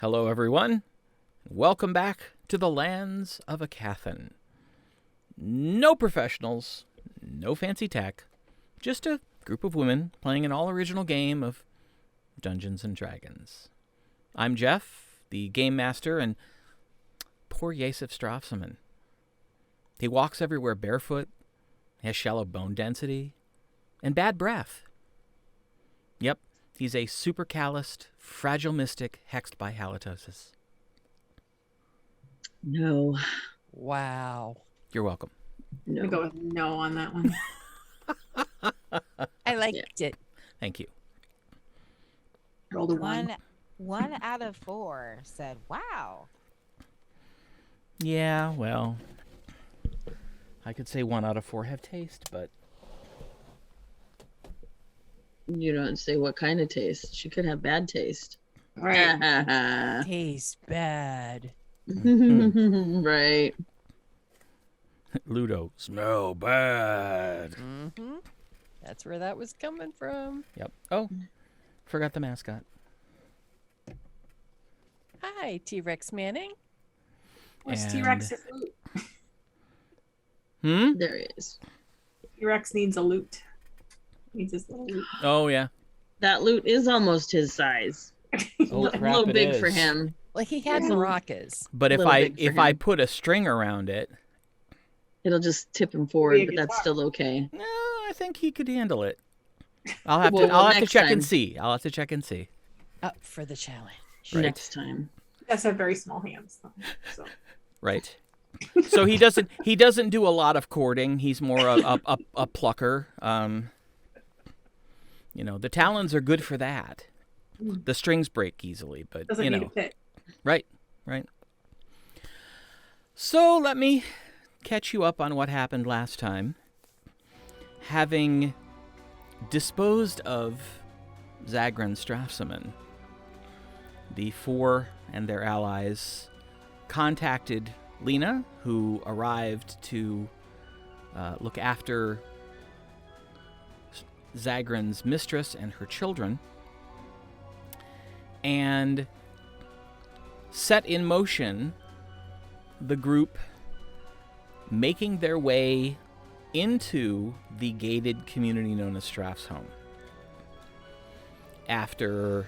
Hello, everyone. Welcome back to the lands of Aecathan. No professionals, no fancy tech, just a group of women playing an all-original game of Dungeons & Dragons. I'm Jeff, the game master, and poor Yaesef Strafsoman. He walks everywhere barefoot, has shallow bone density, and bad breath. Yep, he's a super calloused, fragile mystic hexed by halitosis. No. Wow. You're welcome. No. I'm going to go with no on that one. I liked it. Thank you. Rolled a one. One out of 4 said, wow. Yeah, well, I could say 1 out of 4 have taste, but You don't say what kind of taste. She could have bad taste. Right. Tastes bad. Right. Ludo, smell bad. Mm-hmm. That's where that was coming from. Yep. Oh, forgot the mascot. Hi, T-Rex Manning. Where's And- T-Rex's loot? There he is. T-Rex needs a loot. Needs his little loot. Oh, yeah. That loot is almost his size. Oh, a crap, little it big for is. him. Well, he had Yeah. maracas. But if Little I big for I him. put a string around it, It'll just tip him Be forward, a but that's guitar. still okay. no, I think he could handle it. I'll have Well, to. I'll have to next check time. and see. I'll have to check and see. Up for the challenge. Right. Next time. He does have very small hands, though. So. Right. So he doesn't do a lot of courting. He's more a plucker. You know, the talons are good for that. The strings break easily, but Doesn't you need know. a fit. Right. So let me catch you up on what happened last time. Having disposed of Zagrin Strafsoman, the 4 and their allies contacted Lena, who arrived to look after Zagrin's mistress and her children, and set in motion the group making their way into the gated community known as Strafsholm. After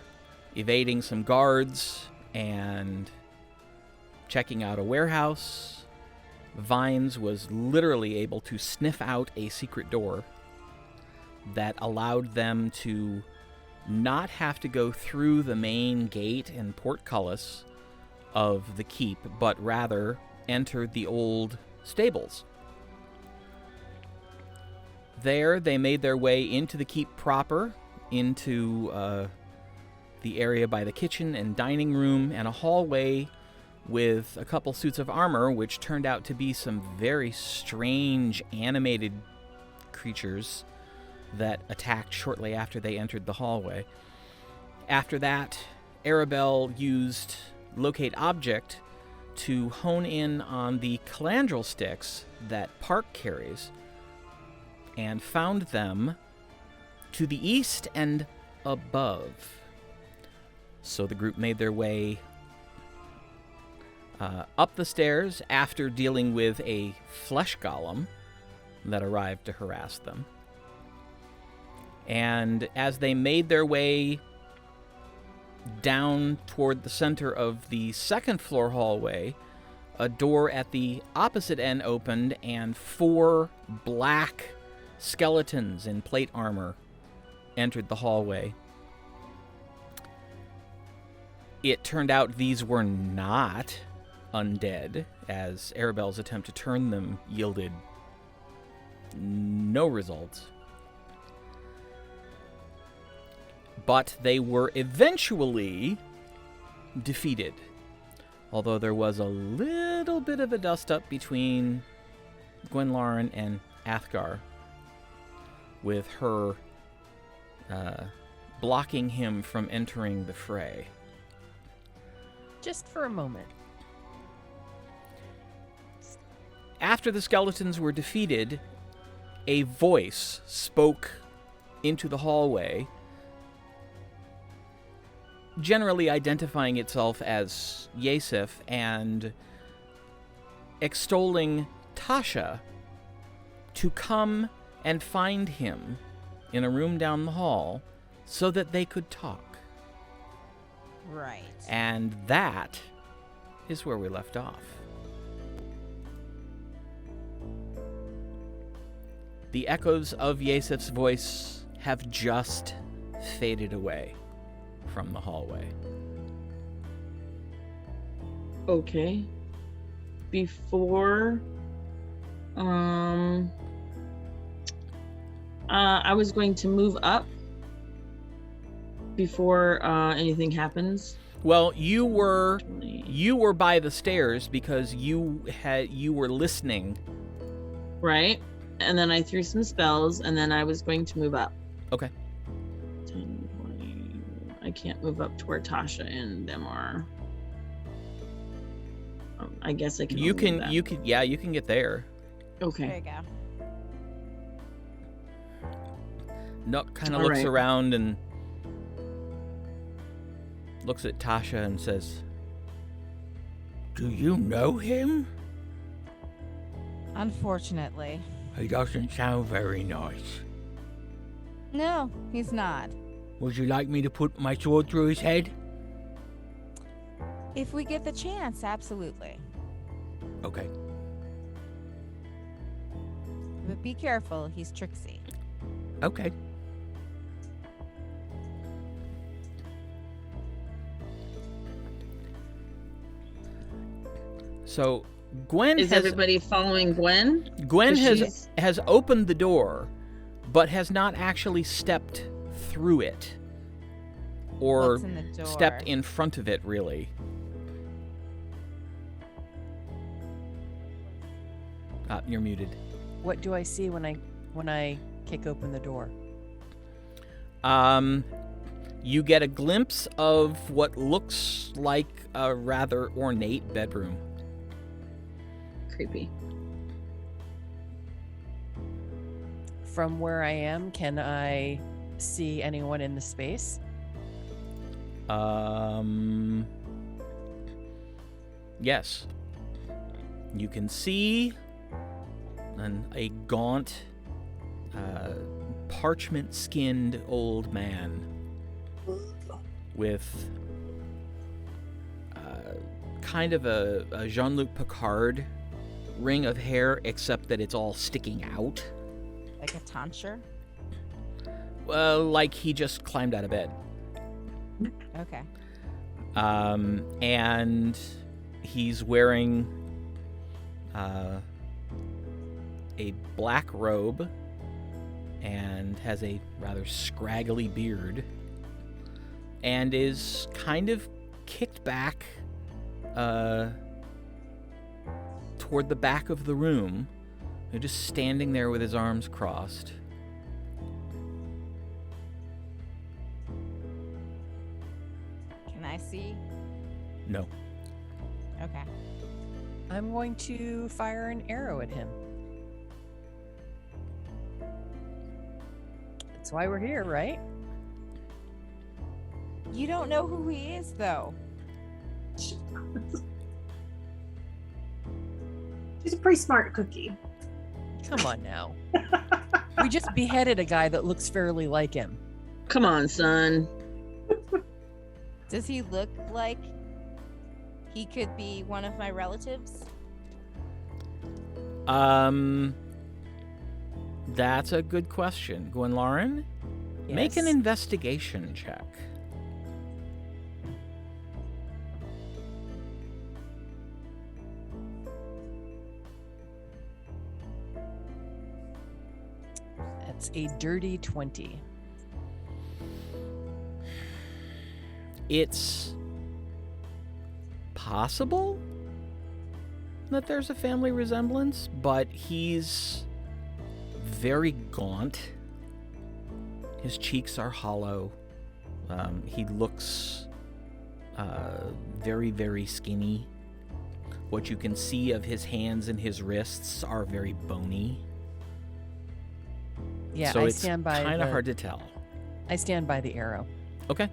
evading some guards and checking out a warehouse, Vines was literally able to sniff out a secret door that allowed them to not have to go through the main gate and portcullis of the keep, but rather enter the old stables. There, they made their way into the keep proper, into the area by the kitchen and dining room, and a hallway with a couple suits of armor, which turned out to be some very strange animated creatures that attacked shortly after they entered the hallway. After that, Arabelle used Locate Object to hone in on the calandrel sticks that Parc carries, and found them to the east and above. So the group made their way up the stairs after dealing with a flesh golem that arrived to harass them. And as they made their way down toward the center of the second floor hallway, a door at the opposite end opened, and 4 black skeletons in plate armor entered the hallway. It turned out these were not undead, as Arabelle's attempt to turn them yielded no results. But they were eventually defeated, although there was a little bit of a dust-up between Gwenlauren and Athgar, with her blocking him from entering the fray. Just for a moment. After the skeletons were defeated, a voice spoke into the hallway generally identifying itself as Yaesef and extolling Tasha to come and find him in a room down the hall so that they could talk. Right. And that is where we left off. The echoes of Yaesef's voice have just faded away from the hallway. Okay. Before, I was going to move up before anything happens. Well, you were by the stairs because you were listening. Right? And then I threw some spells, and then I was going to move up. Okay. 10, 20. I can't move up to where Tasha and them are. I guess I can. You only can. move that. You can. Yeah, you can get there. There Okay. you go. Nook kind of All looks right. around and looks at Tasha and says, "Do you know him? Unfortunately. He doesn't sound very nice. No, he's not. Would you like me to put my sword through his head?" If we get the chance, absolutely. Okay. But be careful, he's tricksy. Okay. So Gwen Is has everybody following Gwen? Gwen 'Cause she's- has opened the door, but has not actually stepped through it, or What's in the door? stepped in front of it. Really. You're muted. What do I see when I kick open the door? You get a glimpse of what looks like a rather ornate bedroom. Creepy. From where I am, can I see anyone in the space? Yes. You can see a gaunt, parchment-skinned old man with kind of a Jean-Luc Picard ring of hair, except that it's all sticking out. Like a tonsure? Well, like he just climbed out of bed. Okay. And he's wearing a black robe and has a rather scraggly beard and is kind of kicked back toward the back of the room. They're just standing there with his arms crossed. Can I see? No. Okay. I'm going to fire an arrow at him. That's why we're here, right? You don't know who he is, though. She's a pretty smart cookie. Come on now. We just beheaded a guy that looks fairly like him. Come on, son. Does he look like he could be one of my relatives? That's a good question. Gwenlauren, make an Yes. investigation check. That's a dirty 20. It's possible that there's a family resemblance, but he's very gaunt. His cheeks are hollow. He looks very, very skinny. What you can see of his hands and his wrists are very bony. Yeah, so I it's stand by kind of the- hard to tell. I stand by the arrow. Okay.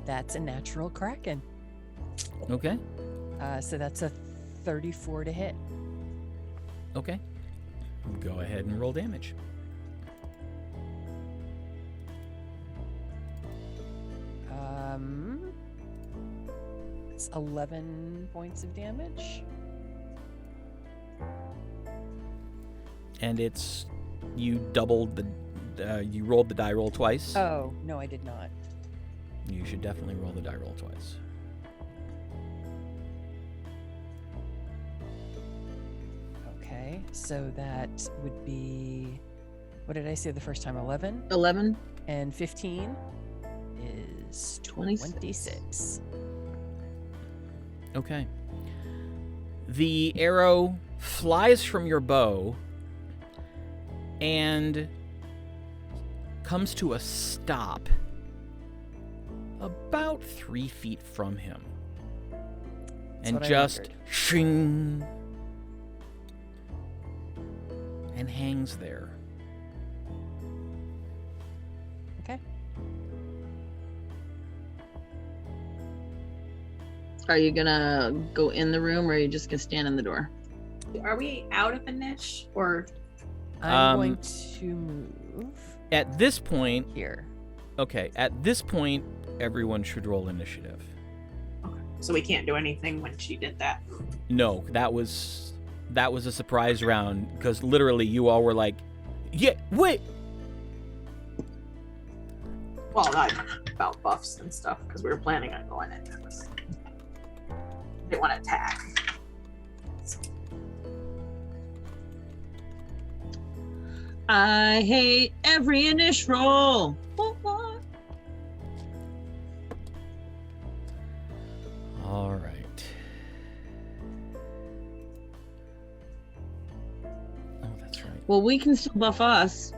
That's a natural Kraken. Okay. So that's a 34 to hit. Okay. Go ahead and roll damage. It's 11 points of damage. And it's you doubled the you rolled the die roll twice. Oh, no, I did not. You should definitely roll the die roll twice. Okay, so that would be, what did I say the first time? 11? 11. And 15 is 26. Okay. The arrow flies from your bow and comes to a stop about 3 feet from him. And what I just wondered. shing and hangs there. Okay. Are you gonna go in the room or are you just gonna stand in the door? Are we out of a niche or? I'm going to move At this point, here. okay, at this point, everyone should roll initiative. Okay. So we can't do anything when she did that. No, that was a surprise round because literally you all were like, "Yeah, wait." Well, not about buffs and stuff because we were planning on going in. They want to attack. I hate every initial roll. What? All right. Oh, that's right. Well, we can still buff us.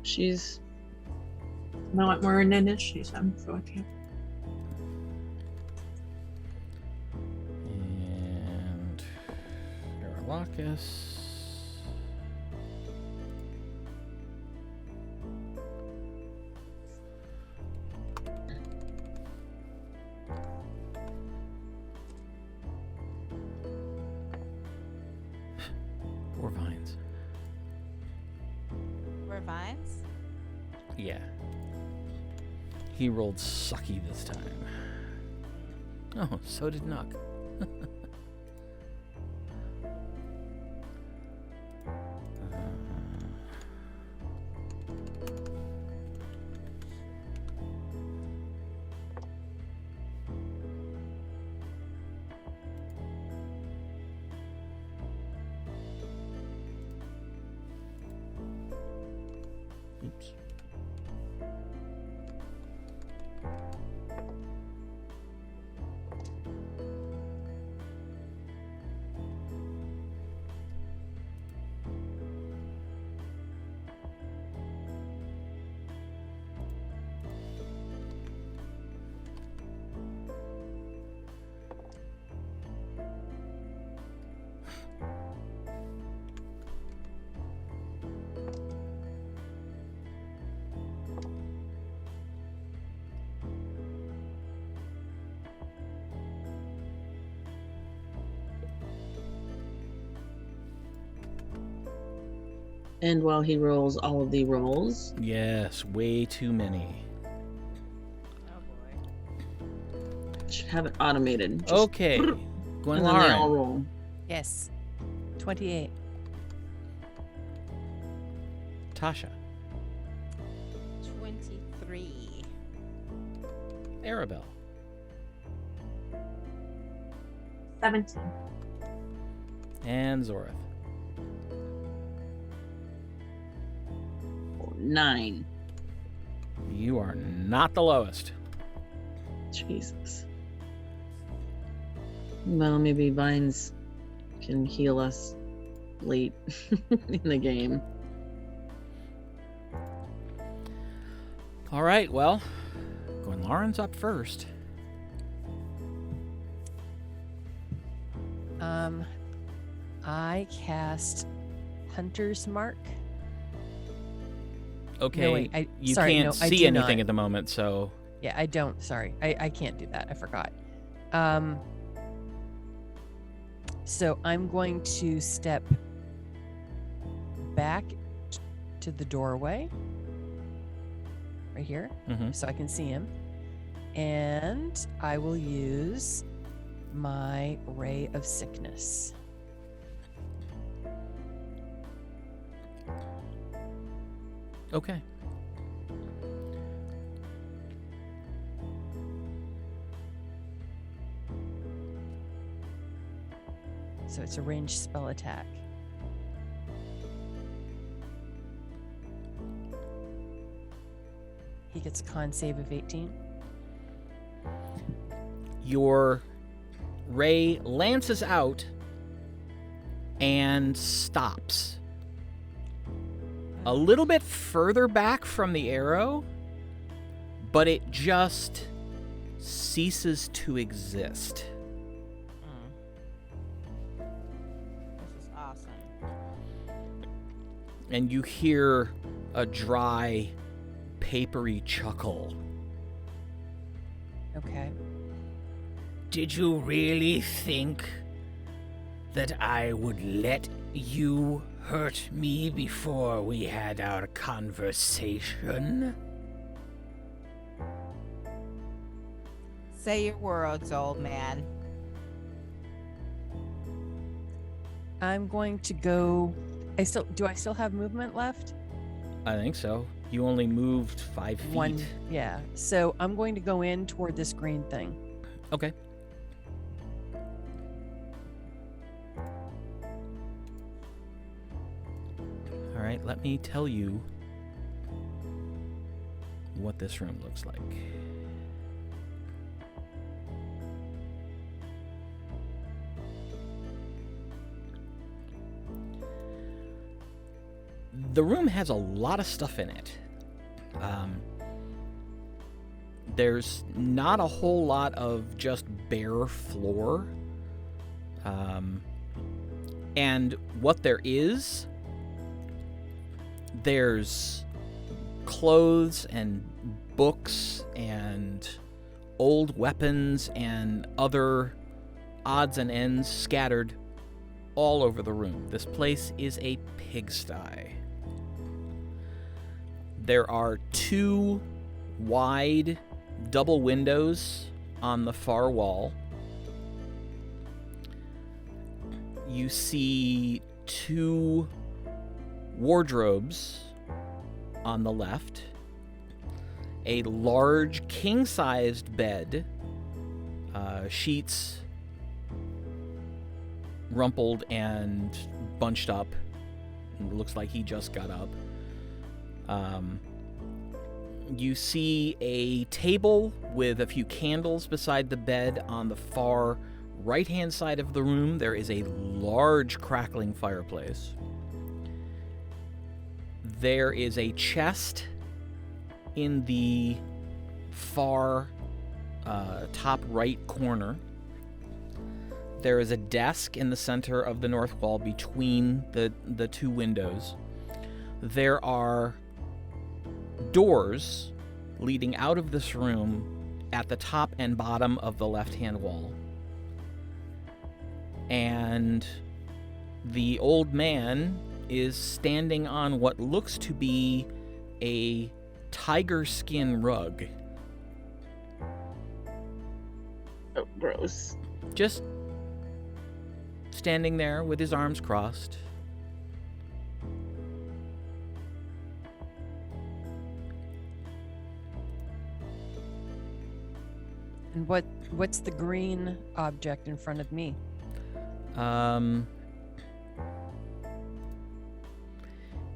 She's No, we're in initiation, so I can't. And Aralakis. Poor Vines. We're vines. Yeah. He rolled sucky this time. Oh, so did Nuck. Oops. and while he rolls all of the rolls, Yes, way too many. Oh boy. should have it automated. Just- Okay. and then they all Gwenlaren. roll. Yes. 28. Tasha. 23. Arabelle. 17. And Zorith. 9. You are not the lowest. Jesus. Well, maybe Vines can heal us late in the game. All right, well, Gwenlaren's up first. I cast Hunter's Mark. Okay, No, wait, you sorry, can't no, I see do anything not. at the moment, so Yeah, I don't. Sorry. I can't do that. I forgot. So I'm going to step back to the doorway. Right here. Mm-hmm. So I can see him. And I will use my Ray of Sickness. Okay. So it's a ranged spell attack. He gets a con save of 18. Your ray lances out and stops a little bit further back from the arrow, but it just ceases to exist. This is awesome. And you hear a dry, papery chuckle. Okay. Did you really think that I would let you hurt me before we had our conversation? Say your words, old man. I'm going to go. Do I still have movement left? I think so. You only moved 5 feet. One. Yeah. So I'm going to go in toward this green thing. Okay. All right, let me tell you what this room looks like. The room has a lot of stuff in it. There's not a whole lot of just bare floor. And what there is, there's clothes and books and old weapons and other odds and ends scattered all over the room. This place is a pigsty. There are 2 wide double windows on the far wall. You see 2 wardrobes on the left, a large king-sized bed, sheets rumpled and bunched up. It looks like he just got up. You see a table with a few candles beside the bed. On the far right-hand side of the room, there is a large crackling fireplace. There is a chest in the far top right corner. There is a desk in the center of the north wall between the 2 windows. There are doors leading out of this room at the top and bottom of the left-hand wall. And the old man is standing on what looks to be a tiger skin rug. Oh, gross. Just standing there with his arms crossed. And what's the green object in front of me?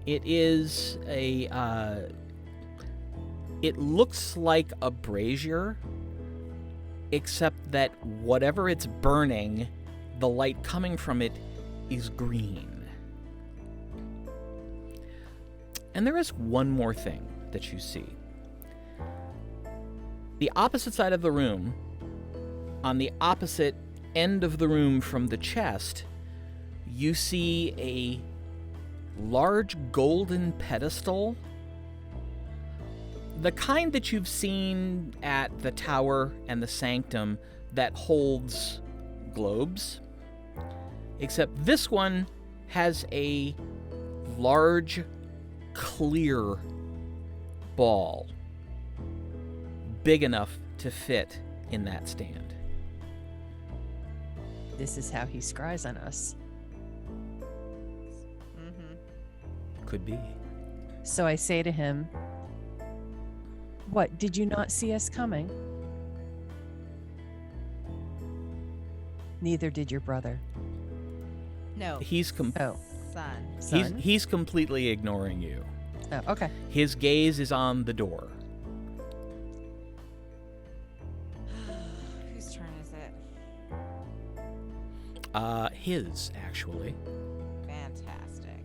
It is a, it looks like a brazier, except that whatever it's burning, the light coming from it is green. And there is one more thing that you see. The opposite side of the room, on the opposite end of the room from the chest, you see a large golden pedestal The kind that you've seen at the tower and the sanctum that holds globes. Except this one has a large, clear ball. Big enough to fit in that stand. This is how he scries on us. Could be. So I say to him, "What, did you not see us coming?" Neither did your brother. No. He's Oh, Son. he's completely ignoring you. oh, okay. His gaze is on the door. Whose turn is it? His, actually. Fantastic.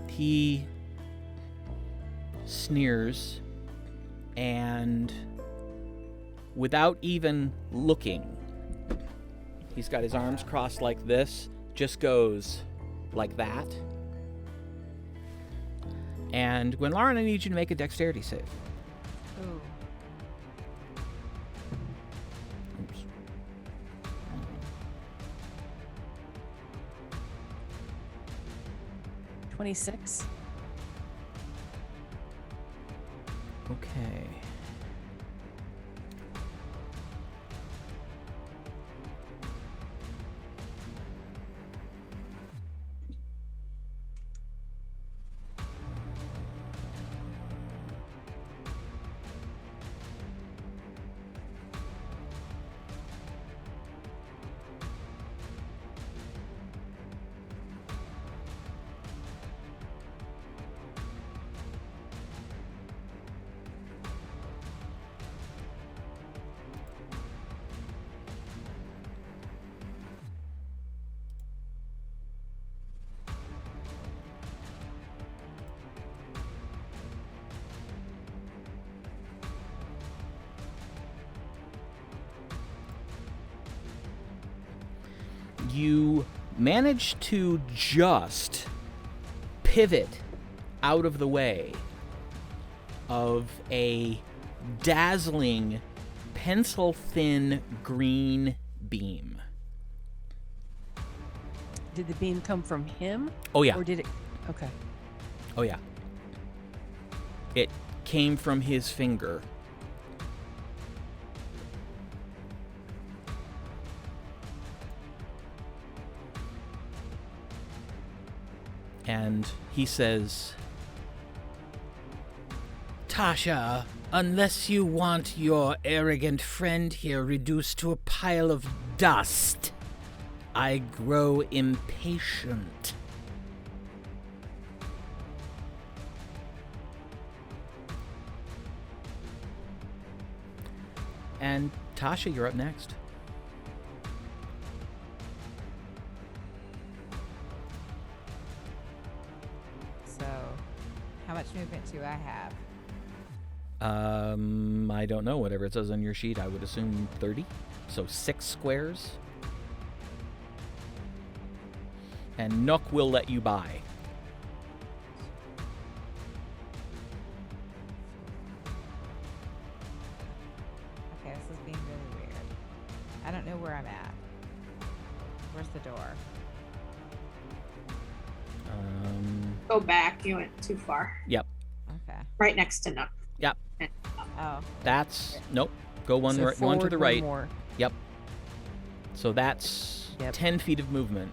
He sneers and, without even looking, he's got his arms crossed like this, just goes like that. And Gwenlaren, I need you to make a dexterity save. Ooh. Oops. 26. Okay. You manage to just pivot out of the way of a dazzling, pencil-thin green beam. Did the beam come from him? Oh, yeah. Or did it? Okay. Oh, yeah. It came from his finger. And he says, Tasha, unless you want your arrogant friend here reduced to a pile of dust, I grow impatient. And Tasha, you're up next. So, how much movement do I have? I don't know. Whatever it says on your sheet, I would assume 30. So 6 squares. And Nook will let you by. Okay, this is being really weird. I don't know where I'm at. Where's the door? Go back. You went too far. Yep. Okay. Right next to Nook. Yep. Oh. That's nope. Go one So one to forward the one right. more. Yep. So that's Yep. 10 feet of movement.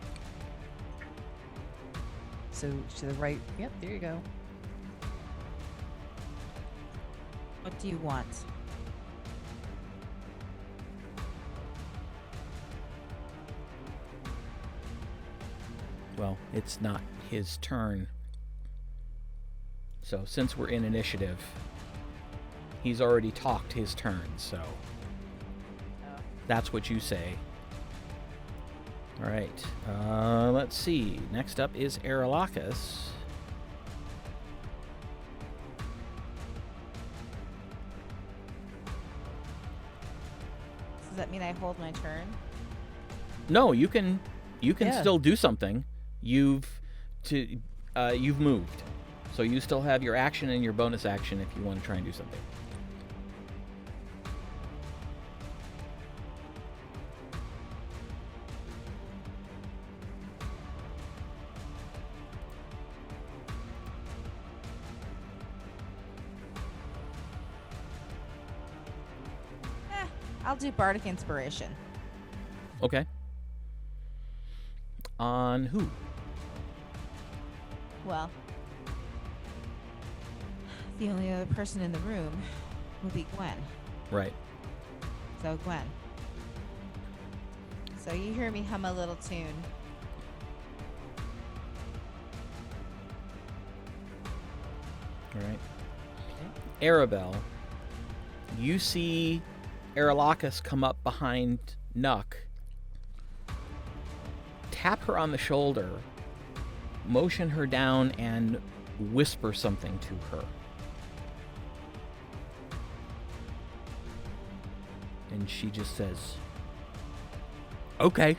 So to the right. Yep, there you go. What do you want? Well, it's not his turn. So since we're in initiative, he's already talked his turn, so That's what you say. All right. Let's see. Next up is Aermagh. Does that mean I hold my turn? No, you can Yeah. still do something. You've moved. So you still have your action and your bonus action if you want to try and do something. I'll do Bardic Inspiration. Okay. On who? Well, the only other person in the room would be Gwen. Right. So Gwen. So you hear me hum a little tune. All right. Arabelle, you see Aermagh come up behind Nuck, tap her on the shoulder, motion her down, and whisper something to her. And she just says, "Okay."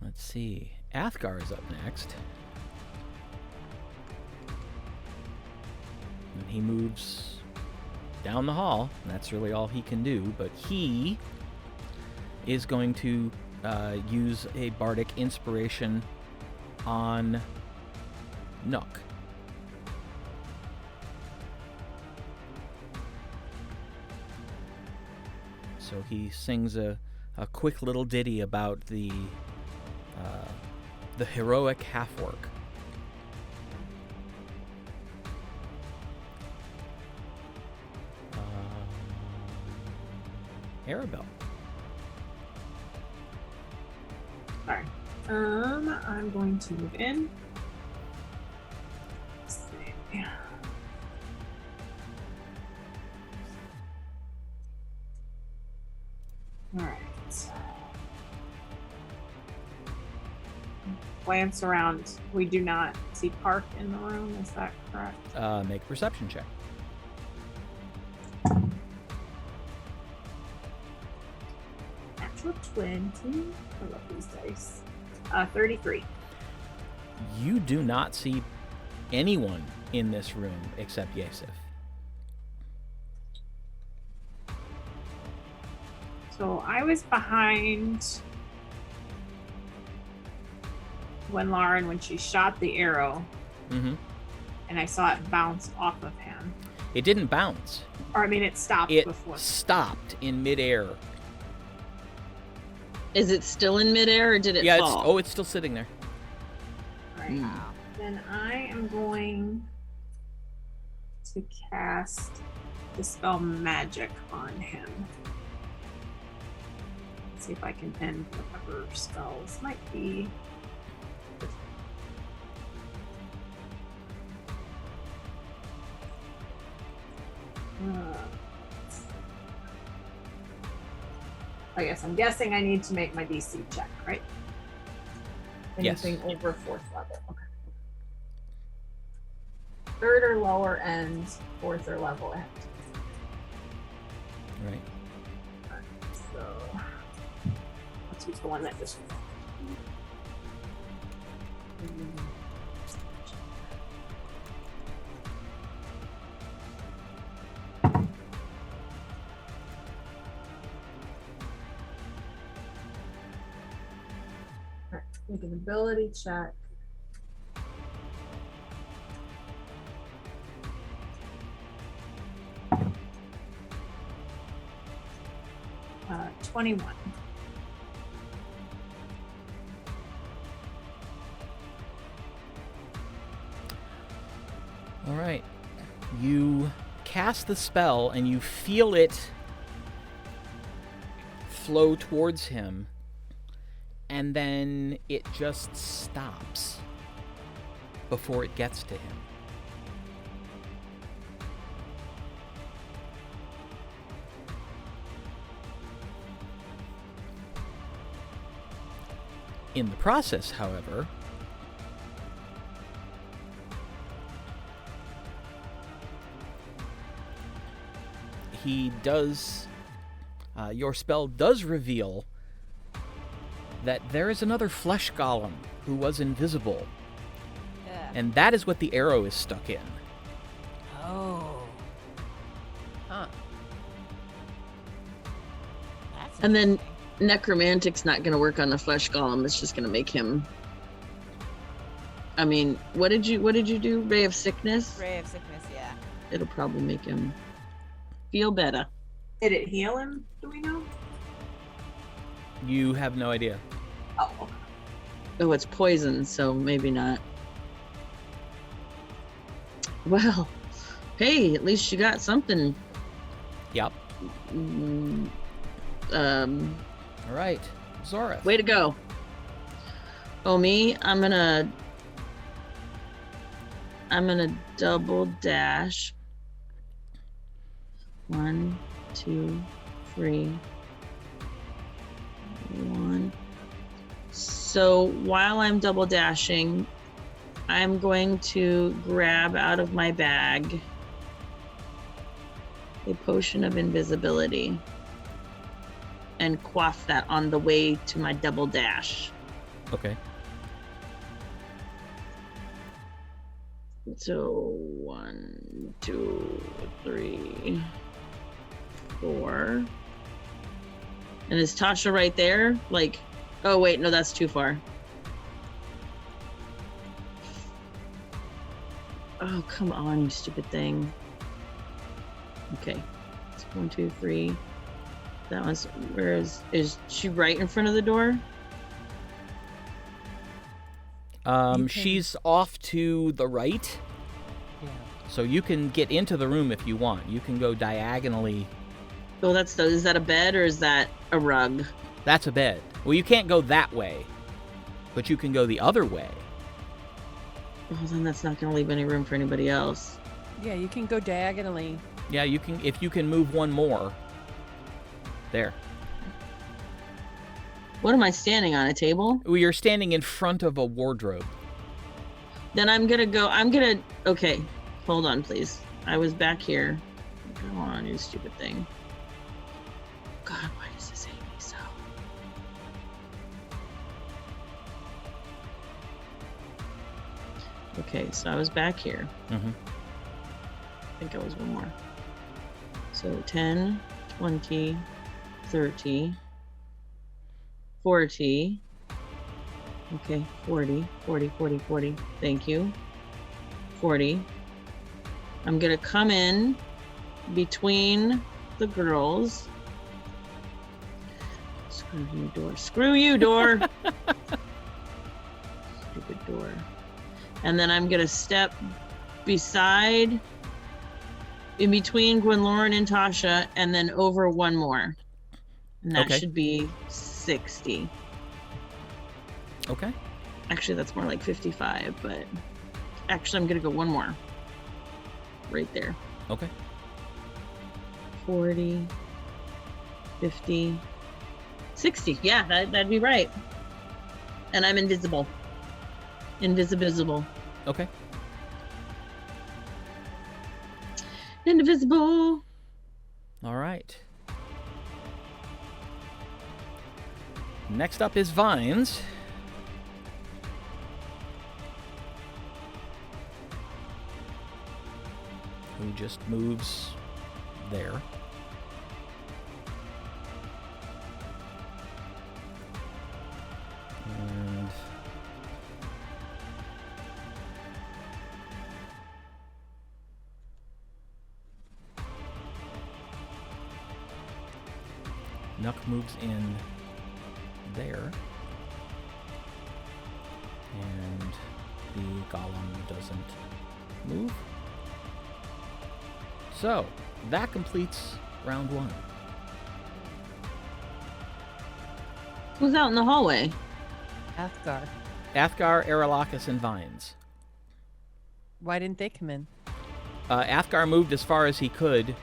Let's see. Athgar is up next. And he moves down the hall. That's really all he can do, but he is going to use a Bardic Inspiration on Nuck. So he sings a quick little ditty about the heroic half-orc. Arabelle. Sorry. I'm going to move in. Let's see. All right. Glance around. We do not see Parc in the room. Is that correct? Make a perception check. Natural 20. I love these dice. 33. You do not see anyone in this room except Yaesef. So I was behind Lauren when she shot the arrow, Mm-hmm. and I saw it bounce off of him. It didn't bounce. Or I mean, it stopped It before. stopped in midair. Is it still in midair or did it Yeah, fall? it's still sitting there. Right. Mm. Then I am going to cast Dispel Magic on him. Let's see if I can end whatever spells might be. I guess I'm guessing I need to make my DC check, right? Yes. Anything over 4th level. Okay. 3rd or lower end, 4th or level end. Right. So let's use the one that just. Make an ability check. Uh, 21. All right. You cast the spell and you feel it flow towards him. and then it just stops before it gets to him. In the process, however, he does, your spell does reveal that there is another flesh golem who was invisible, and that is what the arrow is stuck in. Oh. Huh. That's And then interesting. necromantic's not going to work on the flesh golem. It's just going to make him. I mean, what did you do? Ray of sickness. Ray of sickness, yeah. It'll probably make him feel better. Did it heal him? Do we know? You have no idea. Oh. Oh, it's poison, so maybe not. Well, hey, at least you got something. Yep. Mm, All right, Zoreth. Way to go. Oh, me? I'm gonna double dash. 1, 2, 3. 1. So while I'm double dashing, I'm going to grab out of my bag a potion of invisibility and quaff that on the way to my double dash. Okay. So 1, 2, 3, 4. And is Tasha right there? Like, oh wait, no, that's too far. Oh, come on, you stupid thing. Okay. It's 1, 2, 3. That one's, where is she right in front of the door? can- She's off to the right, Yeah. so you can get into the room if you want. You can go diagonally. Oh, is that a bed or is that a rug? That's a bed. Well, you can't go that way, but you can go the other way. Well, then that's not going to leave any room for anybody else. Yeah, you can go diagonally. Yeah, you can, if you can move one more. There. What am I standing on? A table? Well, you're standing in front of a wardrobe. Then okay, hold on, please. I was back here. Come on, you stupid thing. God, why does this hate me so? Okay, so I was back here. Mm-hmm. I think I was one more. So 10, 20, 30, 40. Okay, 40, 40, 40, 40. Thank you. 40. I'm gonna come in between the girls. Screw you, door. Screw you, door. Stupid door. And then I'm gonna step beside, in between Gwynlauren and Tasha, and then over one more. And that Okay. should be 60. Okay. Actually, that's more like 55, but actually, I'm gonna go one more. Right there. Okay. 40, 50, 60. Yeah, that'd be right. And I'm invisible. Indivisible. Okay. Indivisible. All right. Next up is Vines. Who just moves there. And Nuck moves in there. And the golem doesn't move. So, that completes round 1. Who's out in the hallway? Athgar. Athgar, Arelakis, and Vines. Why didn't they come in? Athgar moved as far as he could.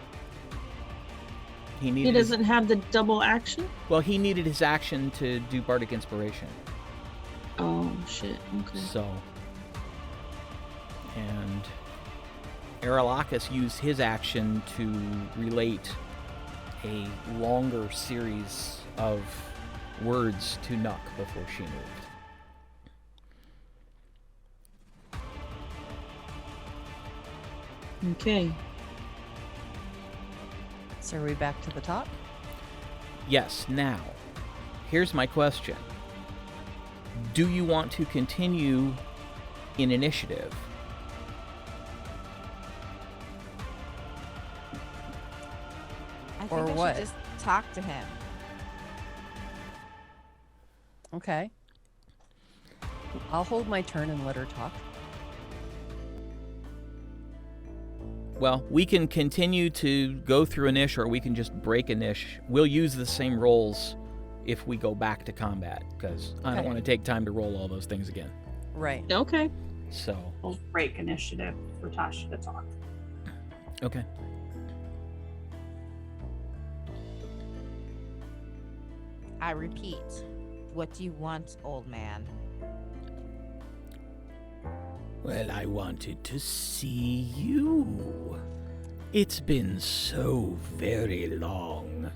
He doesn't have the double action? Well, he needed his action to do Bardic Inspiration. Oh, shit. Okay. So. And Arelakis used his action to relate a longer series of words to Nuck before she moved. Okay. So are we back to the top? Yes, now, here's my question. Do you want to continue in initiative? I think Or I what? should just talk to him. Okay. I'll hold my turn and let her talk. Well, we can continue to go through Inish, or we can just break Inish. We'll use the same rolls if we go back to combat, because I don't Okay. want to take time to roll all those things again. Right. Okay. So, We'll break initiative for Tasha to talk. okay. I repeat, what do you want, old man? Well, I wanted to see you. It's been so very long.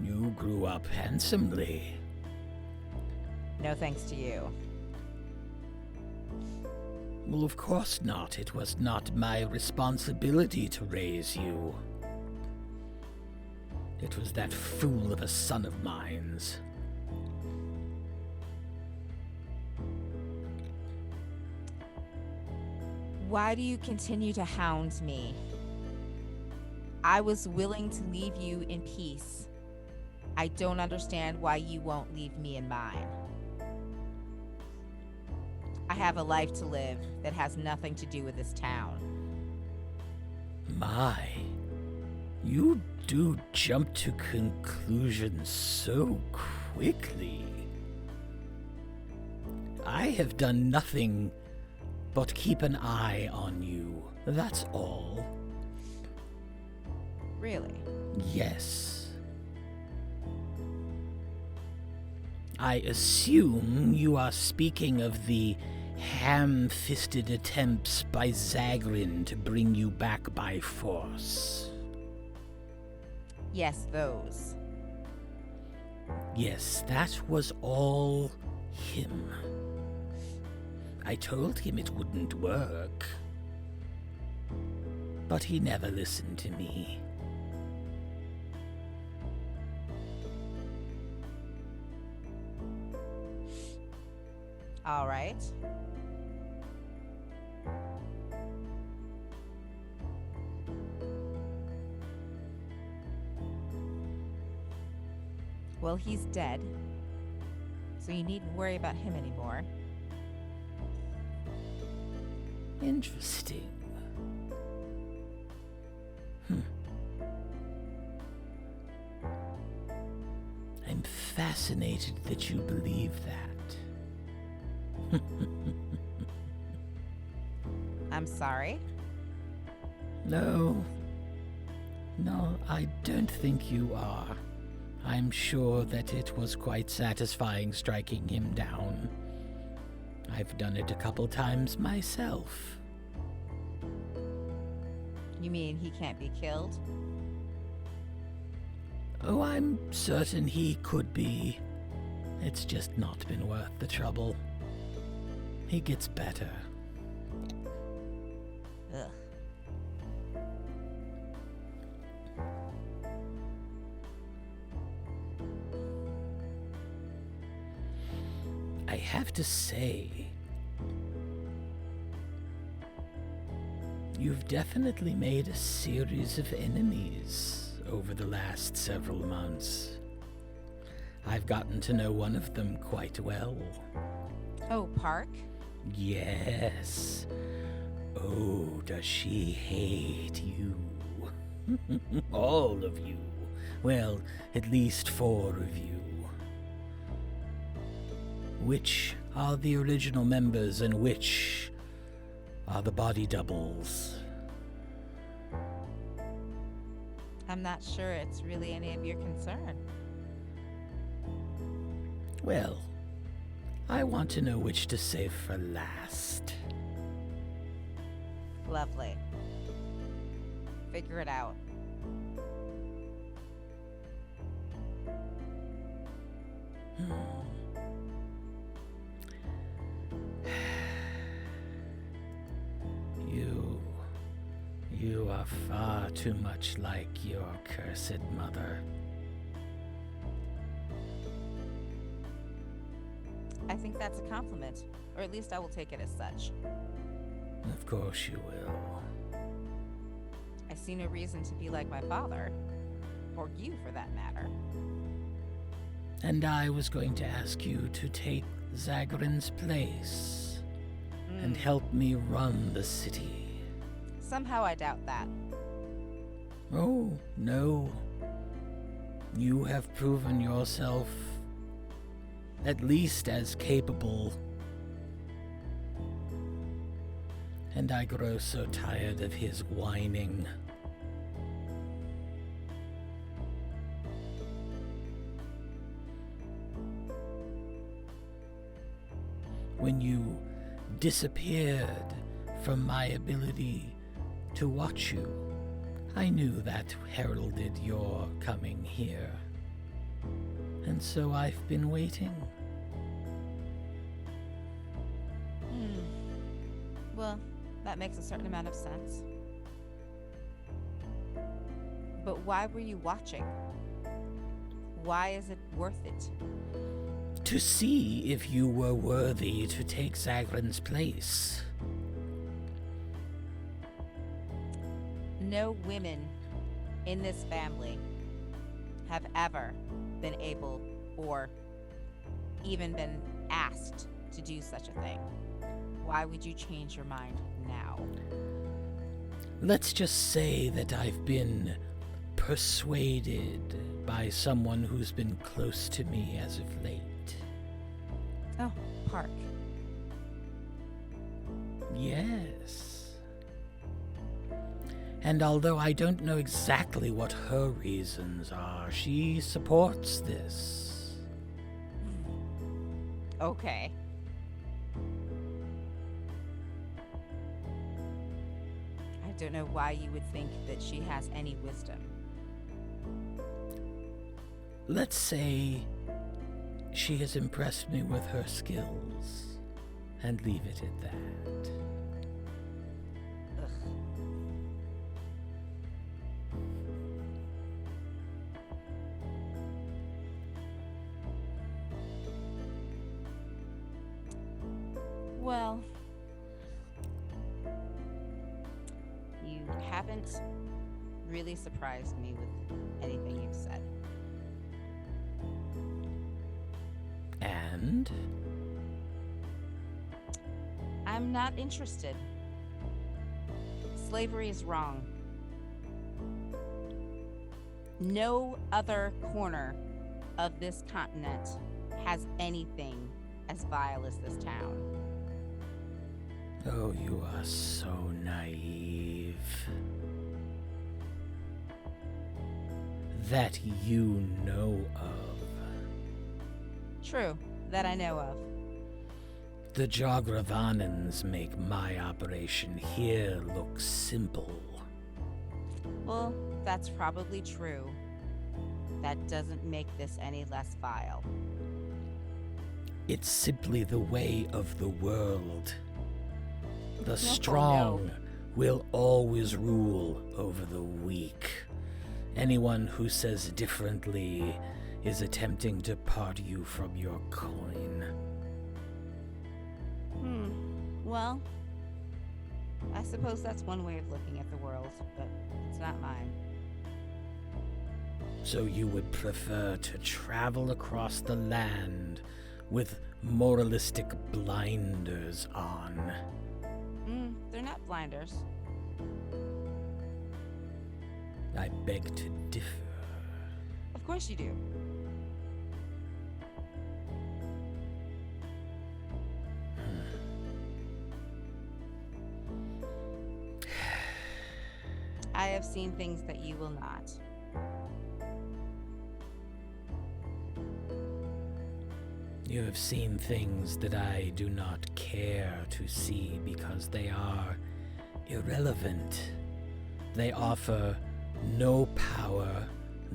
You grew up handsomely. No thanks to you. Well, of course not. It was not my responsibility to raise you. It was that fool of a son of mine's. Why do you continue to hound me? I was willing to leave you in peace. I don't understand why you won't leave me in mine. I have a life to live that has nothing to do with this town. My, you do jump to conclusions so quickly. I have done nothing but keep an eye on you. That's all. Really? Yes. I assume you are speaking of the ham-fisted attempts by Zagrin to bring you back by force. Yes, those. Yes, that was all him. I told him it wouldn't work, but he never listened to me. All right. Well, he's dead, so you needn't worry about him anymore. Interesting. I'm fascinated that you believe that. I'm sorry. No, I don't think you are. I'm sure that it was quite satisfying striking him down. I've done it a couple times myself. You mean he can't be killed? Oh, I'm certain he could be. It's just not been worth the trouble. He gets better. Ugh. I have to say, you've definitely made a series of enemies over the last several months. I've gotten to know one of them quite well. Oh, Parc? Yes. Oh, does she hate you? All of you. Well, at least 4 of you. which are the original members and which are the body doubles. I'm not sure it's really any of your concern. Well, I want to know which to save for last. Lovely. Figure it out. You are far too much like your cursed mother. I think that's a compliment, or at least I will take it as such. Of course you will. I see no reason to be like my father, or you for that matter. And I was going to ask you to take Zagrin's place and help me run the city. Somehow I doubt that. Oh, no. You have proven yourself at least as capable. And I grow so tired of his whining. When you disappeared from my ability to watch you, I knew that heralded your coming here. And so I've been waiting. Well, that makes a certain amount of sense. But why were you watching? Why is it worth it? To see if you were worthy to take Zagrin's place. No women in this family have ever been able or even been asked to do such a thing. Why would you change your mind now? Let's just say that I've been persuaded by someone who's been close to me as of late. Oh, Parc. Yes. And although I don't know exactly what her reasons are, she supports this. Okay. I don't know why you would think that she has any wisdom. Let's say she has impressed me with her skills, and leave it at that. Ugh. Well, you haven't really surprised me with anything you've said. And? I'm not interested. Slavery is wrong. No other corner of this continent has anything as vile as this town. Oh, you are so naive. That you know of. True, that I know of. The Jogravanans make my operation here look simple. Well, that's probably true. That doesn't make this any less vile. It's simply the way of the world. The No, strong no. will always rule over the weak. Anyone who says differently is attempting to part you from your coin. Well, I suppose that's one way of looking at the world, but it's not mine. So you would prefer to travel across the land with moralistic blinders on? They're not blinders. I beg to differ. Of course you do. have seen things that you will not. You have seen things that I do not care to see because they are irrelevant. They offer no power,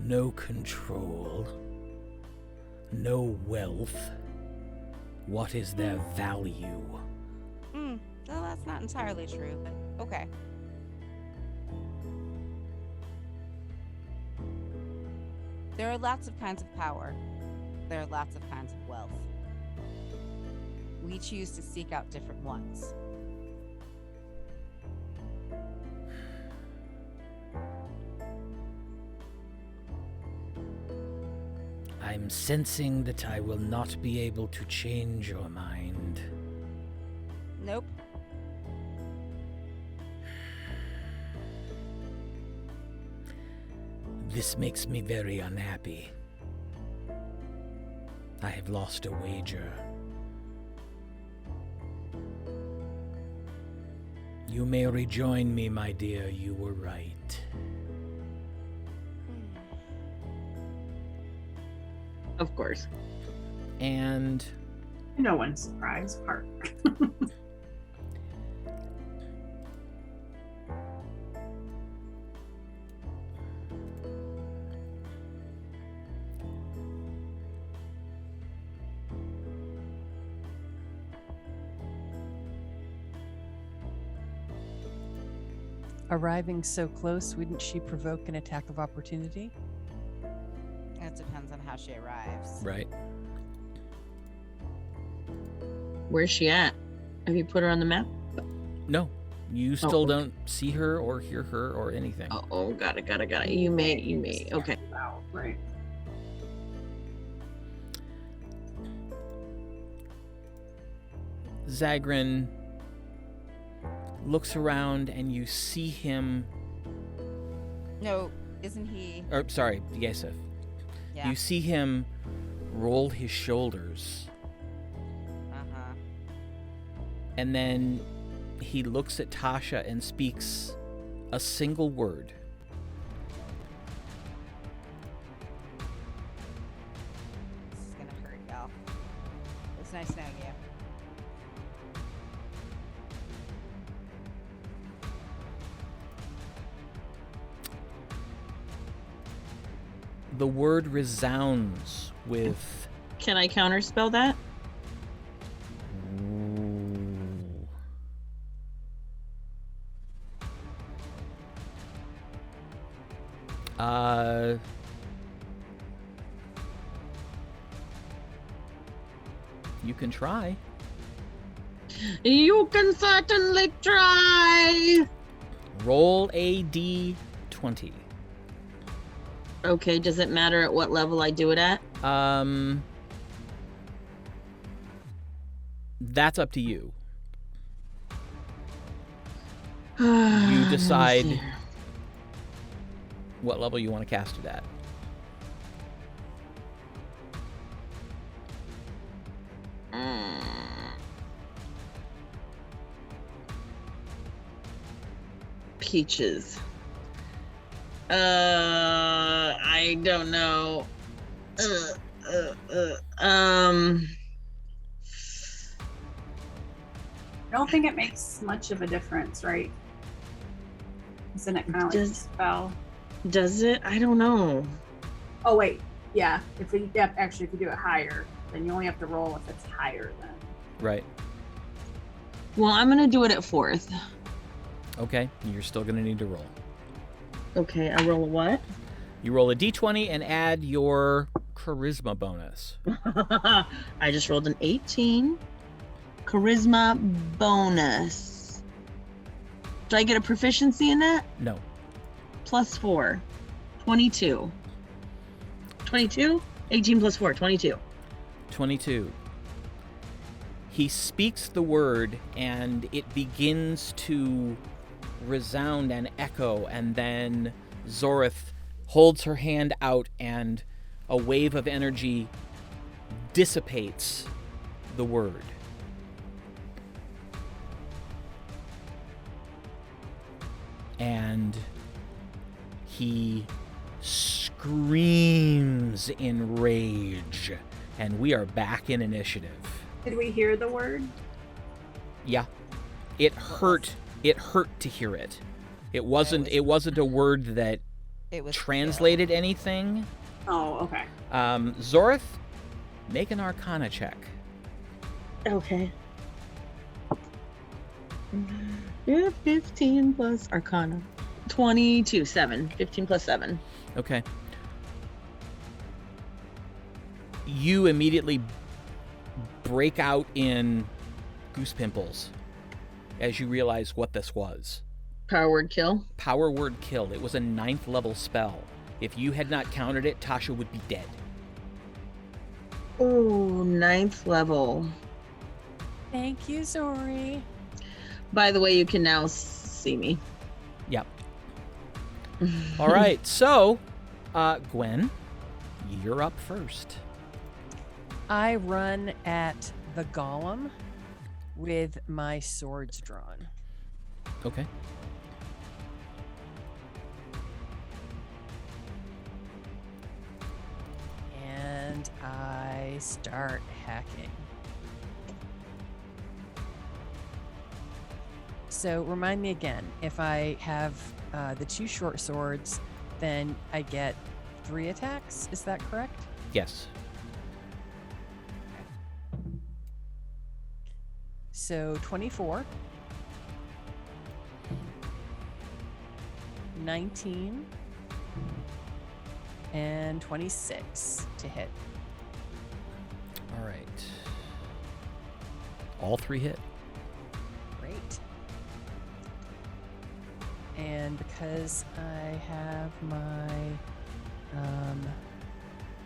no control, no wealth. What is their value? Well, that's not entirely true, but okay. There are lots of kinds of power. There are lots of kinds of wealth. We choose to seek out different ones. I'm sensing that I will not be able to change your mind. Nope. This makes me very unhappy. I have lost a wager. You may rejoin me, my dear. You were right. Of course. And No one's surprised, Parc. Arriving so close, wouldn't she provoke an attack of opportunity? It depends on how she arrives. right. Where's she at? Have you put her on the map? No, you still okay. don't see her or hear her or anything. Oh, got it. You may. Okay. Wow, right. Zagrin looks around and you see him. No, isn't he? Or sorry, Yaesef. Yeah. You see him roll his shoulders, Uh-huh. and then he looks at Tasha and speaks a single word. This is gonna hurt, y'all. It's nice knowing you. The word resounds with Can I counterspell that? You can try. You can certainly try. Roll a d20. Okay, does it matter at what level I do it at? That's up to you. Let me decide. see. What level you want to cast it at. Peaches. I don't know. I don't think it makes much of a difference, right? Isn't it kind of like a spell? Does it? I don't know. Oh wait, yeah. If you do it higher, then you only have to roll if it's higher than. Right. Well, I'm gonna do it at 4th. Okay. You're still going to need to roll. Okay, I roll a what? You roll a d20 and add your charisma bonus. I just rolled an 18. Charisma bonus. Do I get a proficiency in that? No. Plus 4. 22. 22? 18 plus 4. 22. 22. He speaks the word and it begins to resound and echo, and then Zorith holds her hand out and a wave of energy dissipates the word. And he screams in rage, and we are back in initiative. Did we hear the word? Yeah, it hurt. It hurt to hear it. It wasn't a word that It was translated anything. Oh, okay. Zorth, make an Arcana check. Okay. Yeah, 15 plus Arcana. 22, 7. 15 plus 7. Okay. You immediately break out in goose pimples as you realize what this was. Power word kill. Power word kill. It was a 9th level spell. If you had not countered it, Tasha would be dead. Oh, 9th level. Thank you, Zori. By the way, you can now see me. Yep. All right, so, Gwen, you're up first. I run at the golem with my swords drawn. Okay. And I start hacking. So remind me again, if I have the 2 short swords, then I get 3 attacks. Is that correct? Yes. So 24, 19, and 26 to hit. All right. All 3 hit. Great. And because I have my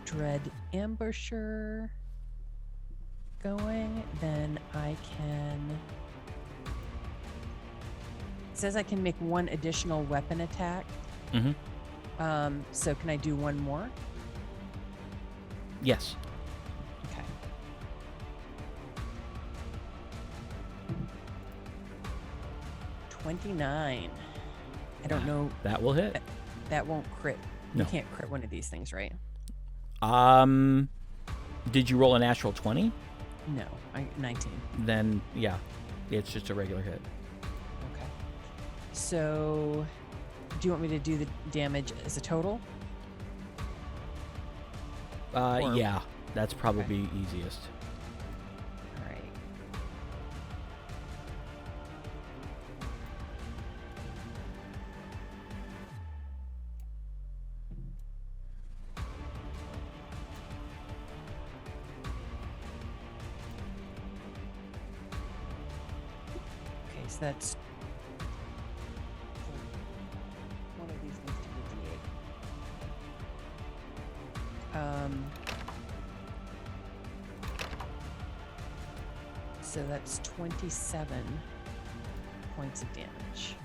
Dread Ambusher going, then I can... It says I can make 1 additional weapon attack. Mm-hmm. So can I do 1 more? Yes. Okay. $29. I don't know. That will hit. That won't crit. No. You can't crit one of these things, right? Did you roll a natural 20? No. 19. Then, yeah, it's just a regular hit. Okay. So, do you want me to do the damage as a total? Or- Yeah, that's probably easiest. All right. Okay, so that's... One of these needs to be D8. So that's 27 points of damage.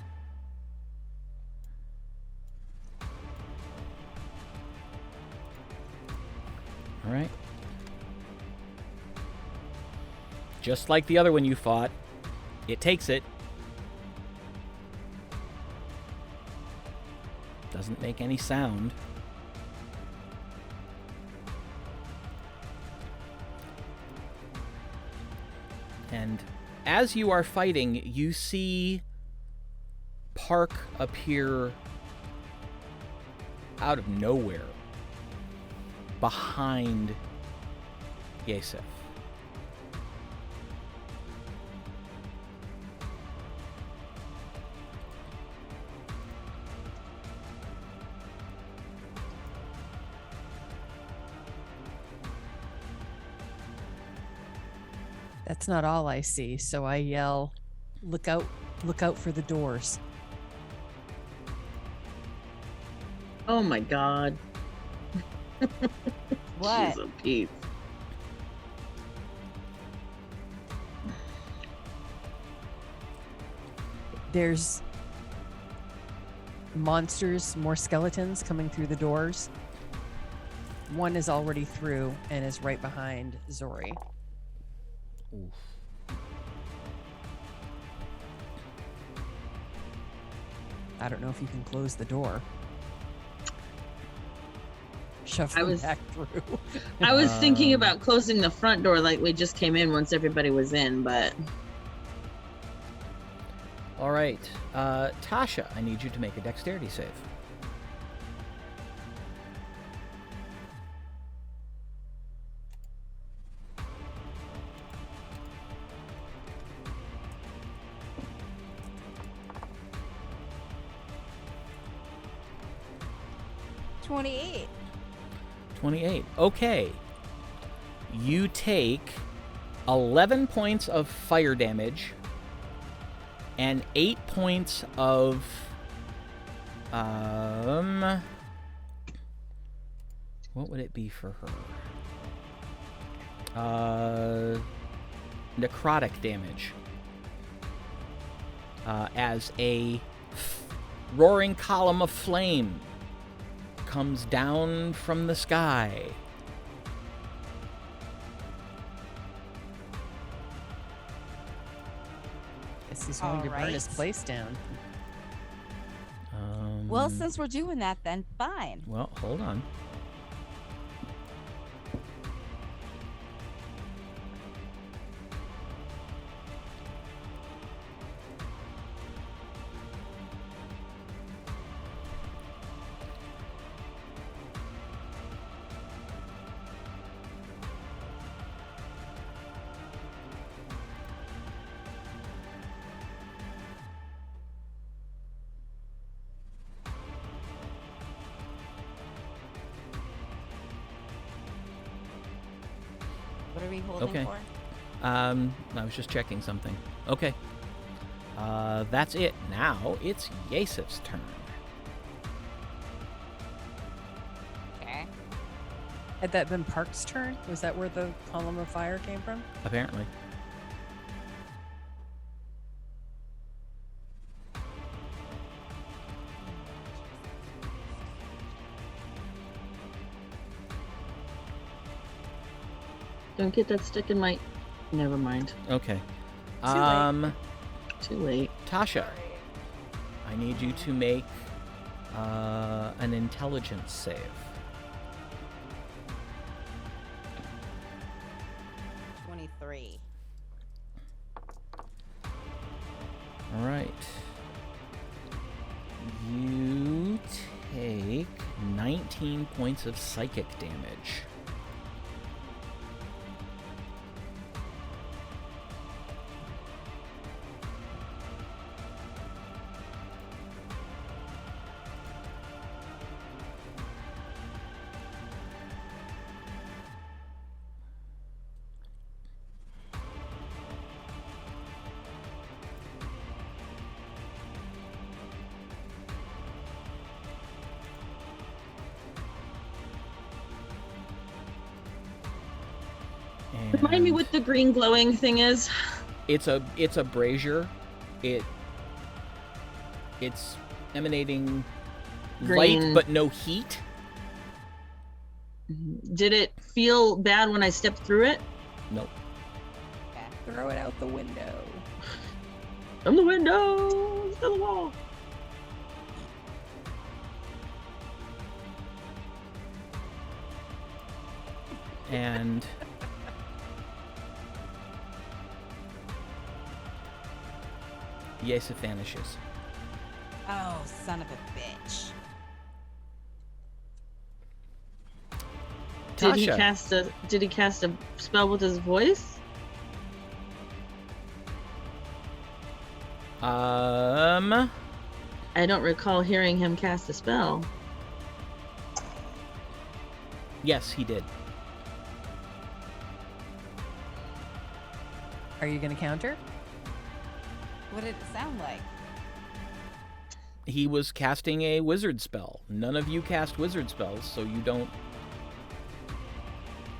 All right. Just like the other one you fought, it takes it. Doesn't make any sound. And as you are fighting, you see Parc appear out of nowhere behind Yaesef. That's not all I see, so I yell, look out for the doors. Oh my god. What? She's a piece. There's monsters, more skeletons coming through the doors. One is already through and is right behind Zori. Oof. I don't know if you can close the door. shove I them was- back through. I was thinking Um, about closing the front door like we just came in once everybody was in, but All right. Tasha, I need you to make a dexterity save. $28. 28. Okay. You take 11 points of fire damage and 8 points of what would it be for her? Necrotic damage. As a roaring column of flame comes down from the sky. Guess he's going to burn his Alright. place down. Well, since we're doing that, then fine. Well, hold on. What are we holding Okay. for? I was just checking something. Okay. That's it. Now it's Yaesef's turn. Okay. Had that been Parc's turn? Was that where the column of fire came from? Apparently. don't get that stick in my. Never mind. Okay. late. Too late. Tasha, I need you to make an intelligence save. 23. All right. You take 19 points of psychic damage. Remind me And what the green glowing thing is. it's a brazier. It's emanating light Green. but no heat. Did it feel bad when I stepped through it? Nope. Throw it out the window. From the window to the wall. And Yaesef vanishes. Oh, son of a bitch. Did he Tasha. cast a spell with his voice? I don't recall hearing him cast a spell. Yes, he did. Are you going to counter? What did it sound like? He was casting a wizard spell. None of you cast wizard spells, so you don't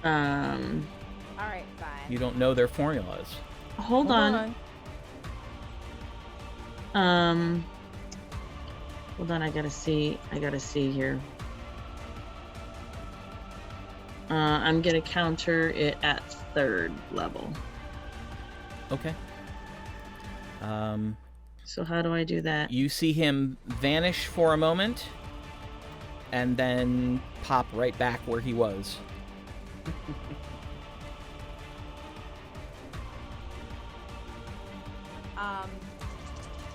Alright, fine. you don't know their formulas. Hold on. Hold on, I gotta see here. I'm gonna counter it at 3rd level. Okay. So how do I do that? You see him vanish for a moment, and then pop right back where he was.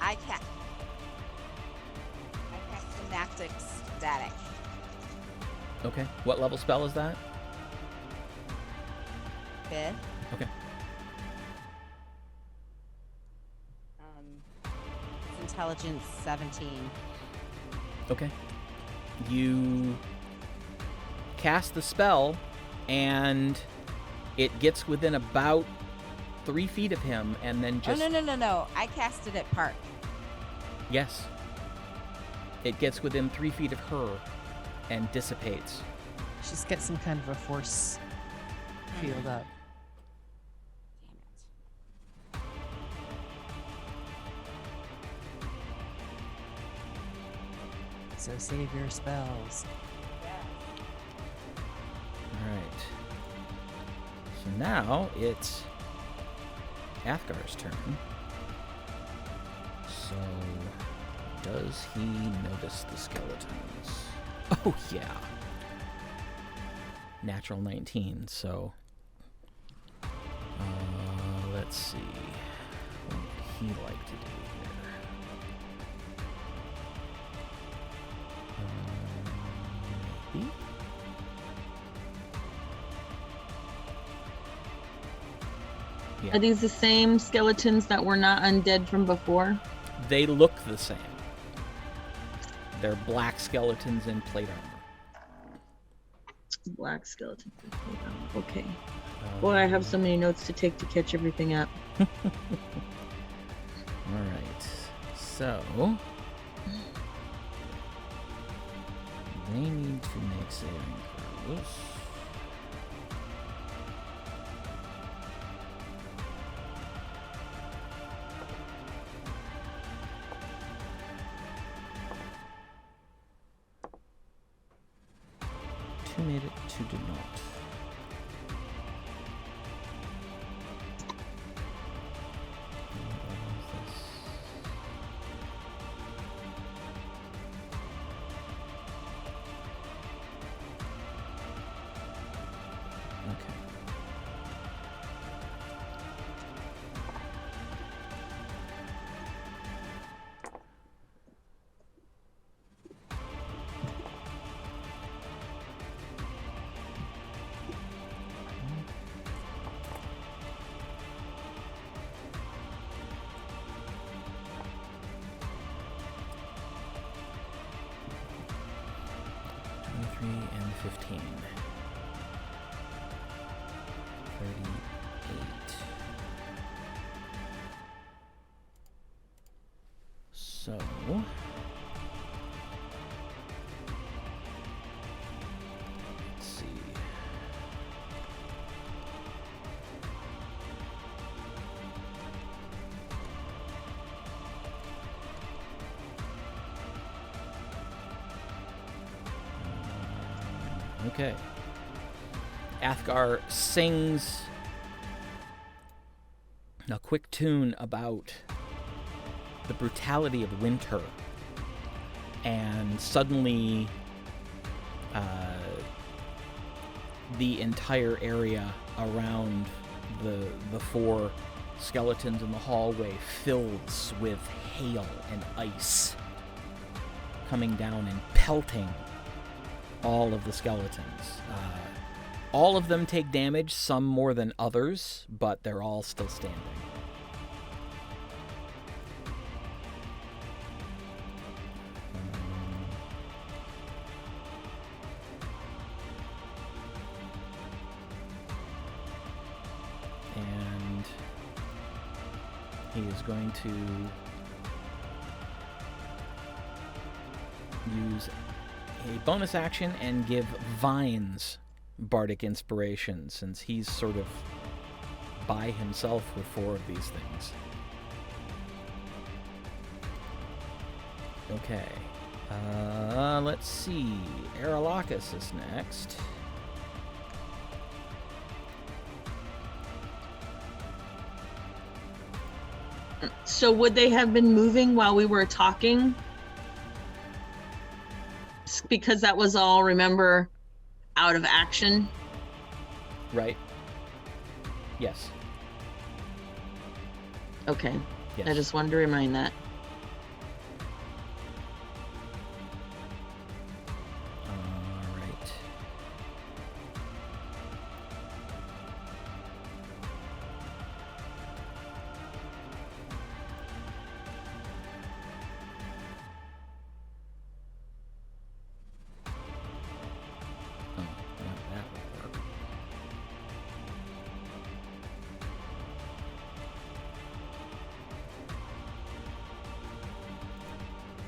I cast Synaptic Static. Okay. What level spell is that? 5th. Okay. It's Intelligence 17. Okay. You cast the spell, and it gets within about 3 feet of him, and then just... Oh, no. I cast it at Parc. Yes. It gets within 3 feet of her and dissipates. She's got some kind of a force field up. Damn it. So save your spells. Alright. So now it's Athgar's turn. So, does he notice the skeletons? Oh, yeah. Natural 19, so... let's see. What would he like to do here? Maybe? Are these the same skeletons that were not undead from before? They look the same. They're black skeletons in plate armor. Black skeletons. Okay. Boy, I have so many notes to take to catch everything up. Alright. So... they need to make saving throws. Two made it, two did not. And 15. 38. So... let's see. Okay. Athgar sings a quick tune about the brutality of winter, and suddenly the entire area around the four skeletons in the hallway fills with hail and ice coming down and pelting all of the skeletons. All of them take damage, some more than others, but they're all still standing. And he is going to use a bonus action and give Vines Bardic Inspiration, since he's sort of by himself with four of these things. Okay. Let's see. Aralakis is next. So would they have been moving while we were talking? Because that was all, remember, out of action. Right? Yes. Okay. Yes. I just wanted to remind that. All right. Oh, well, that will work.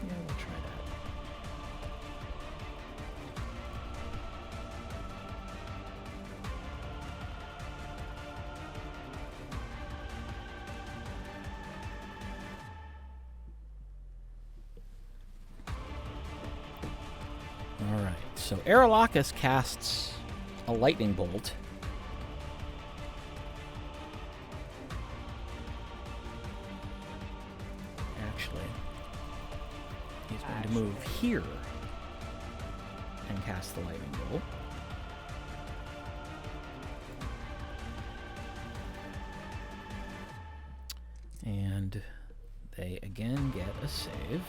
Yeah, we'll try that. All right, so Aermagh casts a lightning bolt. Actually, he's going to move here and cast the lightning bolt. And they again get a save.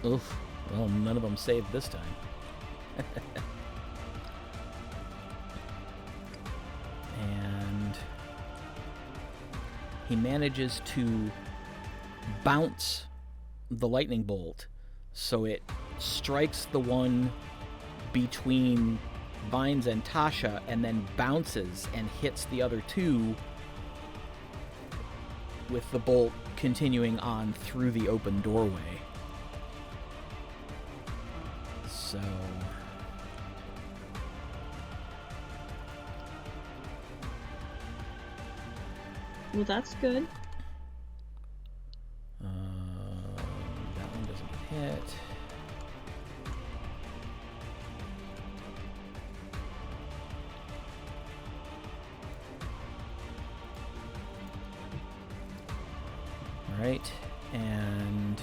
Oof. Well, none of them saved this time. And he manages to bounce the lightning bolt so it strikes the one between Vines and Tasha and then bounces and hits the other two, with the bolt continuing on through the open doorway. So Well, that's good. that one doesn't get hit. All right, and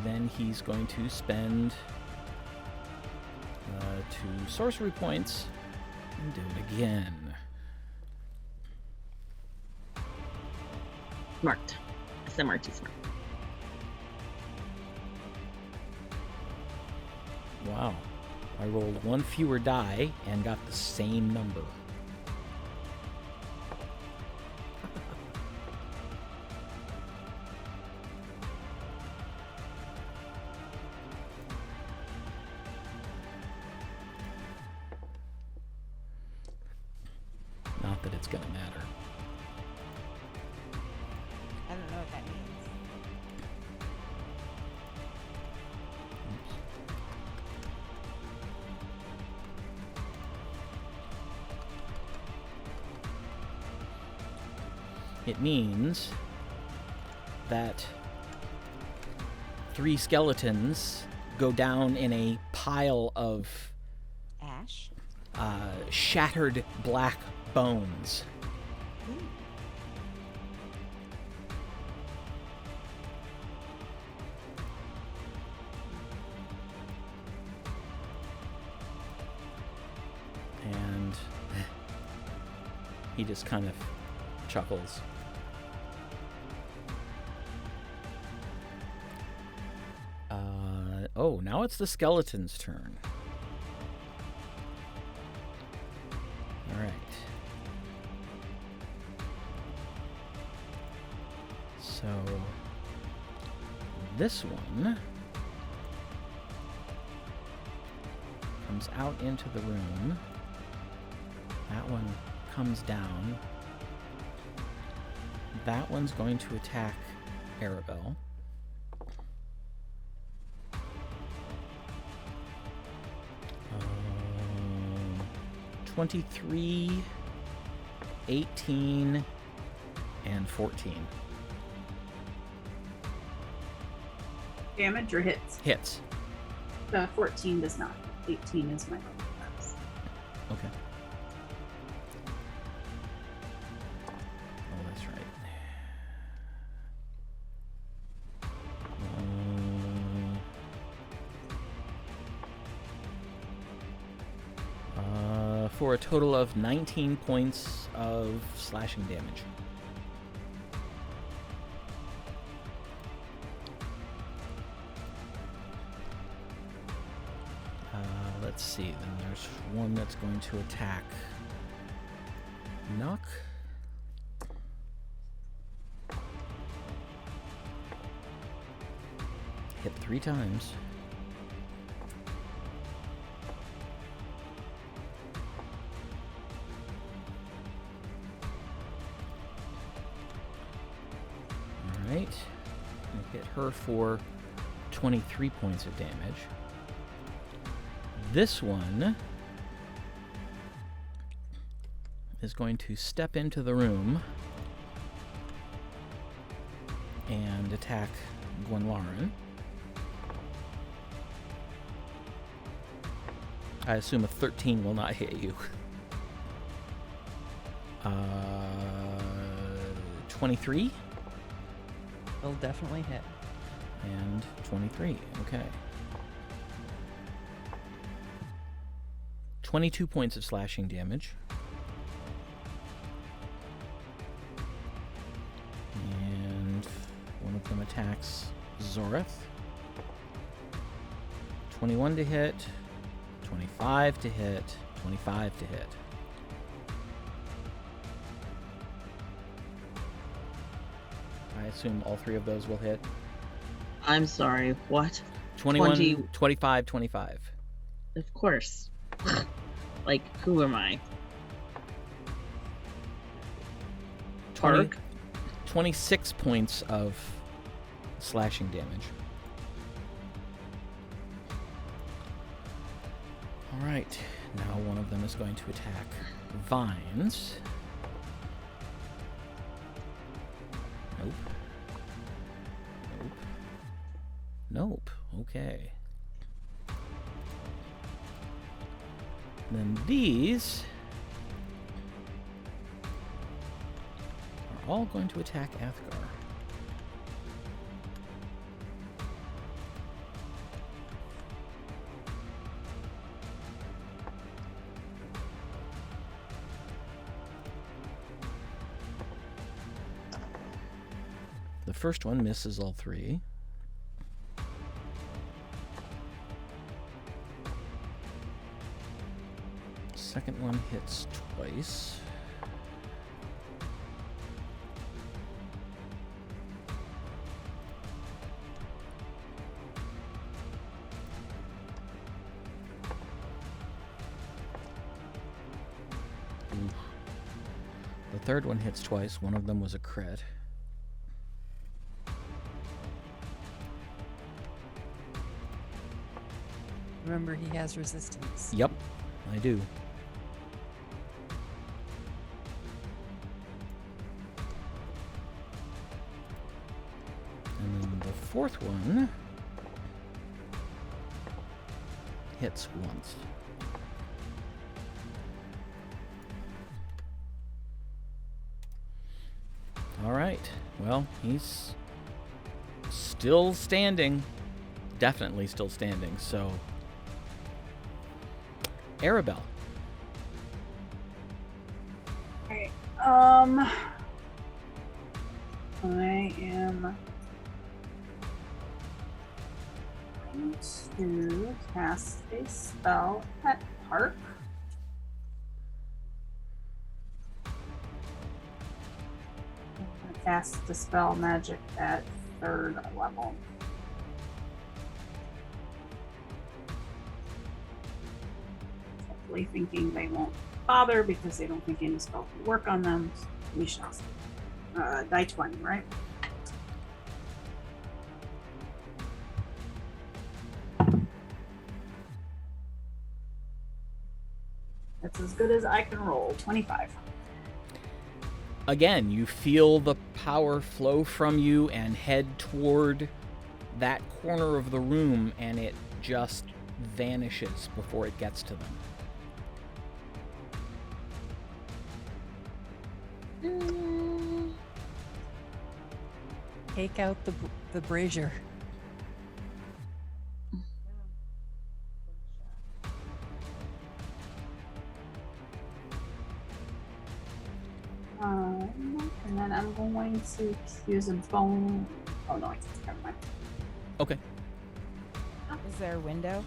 then he's going to spend 2 sorcery points and do it again. Smart. SMRT smart. Wow. I rolled 1 fewer die and got the same number. Not that it's gonna matter. I don't know what that means. It means that 3 skeletons go down in a pile of Ash? shattered black bones. And he just kind of chuckles. Oh, now it's the skeleton's turn. All right. So this one comes out into the room. That one comes down. That one's going to attack Arabelle. 23, 18, and 14. Damage or hits? Hits. 14 does not. 18 is my normal class. Okay. for a total of 19 points of slashing damage. Let's see, then there's one that's going to attack Knock. Hit 3 times. Alright. Hit her for 23 points of damage. This one is going to step into the room and attack Gwenlaren. I assume a 13 will not hit you. 23? It'll definitely hit. And 23, okay. 22 points of slashing damage. And one of them attacks Zoreth. 21 to hit, 25 to hit, 25 to hit. I assume all 3 of those will hit. I'm sorry, what? 21, 20. 25, 25. Of course. Like, who am I? 20, Parc? 26 points of slashing damage. Alright, now one of them is going to attack Vines. Nope. Nope. Nope. Okay. Then these are all going to attack Athgar. The first one misses all 3. Second one hits twice. Oof. The third one hits twice. One of them was a crit. Remember, he has resistance. Yep, I do. And then the fourth one hits once. All right. Well, he's still standing. Definitely still standing, so... Arabelle. Okay. I am going to cast a spell at Parc. I'm going to cast Dispel Magic at 3rd level. Hopefully thinking they won't bother because they don't think any spell can work on them. We shall see. Die 20, right? That's as good as I can roll. 25. Again, you feel the power flow from you and head toward that corner of the room, and it just vanishes before it gets to them. Take out the brazier. I'm going to use a bone. Oh no, never mind. Okay. Is there a window?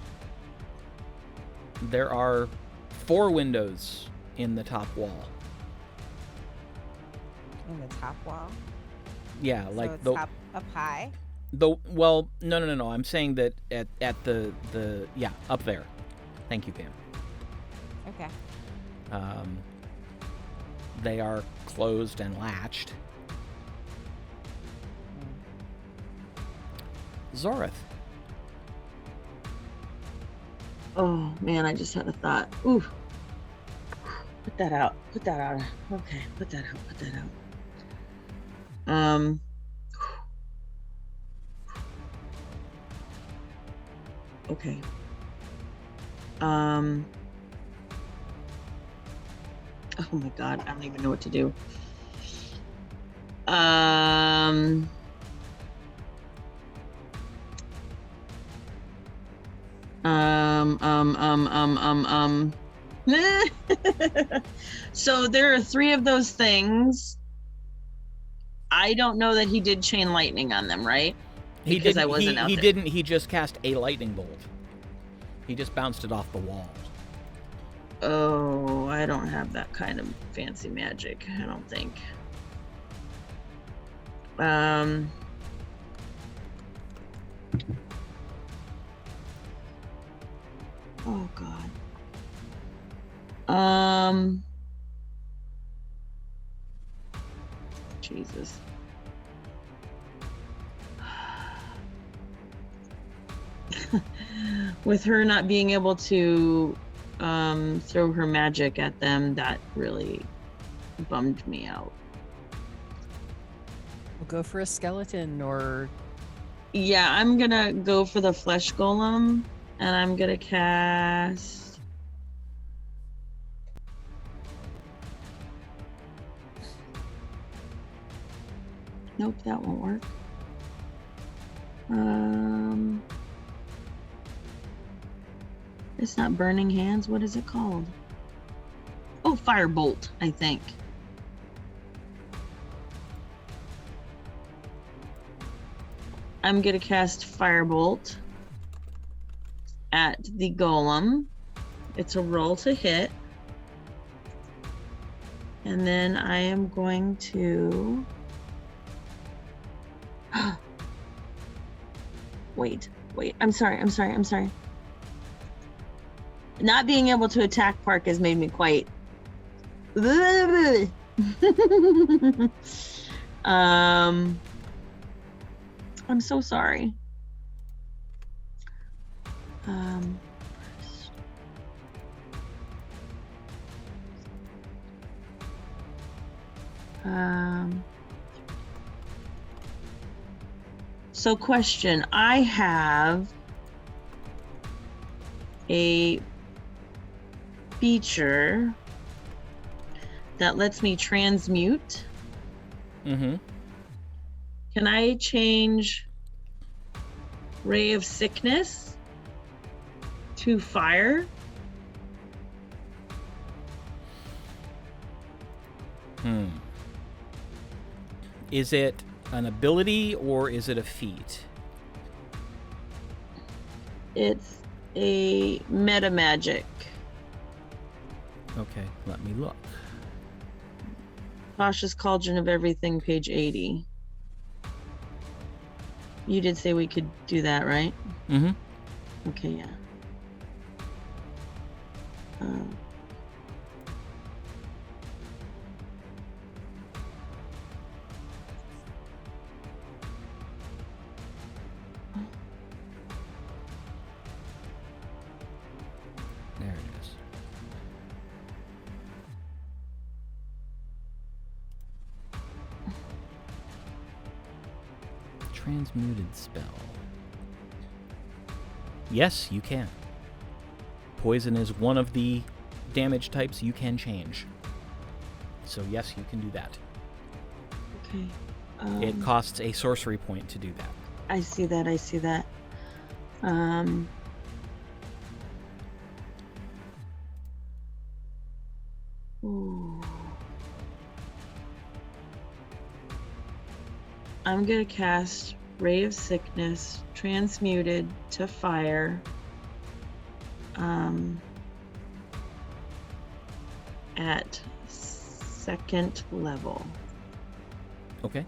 There are 4 windows in the top wall. In the top wall? Yeah, So like it's the up high? well, no. I'm saying that at the yeah, up there. Thank you, Pam. Okay. They are closed and latched. Zoreth. Oh man, I just had a thought. Ooh. Put that out. Put that out. Okay, put that out. Put that out. Okay. Oh my god, I don't even know what to do. So there are 3 of those things. I don't know that he did chain lightning on them, right? Because I wasn't out he there. didn't. He just cast a lightning bolt. He just bounced it off the wall. Oh, I don't have that kind of fancy magic, I don't think. Oh god. Jesus. With her not being able to throw her magic at them, that really bummed me out. We'll go for a skeleton or... Yeah, I'm gonna go for the flesh golem, and I'm gonna cast... Nope, that won't work. It's not burning hands. What is it called? Oh, firebolt, I think. I'm gonna cast firebolt at the golem. It's a roll to hit. And then I am going to... Wait. I'm sorry. Not being able to attack Parc has made me quite... I'm so sorry. So question, I have a feature that lets me transmute. Mm-hmm. Can I change Ray of Sickness to fire? Is it an ability or is it a feat? It's a meta magic. Okay, let me look. Tasha's Cauldron of Everything, page 80. You did say we could do that, right? Mm-hmm. Okay, yeah. There it is. Transmuted spell. Yes, you can. Poison is one of the damage types you can change. So yes, you can do that. Okay. It costs a sorcery point to do that. I see that. Ooh. I'm gonna cast Ray of Sickness, transmuted to fire. At 2nd level. Okay.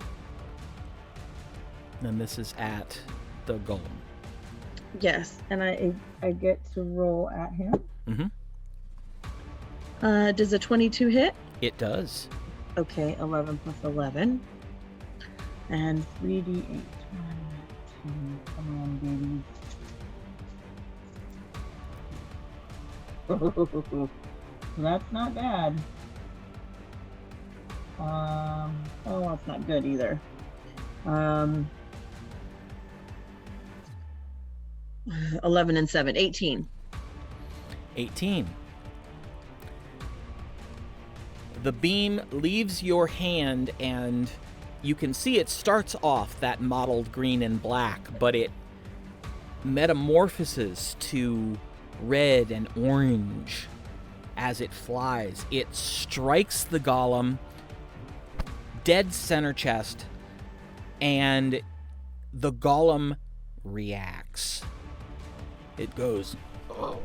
And this is at the golem. Yes, and I get to roll at him. Mm-hmm. Does a 22 hit? It does. Okay, 11 plus 11. And 3d8. 1, 2, come on, baby. That's not bad. Oh, that's not good either. 11 and 7, 18. 18. The beam leaves your hand, and you can see it starts off that mottled green and black, but it metamorphoses to red and orange as it flies. It strikes the golem dead center chest, and the golem reacts. It goes, oh.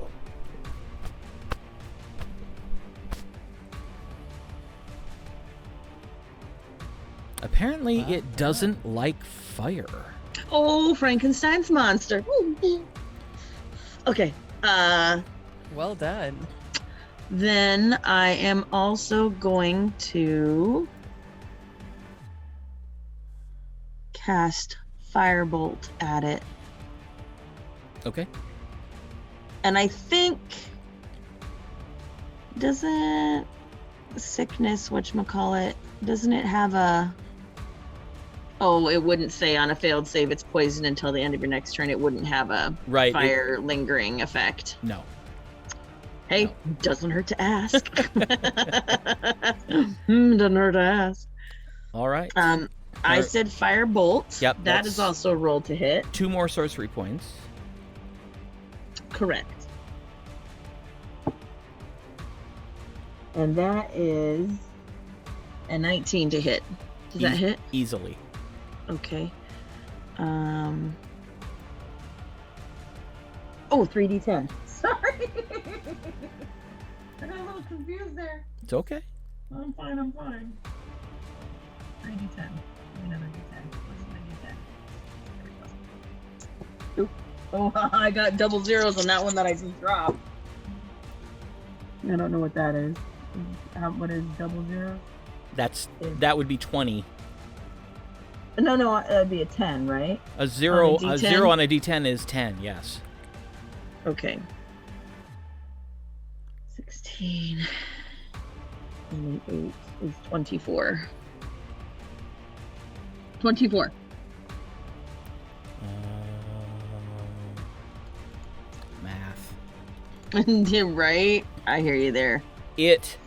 Apparently, it doesn't like fire. Oh, Frankenstein's monster. Okay. Well done. Then I am also going to cast Firebolt at it. Okay. And I think, doesn't sickness, whatchamacallit, doesn't it have a... Oh, it wouldn't say on a failed save it's poison until the end of your next turn. It wouldn't have a fire lingering effect. No. Hey, No. Doesn't hurt to ask. Doesn't hurt to ask. All right. I said Firebolt. Yep. That is also a roll to hit. 2 more sorcery points. Correct. And that is a 19 to hit. Does that hit? Easily. Okay. Oh, 3d10. Sorry. I got a little confused there. It's okay. I'm fine. 3d10. Another d10. What's my d10? There we go. Oop. Oh, I got double zeros on that one that I just dropped. I don't know what that is. What is double zero? That would be 20. No, it'd be a 10, right? A zero On a a D10? 0 on a D10 is 10, yes. Okay. 16. And 8 is 24. 24. Math. Right? I hear you there. It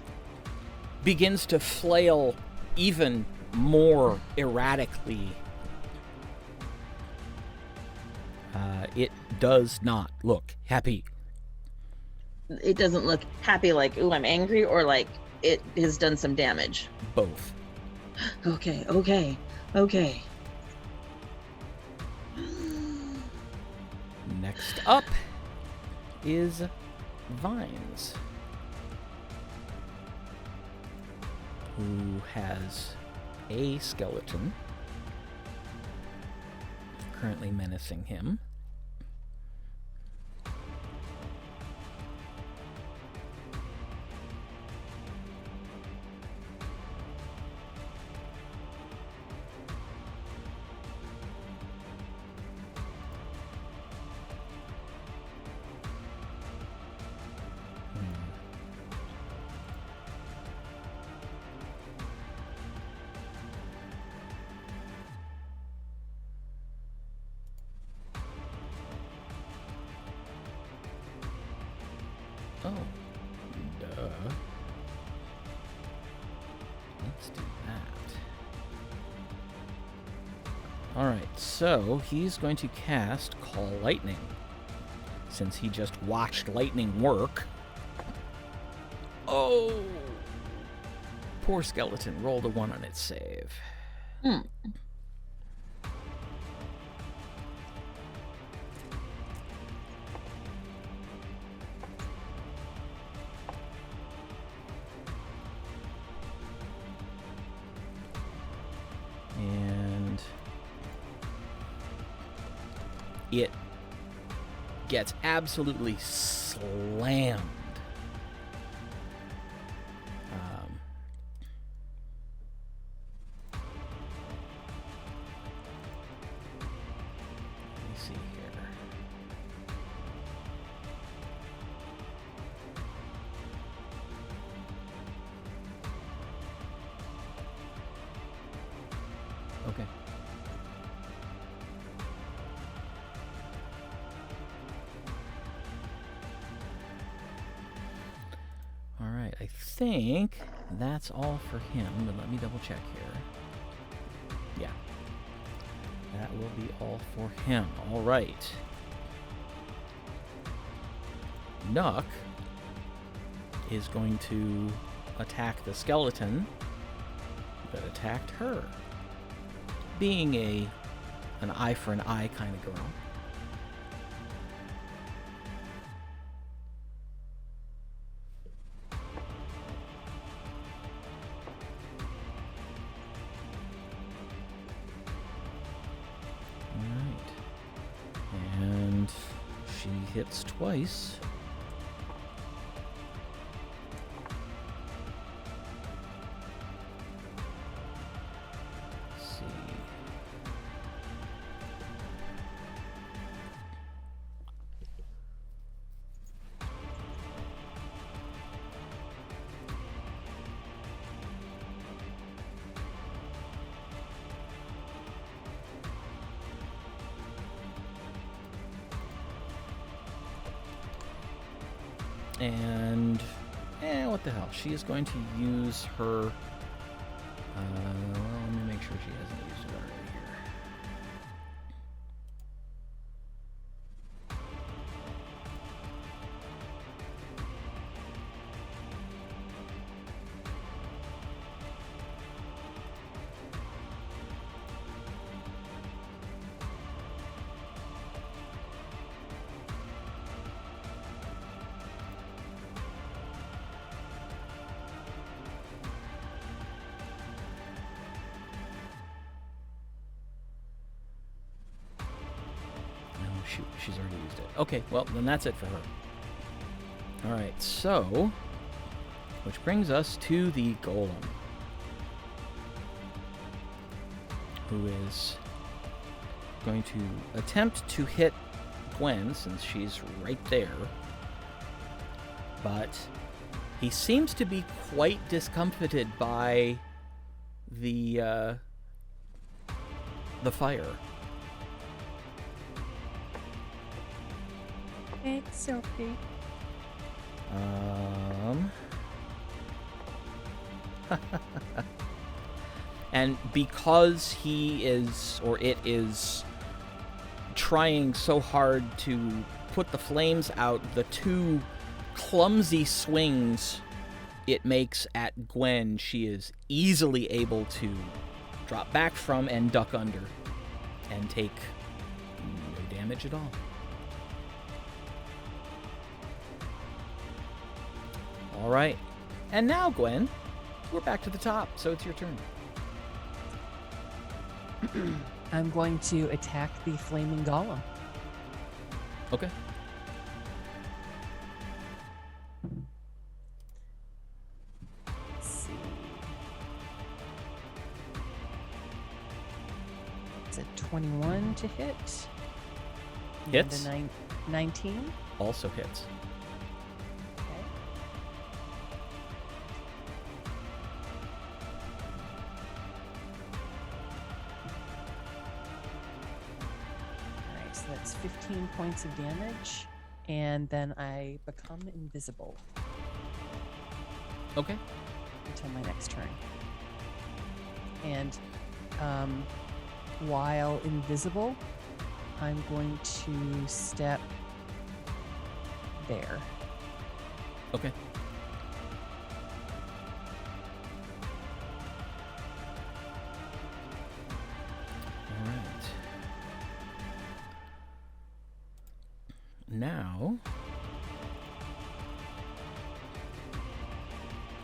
begins to flail even more erratically. It does not look happy. It doesn't look happy like, ooh, I'm angry, or like it has done some damage. Both. Okay. Next up is Vines, who has a skeleton currently menacing him. Oh, duh. Let's do that. Alright, so he's going to cast Call Lightning, since he just watched lightning work. Oh! Poor skeleton rolled a 1 on its save. it gets absolutely slammed. Let me see here. Okay. All right, I think that's all for him, but let me double check here. Yeah. That will be all for him. All right. Nuck is going to attack the skeleton that attacked her. Being an eye for an eye kind of girl. Alright. And she hits twice. And, what the hell? She is going to use her, well, let me make sure she hasn't used it already here. Shoot, she's already used it. Okay, well, then that's it for her. Alright, so, which brings us to the Golem, who is going to attempt to hit Gwen, since she's right there, but he seems to be quite discomfited by the fire. Thanks, Sophie. And because he is, or it is, trying so hard to put the flames out, the two clumsy swings it makes at Gwen, she is easily able to drop back from and duck under and take no damage at all. All right. And now, Gwen, we're back to the top, so it's your turn. I'm going to attack the flaming golem. Okay. Let's see. It's a 21 to hit. Hits. And a 19. Also hits. Okay. Alright, so that's 15 points of damage, and then I become invisible Okay. until my next turn. And while invisible, I'm going to step there. Okay. All right. Now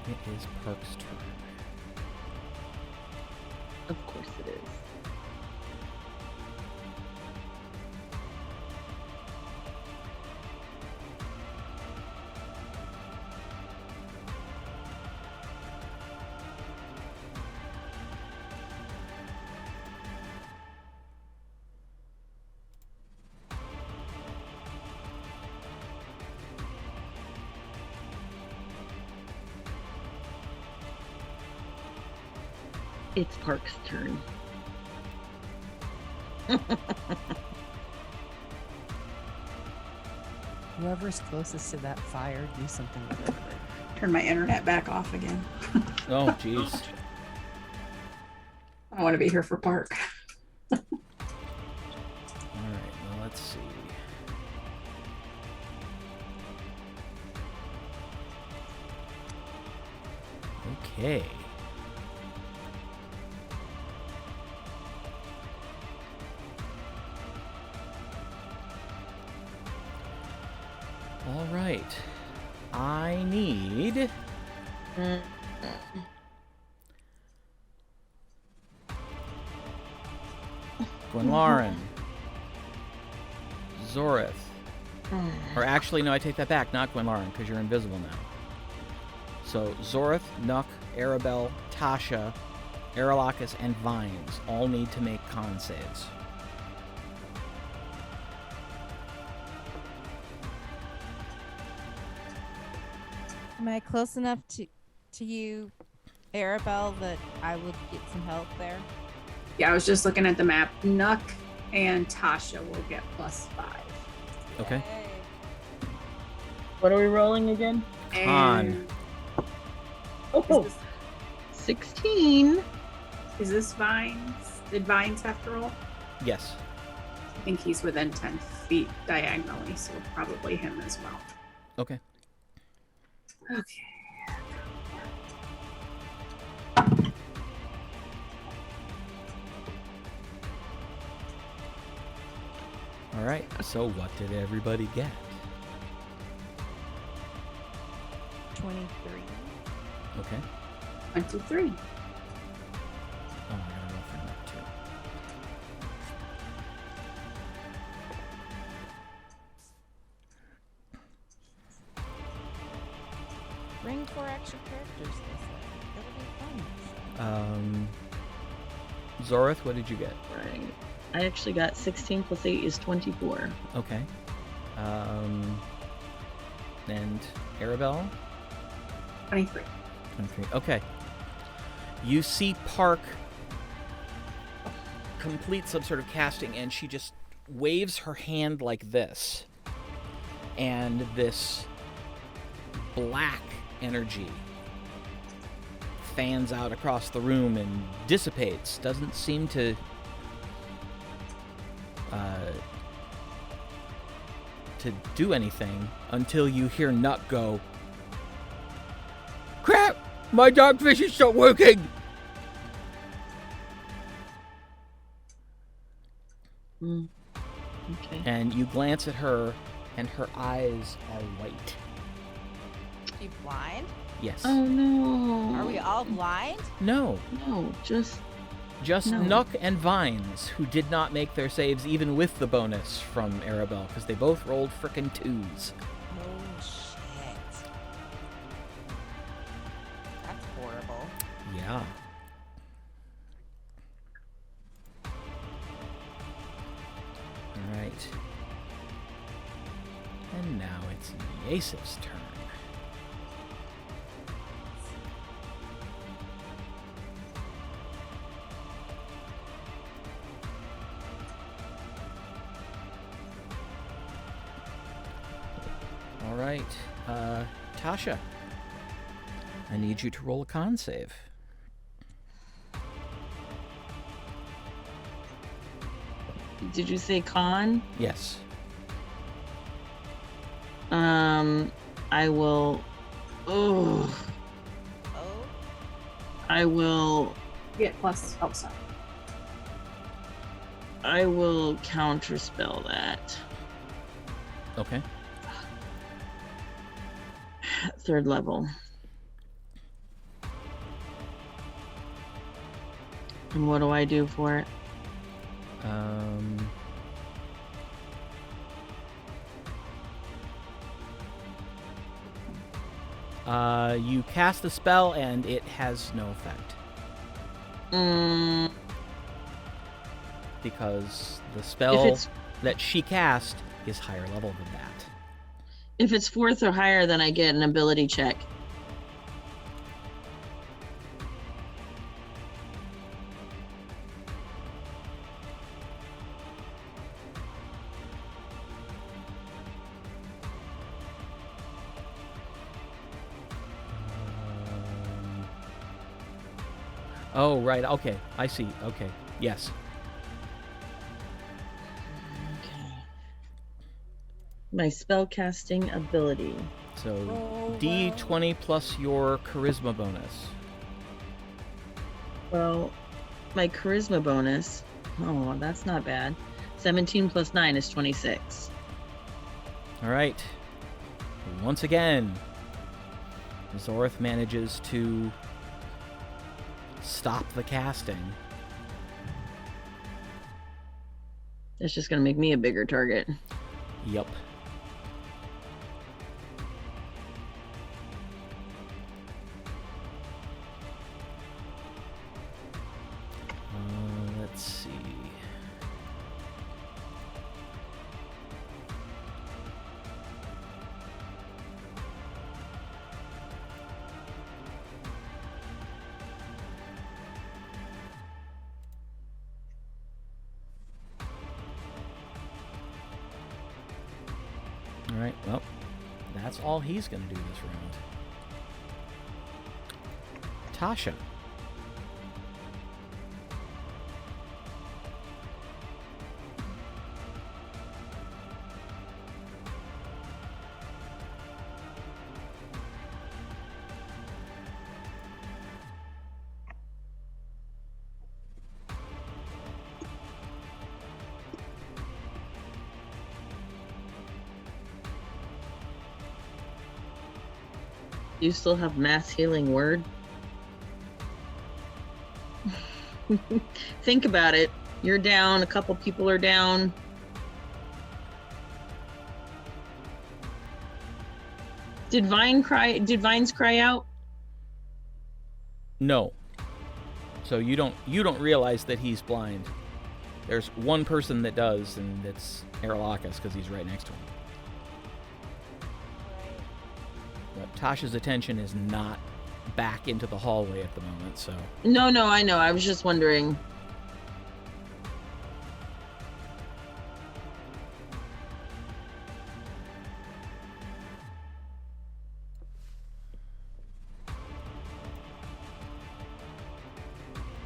it is Parc's turn. Of course it is. It's Parc's turn. Whoever's closest to that fire, do something with it. Turn my internet back off again. Oh, jeez. I want to be here for Parc. All right, well, let's see. Okay. All right. I need Gwenlauren, Zorith, or actually, no, I take that back. Not Gwenlauren, because you're invisible now. So Zorith, Nuck, Arabelle, Tasha, Aralakis, and Vines all need to make con saves. Am I close enough to you, Arabelle, that I would get some help there? Yeah, I was just looking at the map. Nuck and Tasha will get +5. Okay. Yay. What are we rolling again? Con. And Oh, is 16. this Vines? Did Vines have to roll? Yes. I think he's within 10 feet diagonally, so probably him as well. Okay. Okay. All right. So what did everybody get? 23. Okay. 23. Oh, I gotta roll for that too. Bring 4 extra characters this way. It'll be fun. Zorith, what did you get? Right. I actually got 16 plus 8 is 24. Okay. And Arabelle? 23. 23. Okay. You see Parc complete some sort of casting, and she just waves her hand like this. And this black energy fans out across the room and dissipates. Doesn't seem to do anything until you hear Nut go, "Crap! My dogfish is not working!" Okay. And you glance at her, and her eyes are white. You blind? Yes. Oh no. Are we all blind? No. No, just No. Nuck and Vines, who did not make their saves even with the bonus from Arabelle, because they both rolled frickin' 2s. Oh shit. That's horrible. Yeah. Alright. And now it's Yaesef's turn. Alright. Tasha. I need you to roll a con save. Did you say con? Yes. I will. Oh. Oh, I will. Get plus. Oh, sorry. I will counterspell that. Okay. 3rd level. And what do I do for it? You cast the spell and it has no effect. Because the spell that she cast is higher level than that. If it's 4th or higher, then I get an ability check. Oh, right. Okay. I see. Okay. Yes. Okay. My spellcasting ability. So Oh, D20 plus your charisma bonus. Well, my charisma bonus. Oh, that's not bad. 17 plus 9 is 26. All right. Once again, Zorth manages to stop the casting. That's just going to make me a bigger target. Yup. Let's see. All right, well, that's all he's going to do this round. Tasha. Do you still have mass healing word? Think about it. You're down, a couple people are down. Did Vines cry out? No. So you don't realize that he's blind. There's one person that does, and it's Aermagh because he's right next to him. But Tasha's attention is not back into the hallway at the moment, so... No, I know. I was just wondering.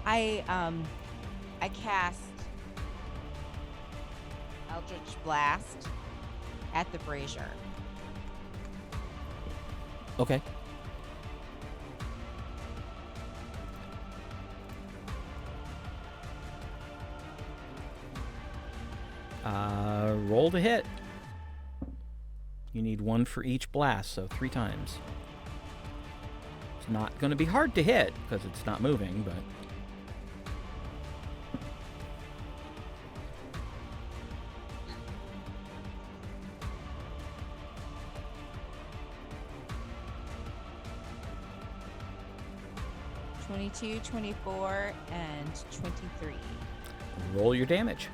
I cast Eldritch Blast at the brazier. Okay. Roll to hit. You need one for each blast, so 3 times. It's not going to be hard to hit because it's not moving, but... "22, 24, and 23. Roll your damage.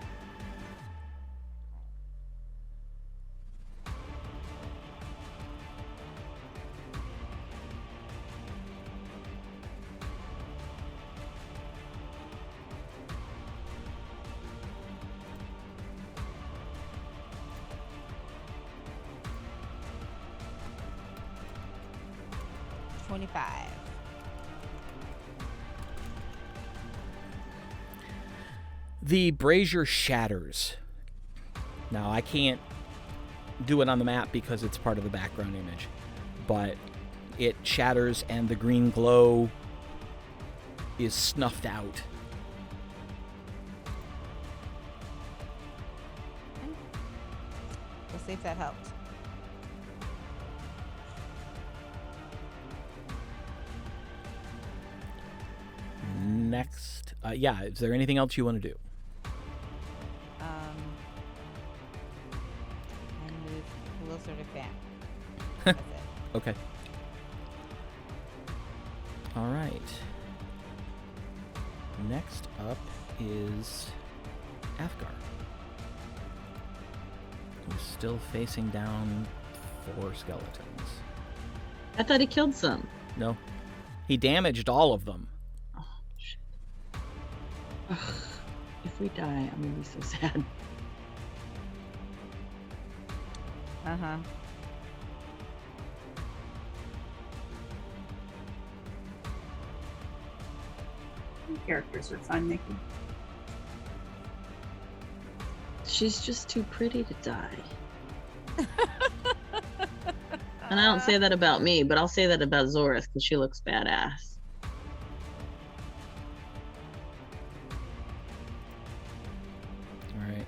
The brazier shatters. Now, I can't do it on the map because it's part of the background image, but it shatters and the green glow is snuffed out. We'll see if that helps. Next, yeah, is there anything else you want to do? And move closer to Fam. That's it. Okay. All right. Next up is Athgar, who's still facing down 4 skeletons. I thought he killed some. No, he damaged all of them. Oh, shit. Ugh. If we die, I'm gonna be so sad. Uh-huh. characters are fun, Nikki. She's just too pretty to die. And I don't say that about me, but I'll say that about Zorith because she looks badass. All right.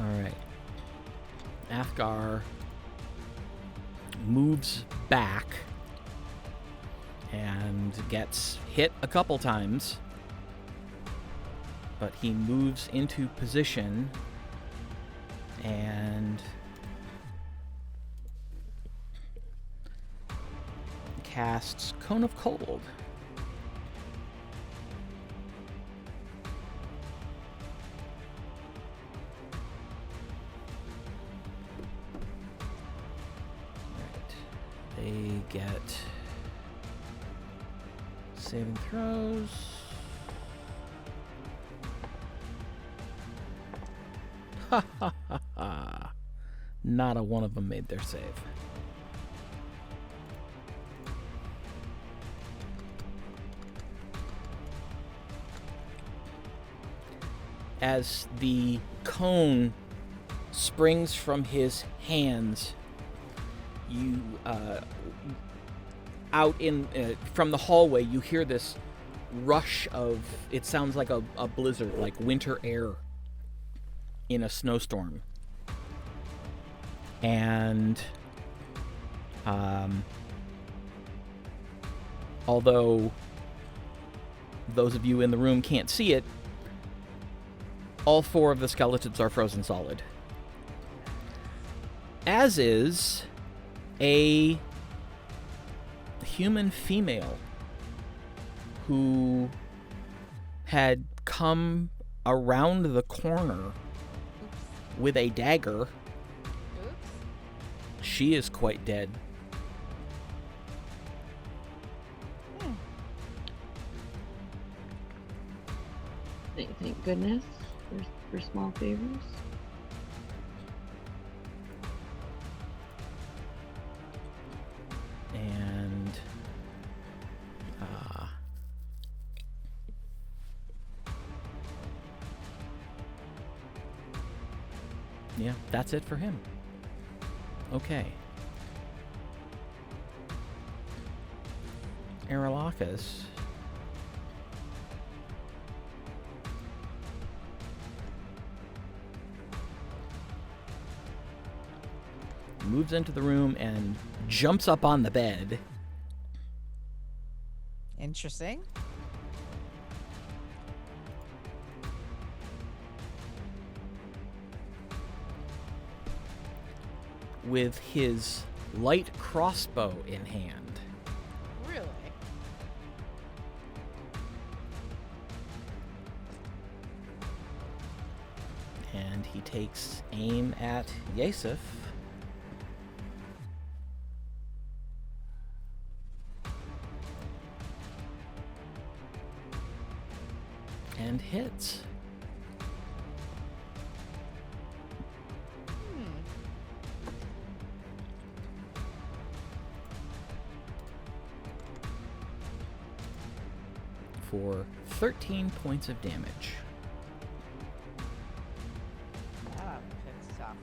All right. Athgar moves back and gets hit a couple times, but he moves into position and casts Cone of Cold. They get saving throws. Ha ha ha ha. Not a one of them made their save. As the cone springs from his hands, you out in from the hallway, you hear this rush of, it sounds like a blizzard, like winter air in a snowstorm. And although those of you in the room can't see it, all four of the skeletons are frozen solid. As is a human female who had come around the corner with a dagger. Oops. She is quite dead. Thank goodness for small favors. And yeah, that's it for him. Okay. Aermagh moves into the room and jumps up on the bed. Interesting. With his light crossbow in hand. Really? And he takes aim at Yaesef. And hits. For 13 points of damage. Ah, pissed off.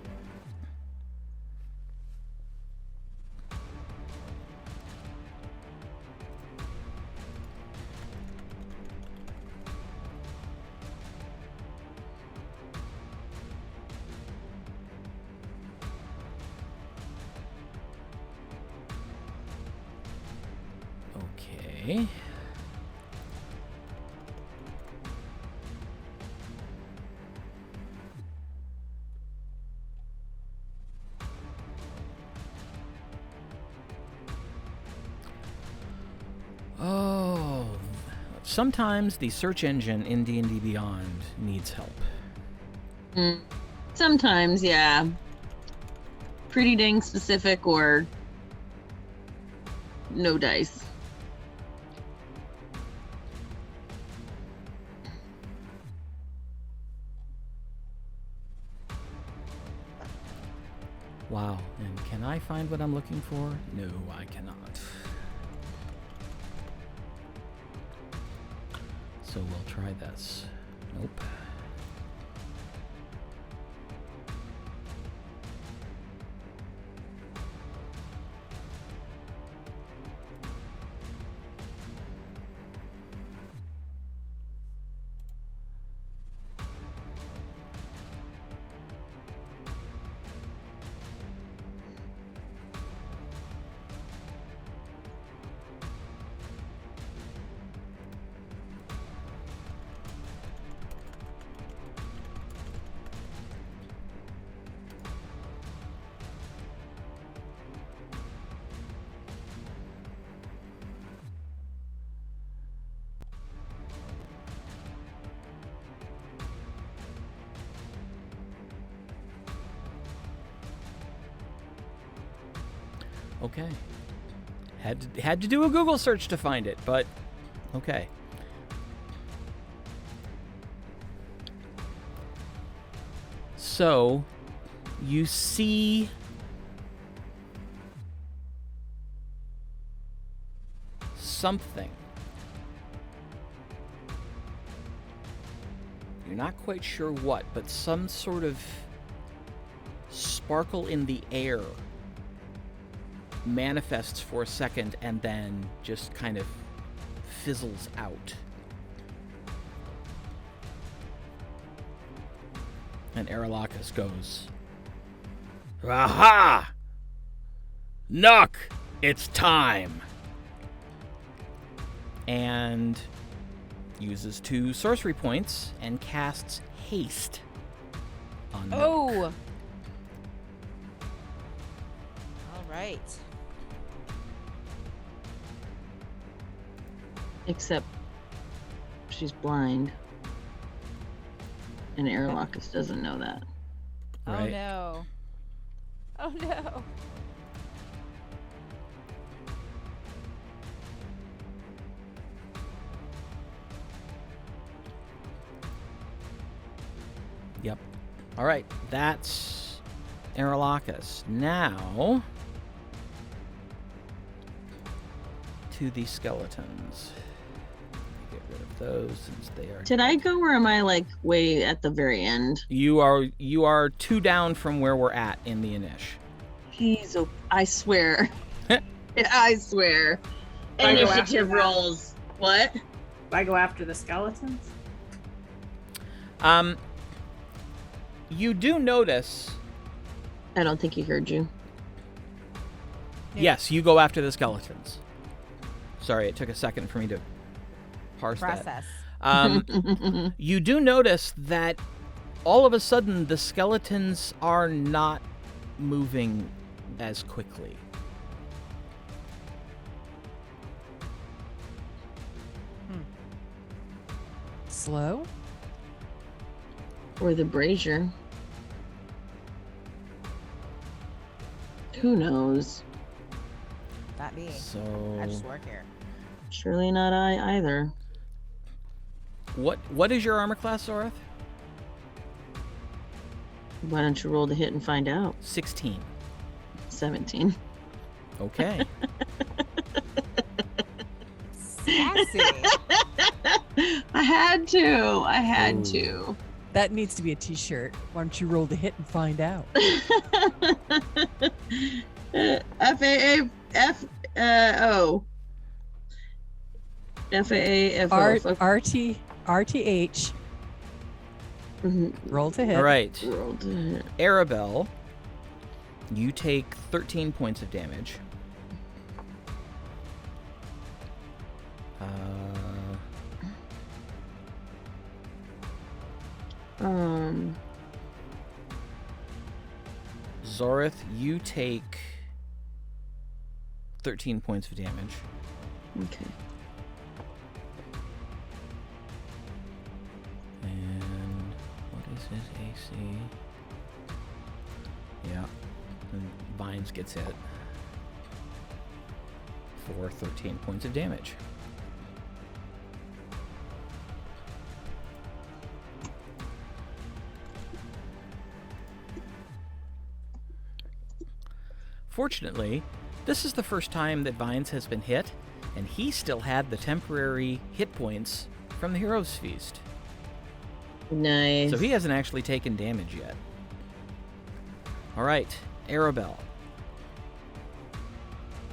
Okay. Sometimes the search engine in D&D Beyond needs help. Sometimes, yeah. Pretty dang specific or no dice. Wow, and can I find what I'm looking for? No, I cannot. So we'll try this. Nope. Okay. Had to do a Google search to find it, but okay. So, you see something. You're not quite sure what, but some sort of sparkle in the air manifests for a second and then just kind of fizzles out. And Aermagh goes, "Aha! Knock! It's time!" And uses 2 sorcery points and casts Haste on Nook. Oh! All right. Except she's blind. And Aermagh doesn't know that. Oh Right. no. Oh no. Yep. All right, that's Aermagh. Now to the skeletons. Get rid of those since they are. Did I go or am I like way at the very end? You are 2 down from where we're at in the Inish. Jeez, oh, I swear. I swear. I go after Initiative that. rolls. What? I go after the skeletons. You do notice. I don't think he heard you. Yeah. Yes, you go after the skeletons. Sorry, it took a second for me to parse Process. that. You do notice that all of a sudden the skeletons are not moving as quickly. Slow? Or the brazier. Who knows? Not me. So I just work here. Surely not I either. what is your armor class, Zoreth? Why don't you roll the hit and find out? 16. 17. Okay. Sassy. I had Ooh. to. That needs to be a t-shirt. Why don't you roll the hit and find out? FAAFO. FAAFO. RTH. Roll to hit. All right. Roll to hit. Arabelle, you take 13 points of damage. Zoreth, you take 13 points of damage. Okay. his AC. Yeah. And Vines gets hit for 13 points of damage. Fortunately, this is the first time that Vines has been hit, and he still had the temporary hit points from the Hero's Feast. Nice. So he hasn't actually taken damage yet. All right, Arabelle.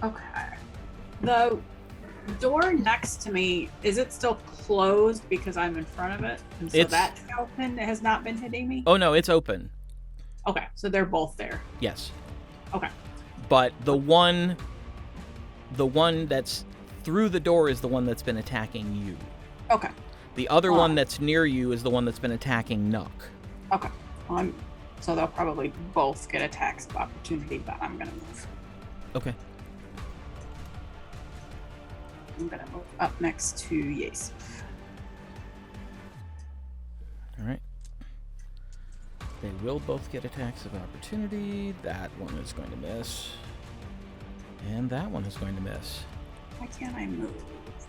Okay. The door next to me, is it still closed because I'm in front of it? And so that skeleton has not been hitting me? Oh, no, it's open. Okay, so they're both there. Yes. Okay. But the one that's through the door is the one that's been attacking you. Okay. The other one that's near you is the one that's been attacking Nuck. Okay. So they'll probably both get attacks of opportunity, but I'm going to move. Okay. I'm going to move up next to Yaesef. All right. They will both get attacks of opportunity. That one is going to miss. And that one is going to miss. Why can't I move?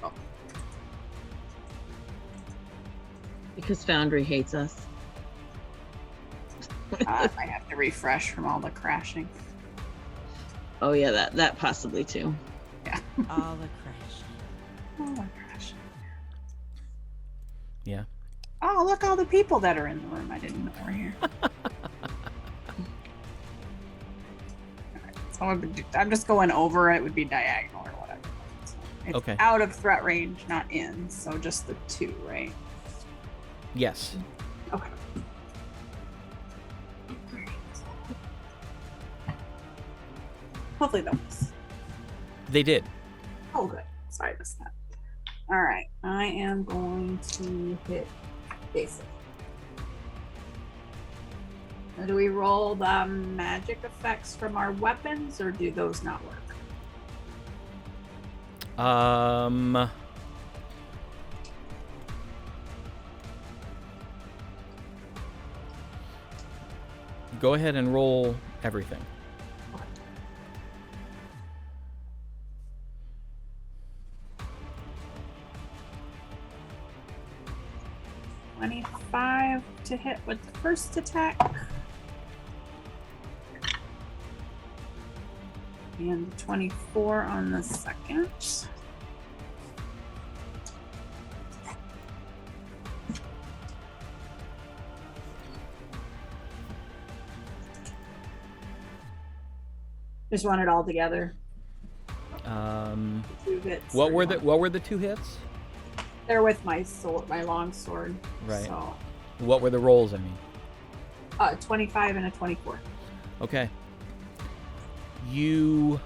Oh. Because Foundry hates us. I have to refresh from all the crashing. Oh yeah, that possibly too. Yeah. All the crash. All the crashing. Yeah. Oh, look, all the people that are in the room. I didn't know were here. So I'm just going over it. It would be diagonal or whatever. So it's Okay. out of threat range, not in. So just the 2, right? Yes. Okay. Hopefully they'll miss. They did. Oh, good. Sorry, I missed that. All right. I am going to hit basic. Now, do we roll the magic effects from our weapons, or do those not work? Go ahead and roll everything. 25 to hit with the first attack. And 24 on the second. Just run it all together. 2 hits. What were the 2 hits? They're with my sword, my long sword. Right. So, What were the rolls, I mean? 25 and a 24. Okay. You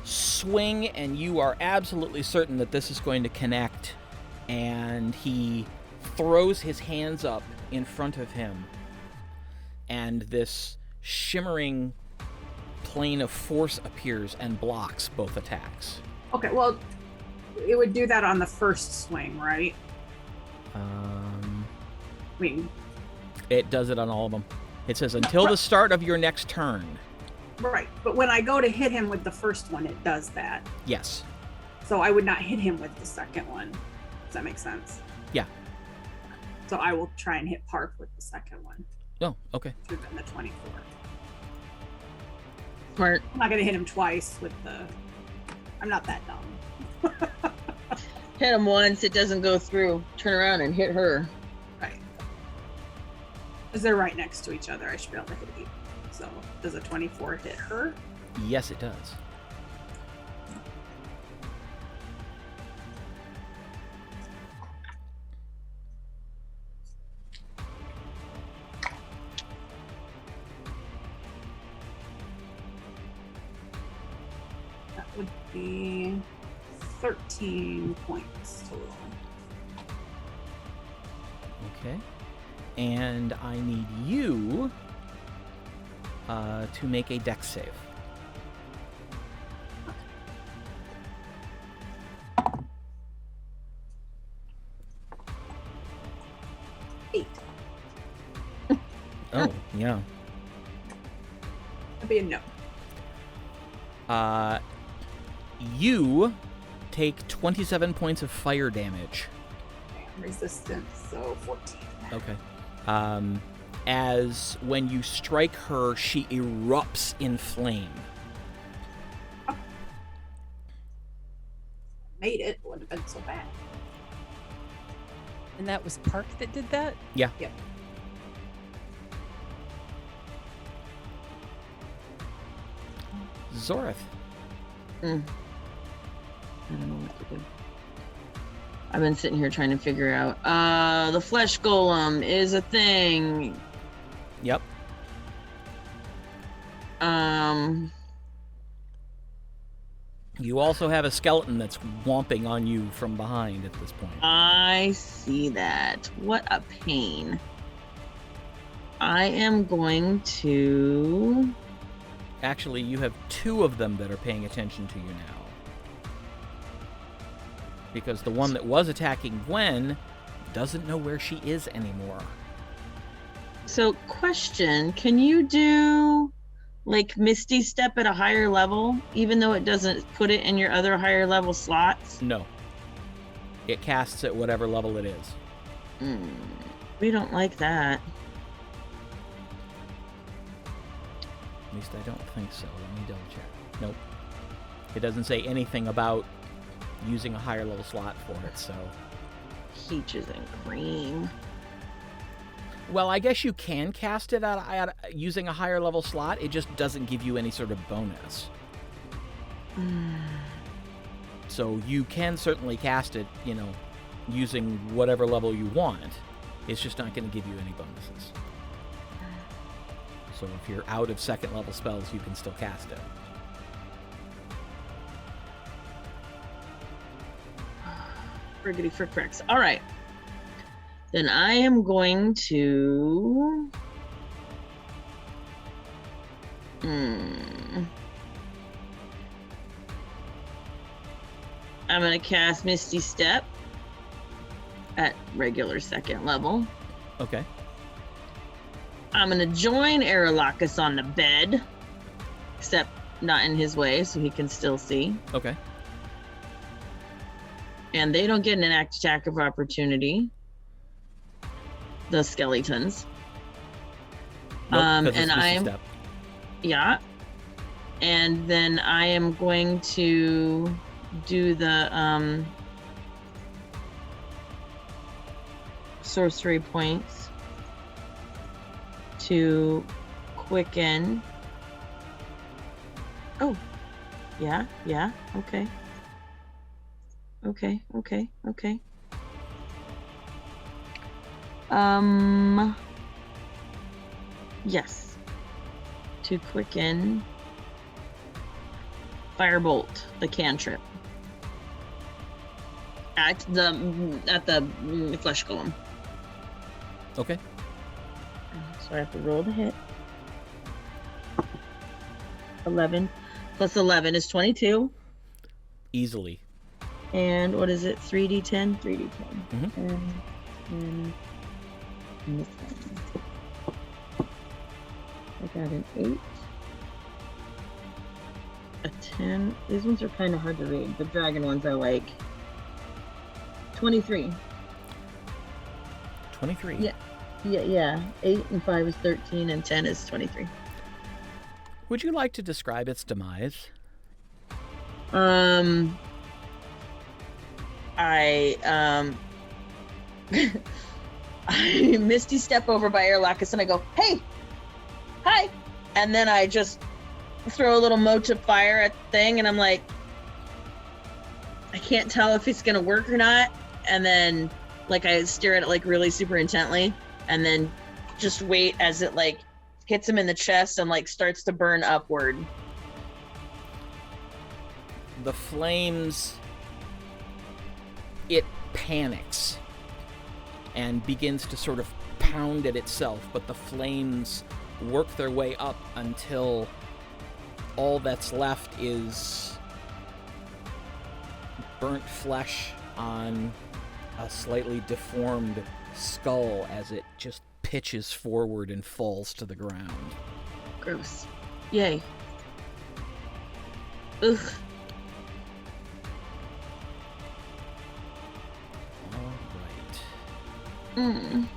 swing, and you are absolutely certain that this is going to connect, and he throws his hands up in front of him, and this shimmering plane of force appears and blocks both attacks. Okay, well, it would do that on the first swing, right? I mean, It does it on all of them. It says, until the start of your next turn. right. But when I go to hit him with the first one, it does that. Yes. So I would not hit him with the second one. Does that make sense? Yeah. So I will try and hit Parc with the second one. Oh, okay. Which would have been the 24. Smart. I'm not going to hit him twice with the... I'm not that dumb. Hit him once, it doesn't go through. Turn around and hit her. Right. Because they're right next to each other. I should be able to hit you. So does a 24 hit her? Yes, it does. That would be 13 points total. Okay. And I need you to make a dex save. Oh, yeah. That'd be a no. You take 27 points of fire damage. Resistance, so 14. Okay. As when you strike her, she erupts in flame. Made it. Wouldn't have been so bad. And that was Parc that did that? Yeah. Yep. Zorith. I don't know what to do. I've been sitting here trying to figure out. The flesh golem is a thing. Yep. You also have a skeleton that's whomping on you from behind at this point. I see that. What a pain. I am going to... Actually, you have two of them that are paying attention to you now. Because the one that was attacking Gwen doesn't know where she is anymore. So, question, can you do, like, Misty Step at a higher level, even though it doesn't put it in your other higher level slots? No. It casts at whatever level it is. We don't like that. At least I don't think so. Let me double check. Nope. It doesn't say anything about using a higher level slot for it, so... Peaches and cream. Well, I guess you can cast it at using a higher level slot. It just doesn't give you any sort of bonus. So you can certainly cast it, using whatever level you want. It's just not going to give you any bonuses. So if you're out of second level spells, you can still cast it. Friggity frick fricks. All right. Then I am going to... I'm going to cast Misty Step at regular second level. Okay. I'm going to join Aermagh on the bed, except not in his way, so he can still see. Okay. And they don't get an attack of opportunity. The skeletons. Nope, 'cause it's and Misty I'm... Step. Yeah. And then I am going to do the sorcery points to quicken. Oh, yeah, okay. Okay. Yes. To quicken Firebolt, the cantrip. At the flesh golem. Okay. So I have to roll the hit. 11 plus 11 is 22. Easily. And what is it? 3d10? 3d10. Mhm. And this one. I got an 8. A 10. These ones are kind of hard to read. The dragon ones I like. 23. 23. Yeah. 8 and 5 is 13 and 10 is 23. Would you like to describe its demise? I Misty Step over by Aermagh and I go, hey, hi, and then I just throw a little mote of fire at the thing, and I'm like, I can't tell if it's gonna work or not, and then like I stare at it like really super intently, and then just wait as it like hits him in the chest and like starts to burn upward. The flames, it panics and begins to sort of pound at itself, but the flames work their way up until all that's left is burnt flesh on a slightly deformed skull as it just pitches forward and falls to the ground. Gross. Yay. Ugh. All right. Mm.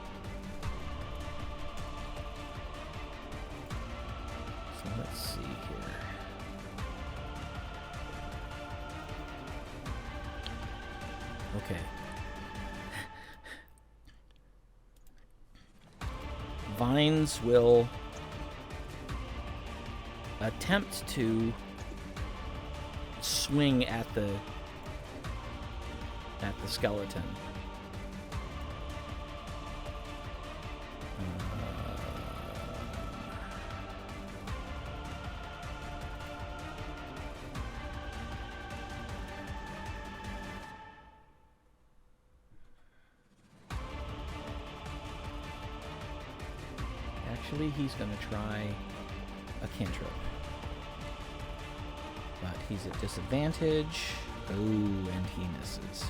So let's see here. Okay. Vines will attempt to swing at the skeleton. Actually, he's going to try a cantrip. But he's at disadvantage. Oh, and he misses.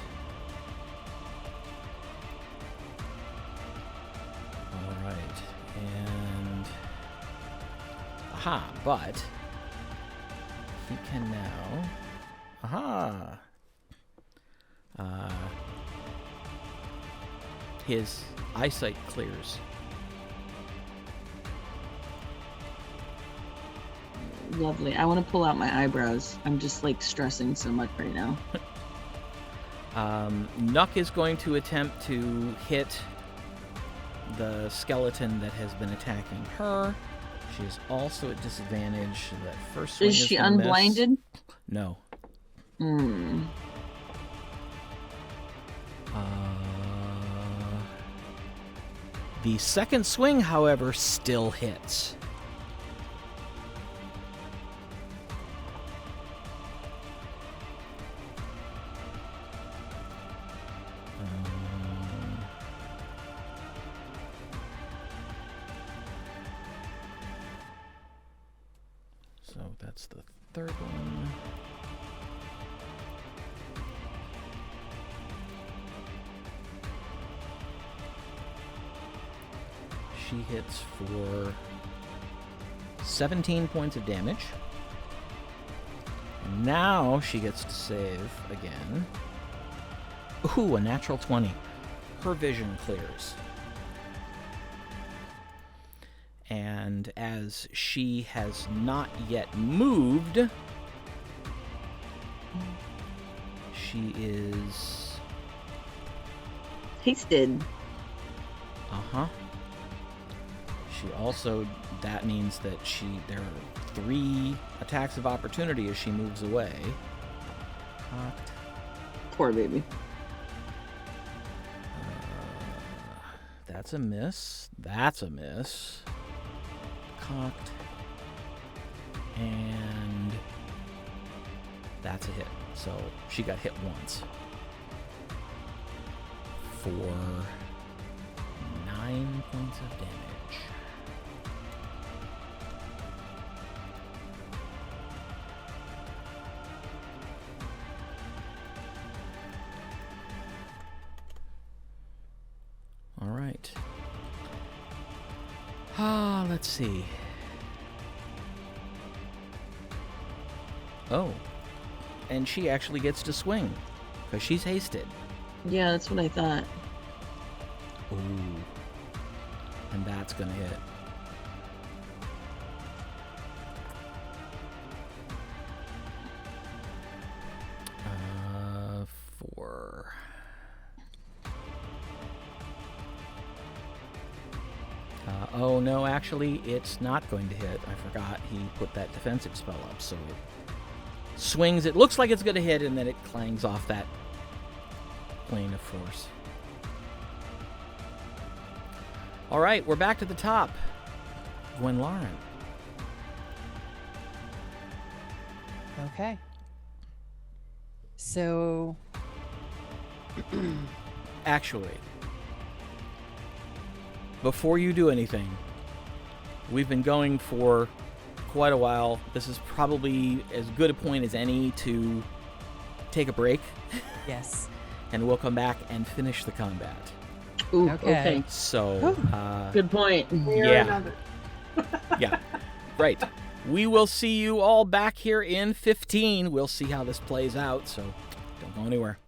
Alright, and... Aha, but... He can now... Aha! His eyesight clears. Lovely. I want to pull out my eyebrows. I'm just like stressing so much right now. Nuck is going to attempt to hit the skeleton that has been attacking her. She is also at disadvantage. That first swing Is she gonna miss. unblinded? No. The second swing, however, still hits. So that's the third one. She hits for 17 points of damage. And now she gets to save again. Ooh, a natural 20. Her vision clears. And as she has not yet moved, she is... Tasted. Uh-huh. She also, that means that there are 3 attacks of opportunity as she moves away. Cocked. Poor baby. That's a miss. That's a miss. Cocked. And that's a hit. So she got hit once. For 9 points of damage. All right. Let's see. Oh. And she actually gets to swing. Because she's hasted. Yeah, that's what I thought. Ooh. And that's going to hit. For... oh, no, actually, it's not going to hit. I forgot he put that defensive spell up, so it swings. It looks like it's going to hit, and then it clangs off that plane of force. All right, we're back to the top. Gwen Lauren. Okay. So... Actually, before you do anything, we've been going for quite a while. This is probably as good a point as any to take a break. Yes. And we'll come back and finish the combat. Ooh, Okay. okay. So, Good point. yeah. Yeah. Right. We will see you all back here in 15. We'll see how this plays out, so don't go anywhere.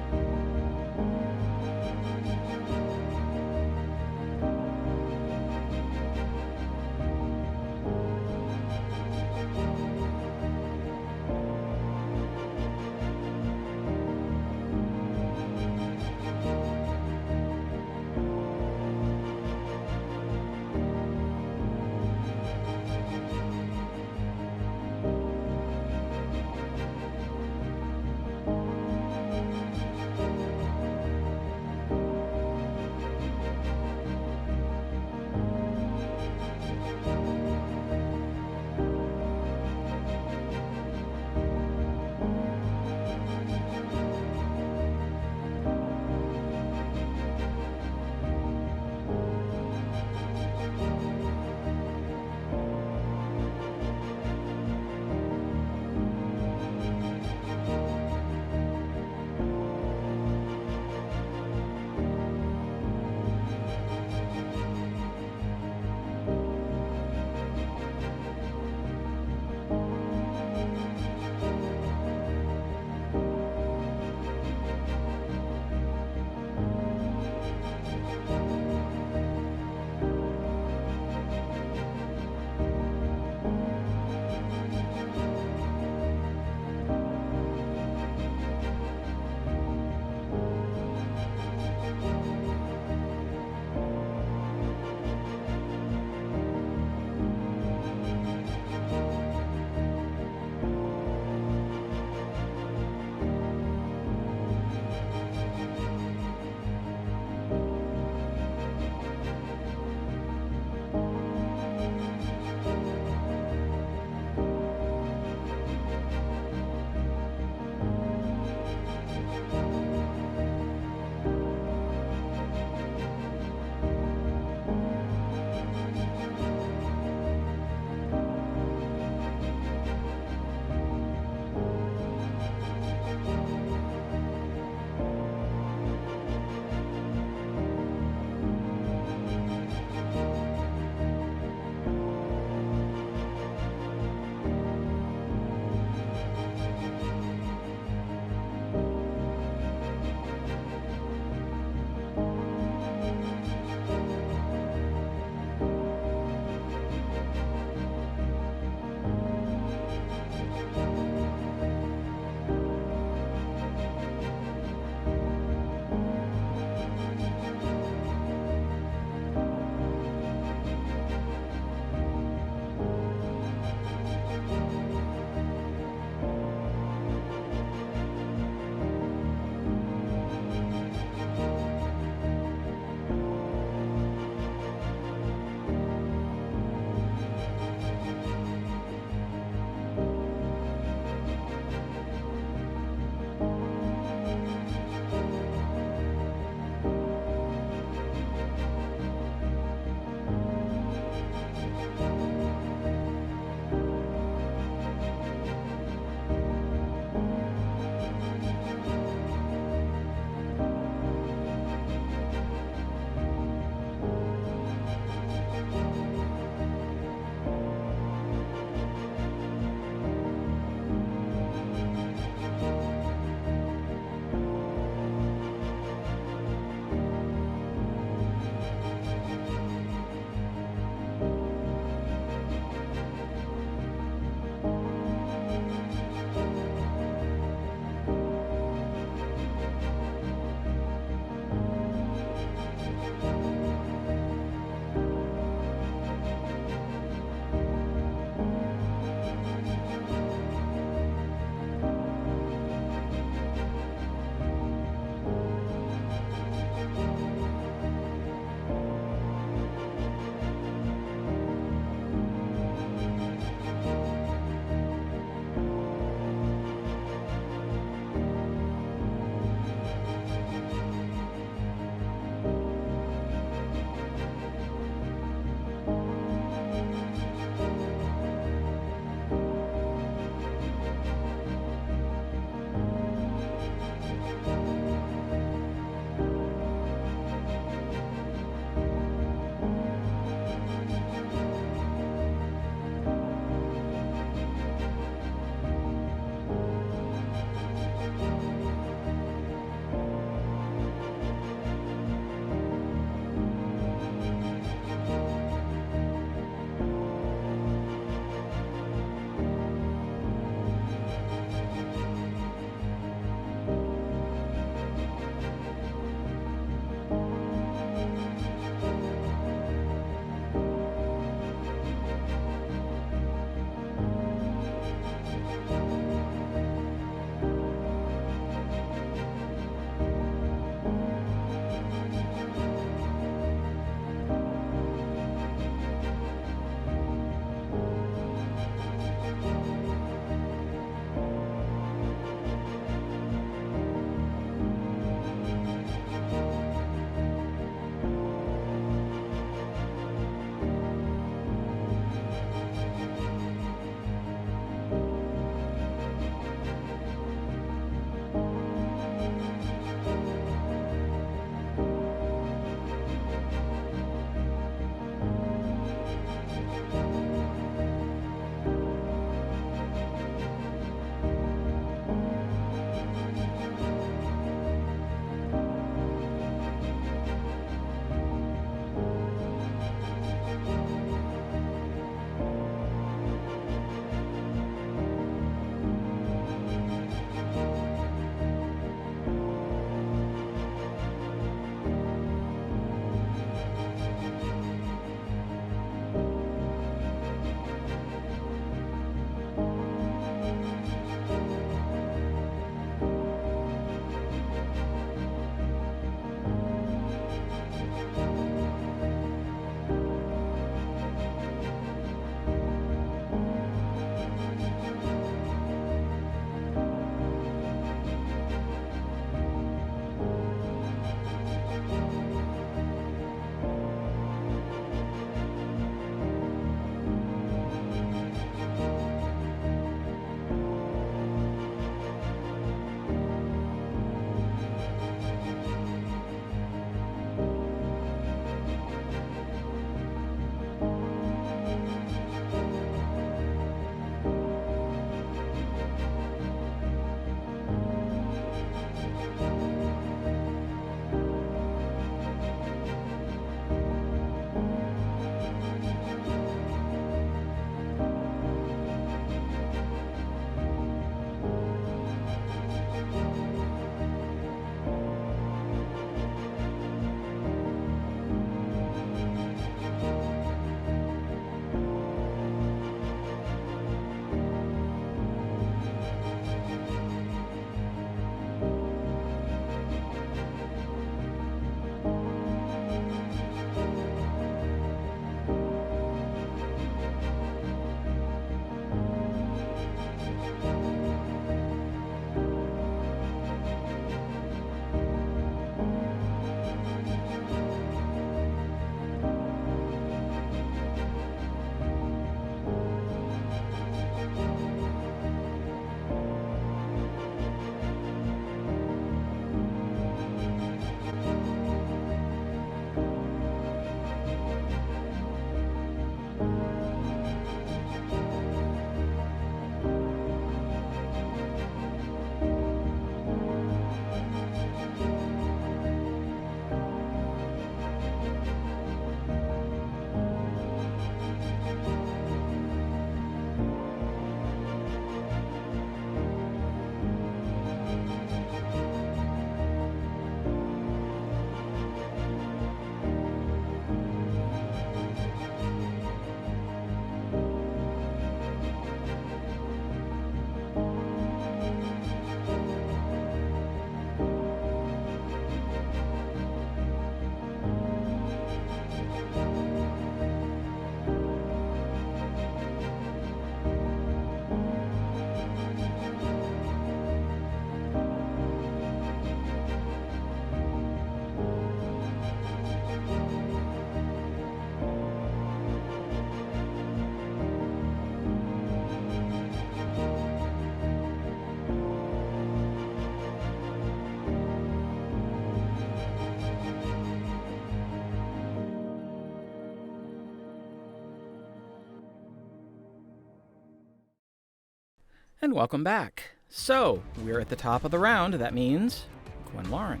And welcome back. So, we're at the top of the round. That means Gwen Lauren.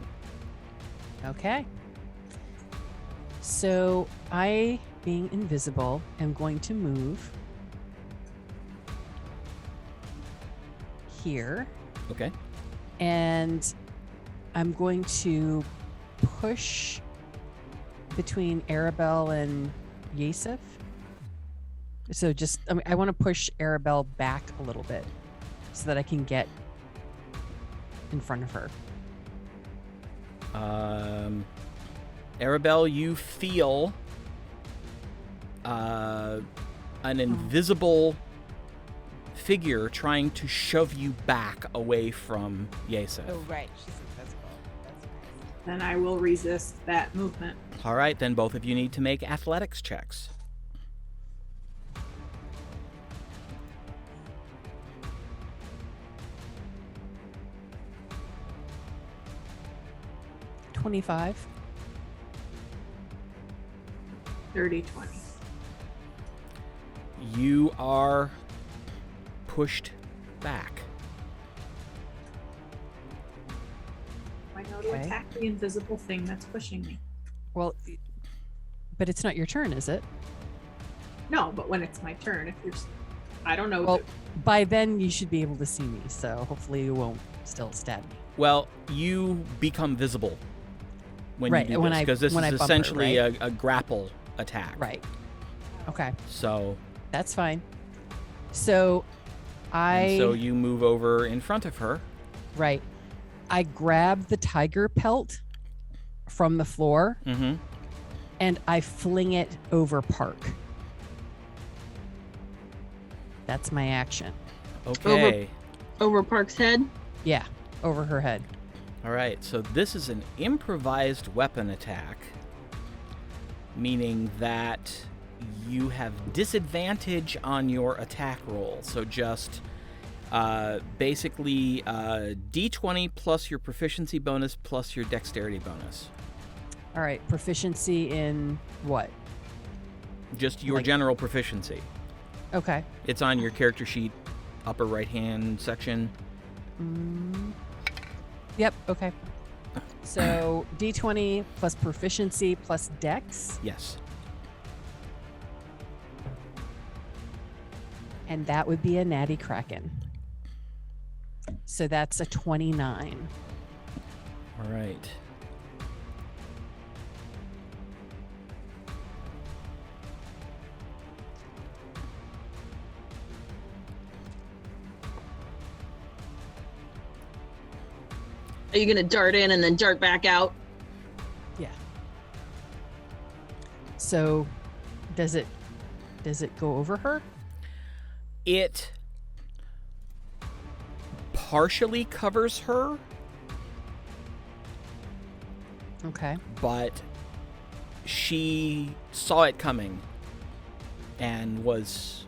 Okay. So I, being invisible, am going to move here. Okay. And I'm going to push between Arabelle and Yaesef. So just, I want to push Arabelle back a little bit so that I can get in front of her. Arabelle, you feel an invisible figure trying to shove you back away from Yaesef. Oh, right. She's invisible. That's nice. Then I will resist that movement. All right, then both of you need to make athletics checks. $25. 30, 20. You are pushed back. I know to Okay. attack the invisible thing that's pushing me. Well, but it's not your turn, is it? No, but when it's my turn, if you're, I don't know. Well, by then you should be able to see me, so hopefully you won't still stab me. Well, you become visible when Right, you do when this, I- because this when I is bump her, essentially right? a grapple attack. Right. Okay, So, that's fine. So and so you move over in front of her. Right. I grab the tiger pelt from the floor Mm-hmm. and I fling it over Parc. That's my action. Okay. Over Parc's head. Yeah, over her head. All right. So this is an improvised weapon attack, meaning that you have disadvantage on your attack roll. So just basically D20 plus your proficiency bonus plus your dexterity bonus. All right, proficiency in what? Just your Like- general proficiency. Okay. It's on your character sheet, upper right-hand section. Yep, okay. So D20 plus proficiency plus dex, Yes. and that would be a natty kraken. So that's a 29. All right. Are you gonna dart in and then dart back out? Yeah. So does it go over her? It partially covers her, Okay. but she saw it coming and was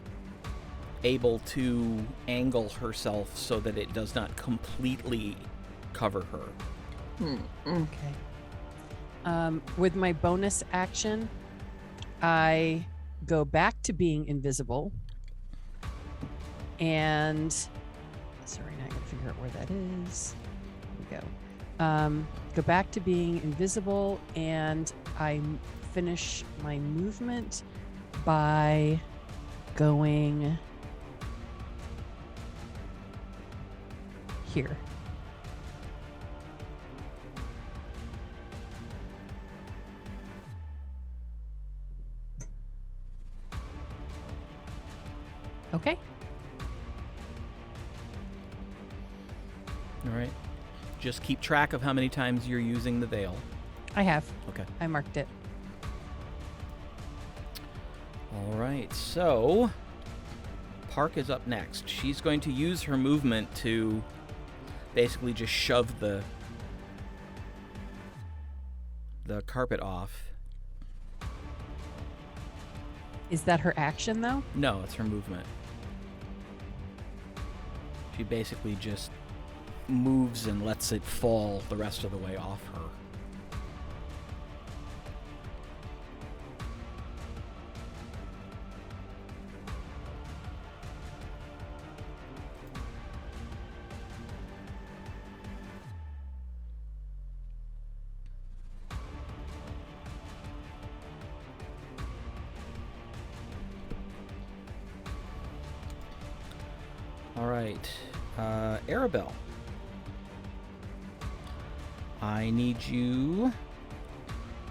able to angle herself so that it does not completely cover her. Okay. With my bonus action, I go back to being invisible. And sorry, now I gotta figure out where that is. Here we go. Go back to being invisible, and I finish my movement by going here. Okay. All right. Just keep track of how many times you're using the veil. I have. Okay. I marked it. All right. So Parc is up next. She's going to use her movement to basically just shove the carpet off. Is that her action, though? No, it's her movement. She basically just moves and lets it fall the rest of the way off her. All right. Arabelle. I need you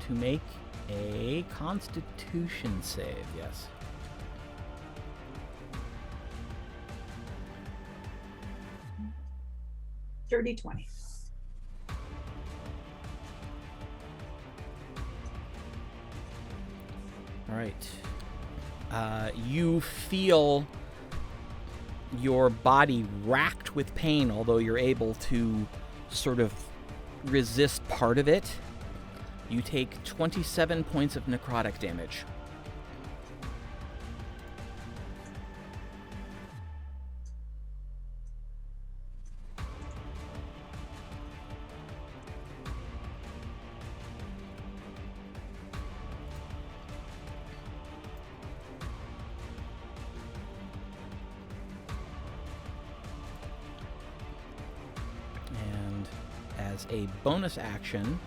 to make a Constitution save. Yes. Dirty 20. All right. You feel your body racked with pain, although you're able to sort of resist part of it. You take 27 points of necrotic damage. A bonus action,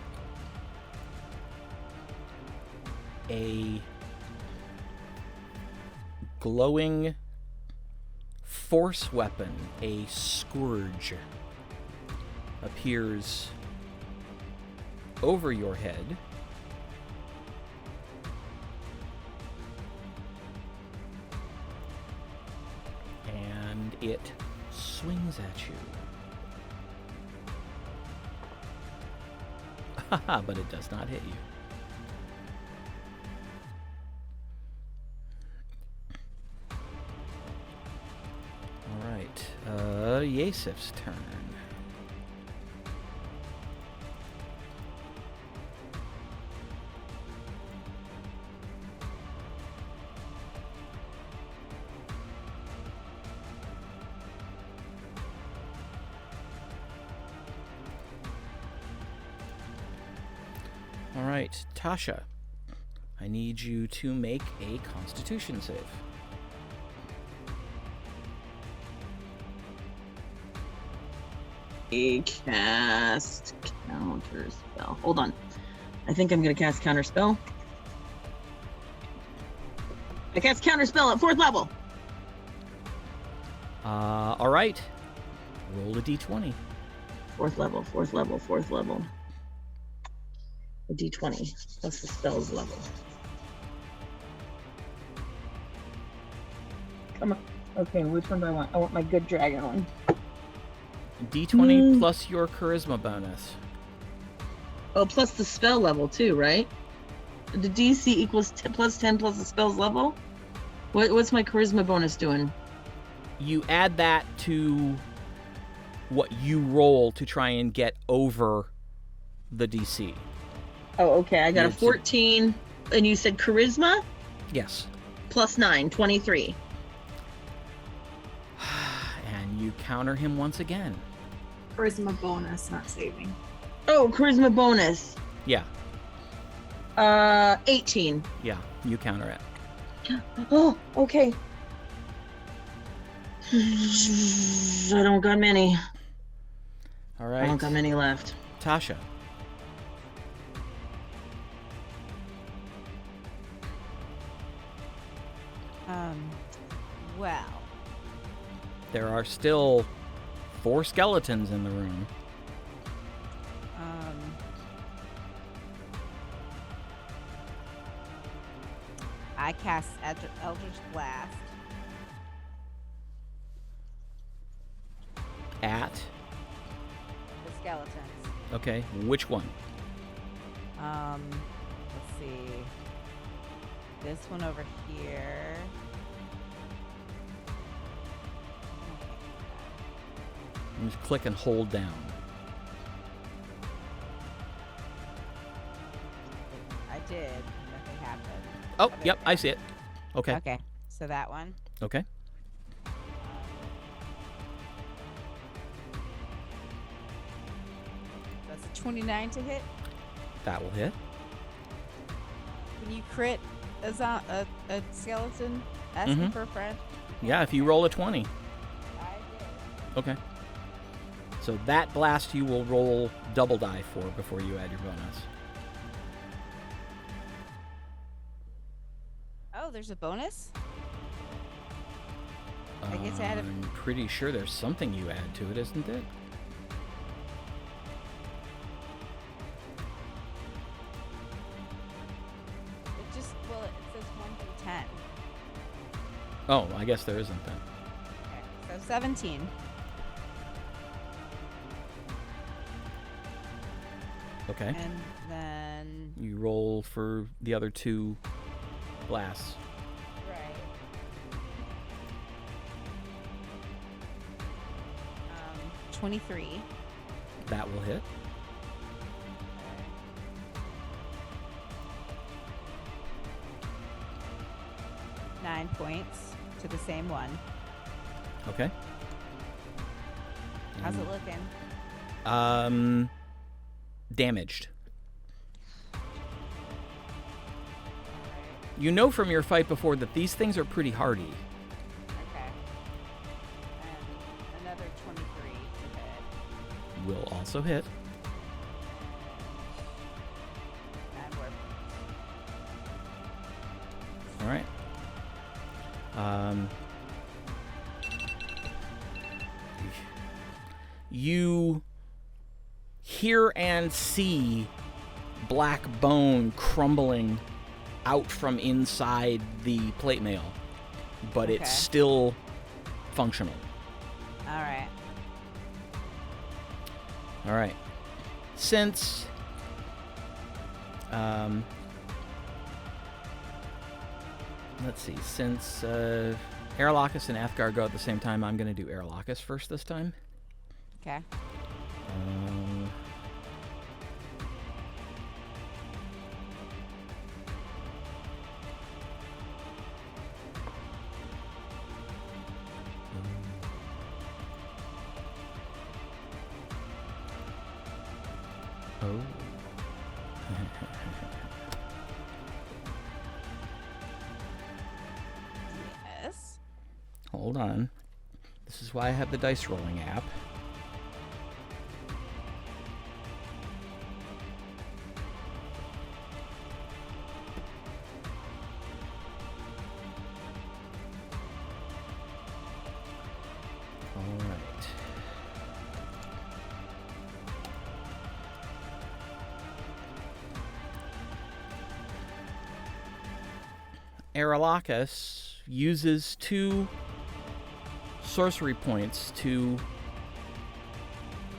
a glowing force weapon, a scourge, appears over your head. And it swings at you. But it does not hit you. All right. Yaesef's turn. All right, Tasha, I need you to make a Constitution save. Cast counterspell. Hold on. I think I'm going to cast counterspell. I cast counterspell at 4th level. All right. Roll a d20. 4th level, 4th level, 4th level. A d20 plus the spell's level. Come on. Okay, which one do I want? I want my good dragon one. d20 plus your charisma bonus. Oh, plus the spell level too, right? The DC equals plus 10 plus the spell's level? What's my charisma bonus doing? You add that to what you roll to try and get over the DC. Oh, okay. I got a 14. And you said charisma? Yes. Plus 9, 23. And you counter him once again. Charisma bonus, not saving. Oh, charisma bonus. Yeah. 18. Yeah, you counter it. Oh, okay. I don't got many. All right. I don't got many left. Tasha. Well, There are still 4 skeletons in the room. I cast Eldritch Blast. At? The skeletons. Okay, which one? Let's see. This one over here. You just click and hold down. I did. Nothing happened. Oh, Other yep, than- I see it. Okay. Okay, so that one. Okay. That's a 29 to hit. That will hit. Can you crit a skeleton asking Mhm. for a friend? Yeah, if you roll a 20. I did. Okay. So that blast you will roll double die for before you add your bonus. Oh, there's a bonus? I get to add a. I'm pretty sure there's something you add to it, isn't it? It just well, it says 1 through 10. Oh, I guess there isn't then. Okay, so 17. Okay. And then You roll for the other 2 blasts. right. 23. That will hit. 9 points to the same one. Okay. How's it looking? Damaged. You know from your fight before that these things are pretty hardy. Okay. And another 23 to hit. Will also hit. And we're All right. You hear and see black bone crumbling out from inside the plate mail, but Okay. it's still functional. all right. All right. Since let's see. Since Aerlocus and Athgar go at the same time, I'm going to do Aerlocus first this time. Okay. Oh. Yes. Hold on. This is why I have the dice rolling app. All right. Aerlocus uses 2 sorcery points to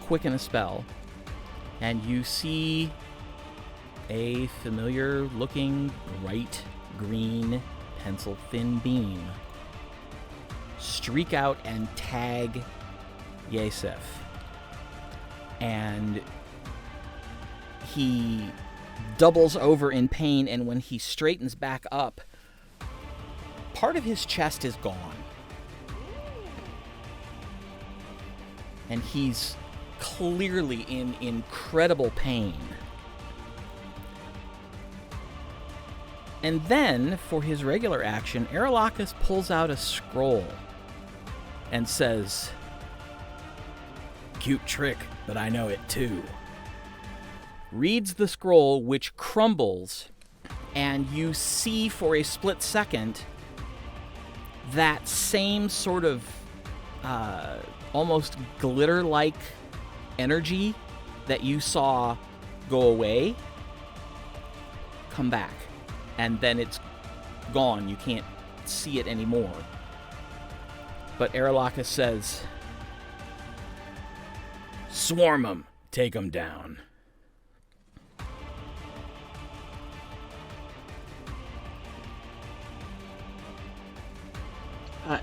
quicken a spell, and you see a familiar looking bright green pencil thin beam streak out and tag Yaesef, and he doubles over in pain, and when he straightens back up, part of his chest is gone. And he's clearly in incredible pain. And then, for his regular action, Aerlocus pulls out a scroll and says, "Cute trick, but I know it too." Reads the scroll, which crumbles, and you see for a split second that same sort of almost glitter-like energy that you saw go away come back, and then it's gone. You can't see it anymore. But Aerlocus says, "Swarm 'em, take 'em down."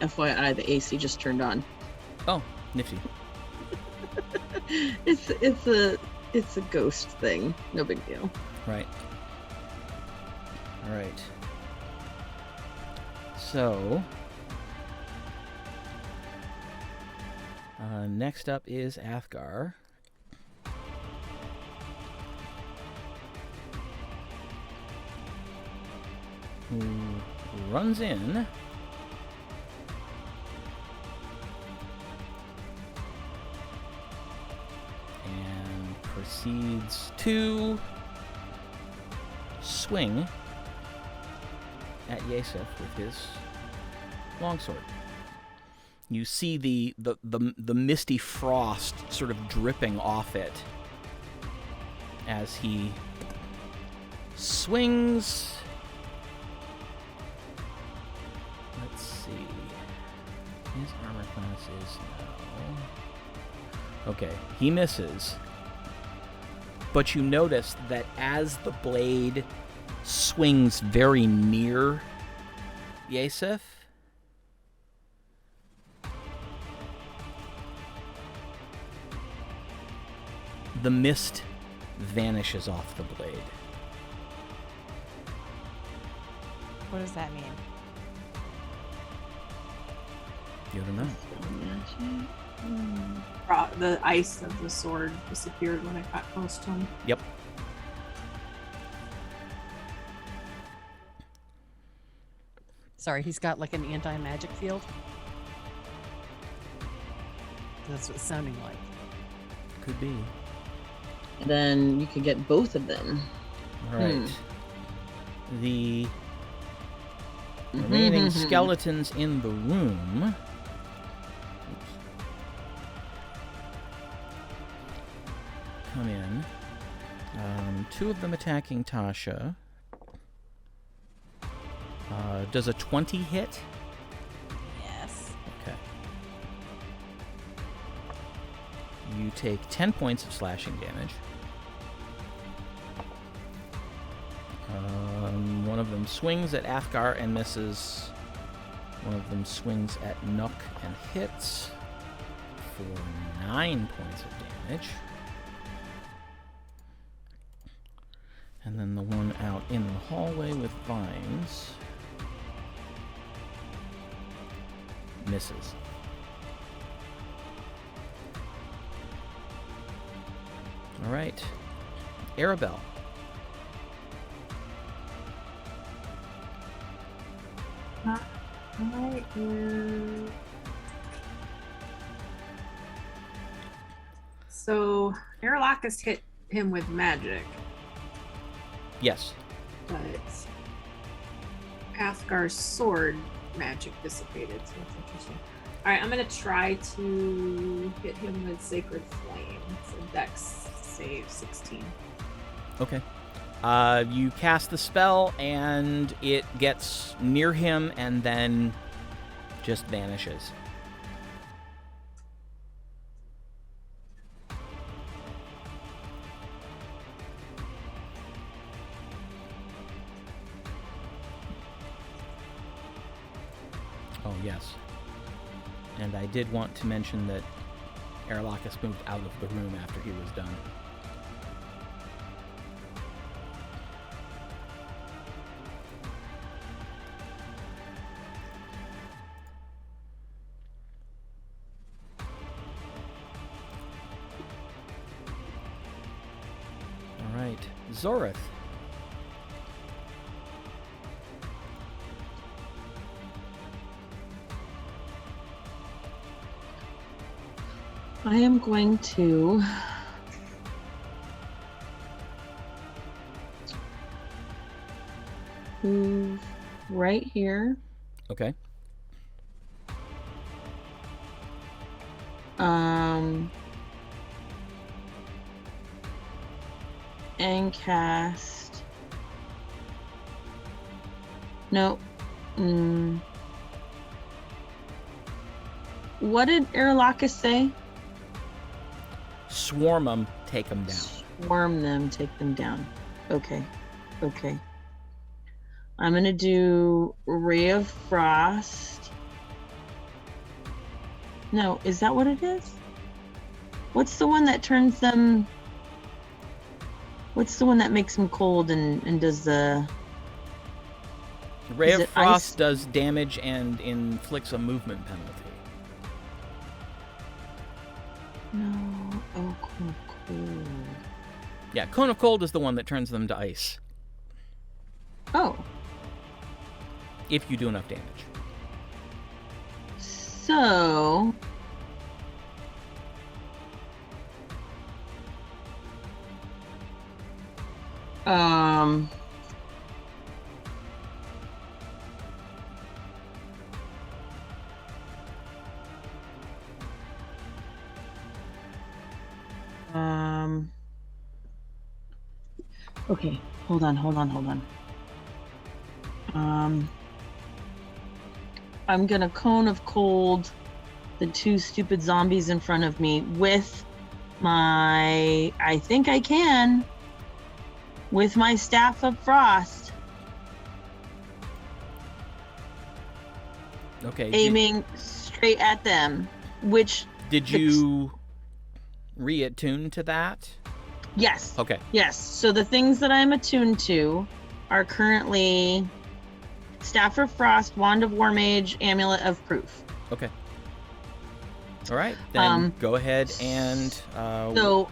FYI, the AC just turned on. Oh, nifty. It's a ghost thing. No big deal. Right. All right. So, next up is Athgar. Who runs in and proceeds to swing at Yaesef with his longsword. You see the misty frost sort of dripping off it as he swings. Let's see. His armor class is now... Okay, he misses. But you notice that as the blade swings very near Yaesef, the mist vanishes off the blade. What does that mean? You don't know. The ice of the sword disappeared when I got close to him. Yep. Sorry, he's got like an anti-magic field. That's what it's sounding like. Could be. Then you could get both of them. All right. The remaining skeletons in the room. Come in. Two of them attacking Tasha. Does a 20 hit? Yes. Okay. You take 10 points of slashing damage. One of them swings at Athgar and misses. One of them swings at Nook and hits for 9 points of damage. And then the one out in the hallway with vines misses. All right. Arabelle. I am... So, Aerlocus hit him with magic, Yes. but Athgar's sword magic dissipated, so that's interesting. Alright, I'm gonna try to hit him with Sacred Flame. So Dex save 16. Okay. You cast the spell, and it gets near him and then just vanishes. Oh, yes. And I did want to mention that Aerlocus moved out of the room after he was done. All right. Zorith. I am going to move right here. Okay. And cast. No. What did Aerlocus say? Swarm them, take them down. Swarm them, take them down. Okay. Okay. I'm gonna do Ray of Frost. No, is that what it is? What's the one that turns them? What's the one that makes them cold and does the... Ray Is of it Frost ice? does damage and inflicts a movement penalty. No. Oh, cool. Yeah, Cone of Cold is the one that turns them to ice, Oh. if you do enough damage. So... Okay, hold on. I'm gonna cone of cold the two stupid zombies in front of me with my, I think I can, with my staff of frost. Okay. Aiming straight at them, which... Did you reattune to that? Yes. Okay. Yes. So the things that I'm attuned to are currently Staff of Frost, Wand of War Mage, Amulet of Proof. Okay. All right. Then go ahead and... So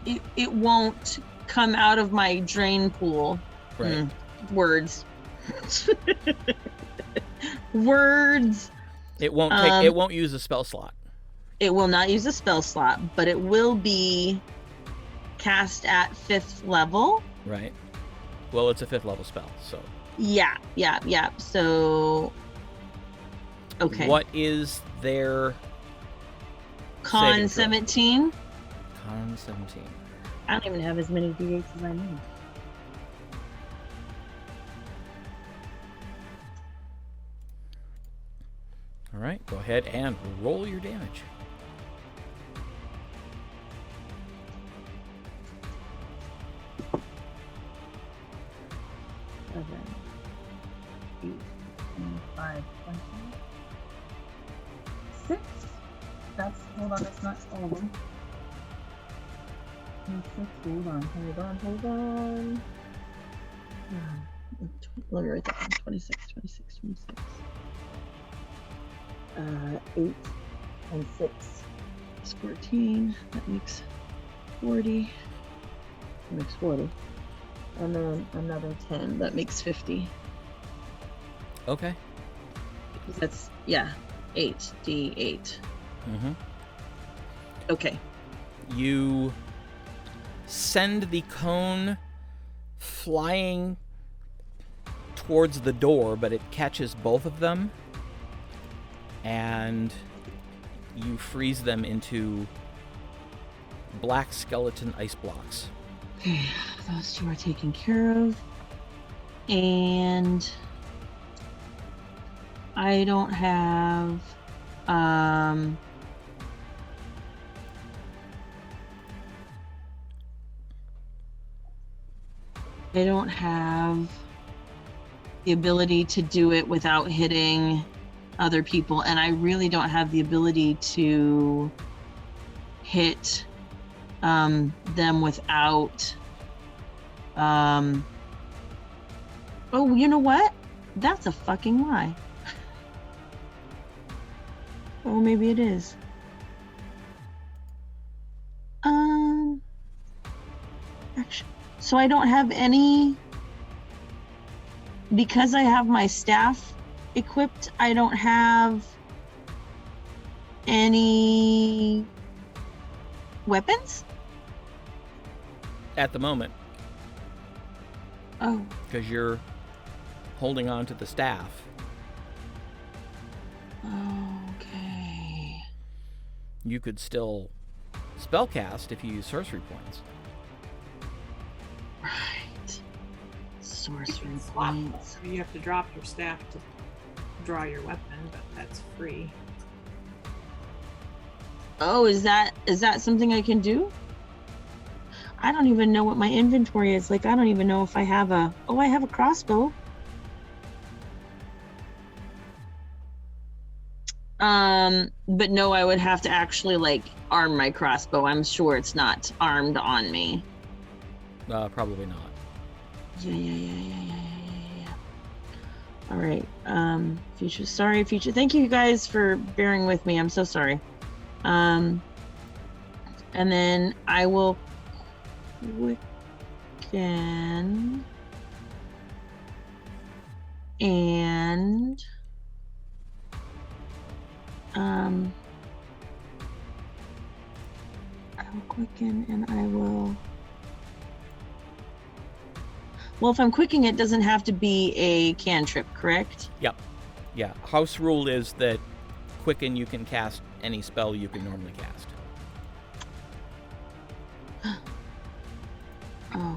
it won't come out of my drain pool. Right. Words. Words. It won't take. It won't use a spell slot. It will not use a spell slot, but it will be cast at 5th level. Right. Well, it's a 5th level spell, so. Yeah. So, okay. What is their Con 17? Con 17. I don't even have as many d8s as I need. All right. Go ahead and roll your damage. Seven, 8, 5, 6. Hold on, that's not all of them. 26, hold on. Let me write that down. 26. 8 and 6 is 14. That makes 40. That makes 40. And then another 10. That makes 50. Okay. That's, 8d8. Mm-hmm. Okay. You send the cone flying towards the door, but it catches both of them, and you freeze them into black skeleton ice blocks. Okay, those two are taken care of. And I don't have the ability to do it without hitting other people, and I really don't have the ability to hit them without oh, you know what? That's a fucking lie. Oh, maybe it is. Actually, so I don't have any, because I have my staff equipped, I don't have any weapons At the moment, oh because you're holding on to the staff. okay. You could still spellcast if you use sorcery points. Right. Sorcery Swap. points. You have to drop your staff to draw your weapon, but that's free. Oh, is that something I can do? I don't even know what my inventory is like. I don't even know if I have I have a crossbow. But no, I would have to actually like arm my crossbow. I'm sure it's not armed on me. Probably not. Yeah. All right. Future. Sorry, future. Thank you guys for bearing with me. I'm so sorry. And then I will quicken and I will quicken and I will. Well, if I'm quicking, it doesn't have to be a cantrip, correct? Yep. Yeah. House rule is that quicken, you can cast any spell you can normally cast. Oh,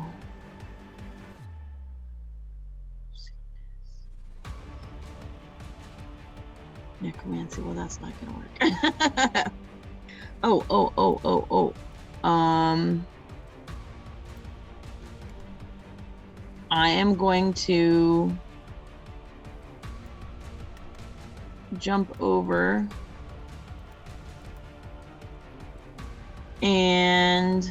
Necromancy. Well, that's not gonna work. Oh. I am going to jump over and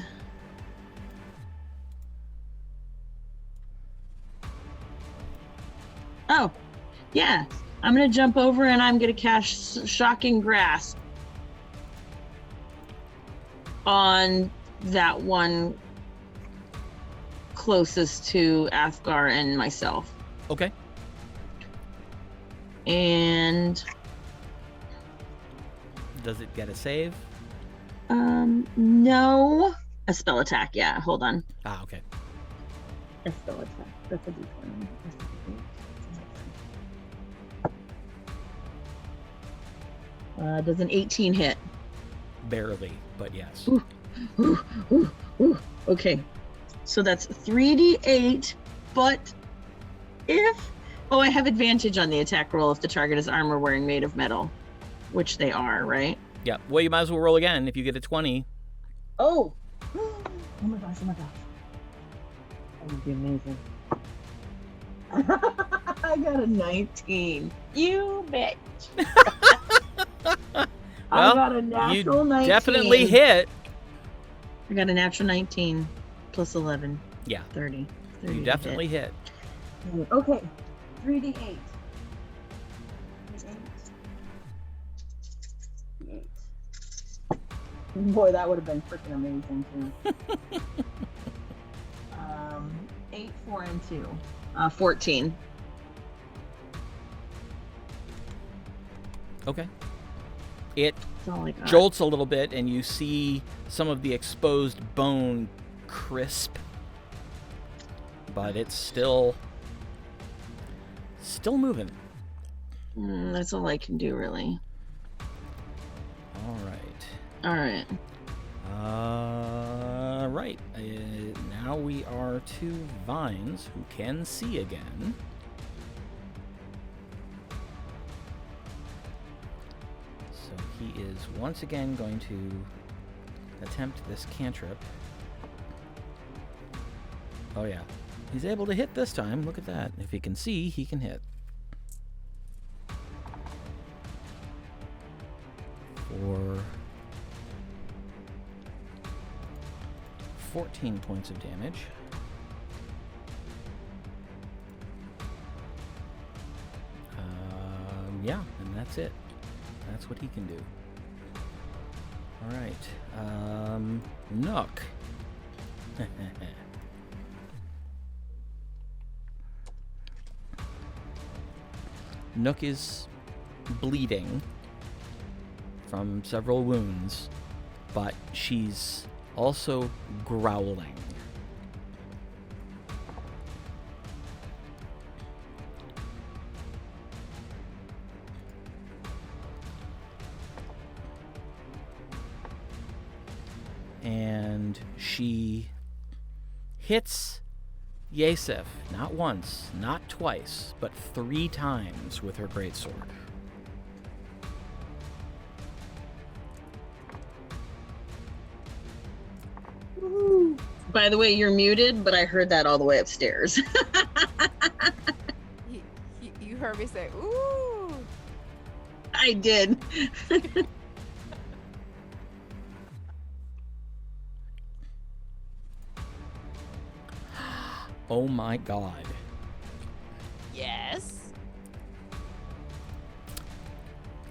yeah, I'm gonna jump over and I'm gonna cast Shocking Grasp on that one closest to Athgar and myself. Okay. And does it get a save? No. A spell attack, yeah. Hold on. Ah, okay. A spell attack. That's a d20. Does an 18 hit? Barely, but yes. Ooh. Okay. So that's 3d8, but if... Oh, I have advantage on the attack roll if the target is armor wearing made of metal, which they are, right? Yeah. Well, you might as well roll again if you get a 20. Oh! Oh my gosh. That would be amazing. I got a 19. You bitch. I got a natural 19. Definitely hit. I got a natural 19 plus 11. Yeah. 30 You definitely hit. Okay. 3d8. 8. Boy, that would have been freaking amazing too. 8, 4, and 2. 14. Okay. It That's all I got. jolts a little bit, and you see some of the exposed bone crisp, but it's still moving. That's all I can do, really. All right. Right. Now we are to Vines, who can see again. So he is once again going to attempt this cantrip. Oh yeah. He's able to hit this time. Look at that. If he can see, he can hit. For 14 points of damage. Yeah, and that's it. That's what he can do. Alright. Nook. Nook is bleeding from several wounds, but she's also growling. And she hits Yaesef not once, not twice, but 3 times with her greatsword. By the way, you're muted, but I heard that all the way upstairs. You heard me say, ooh. I did. Oh my god. Yes.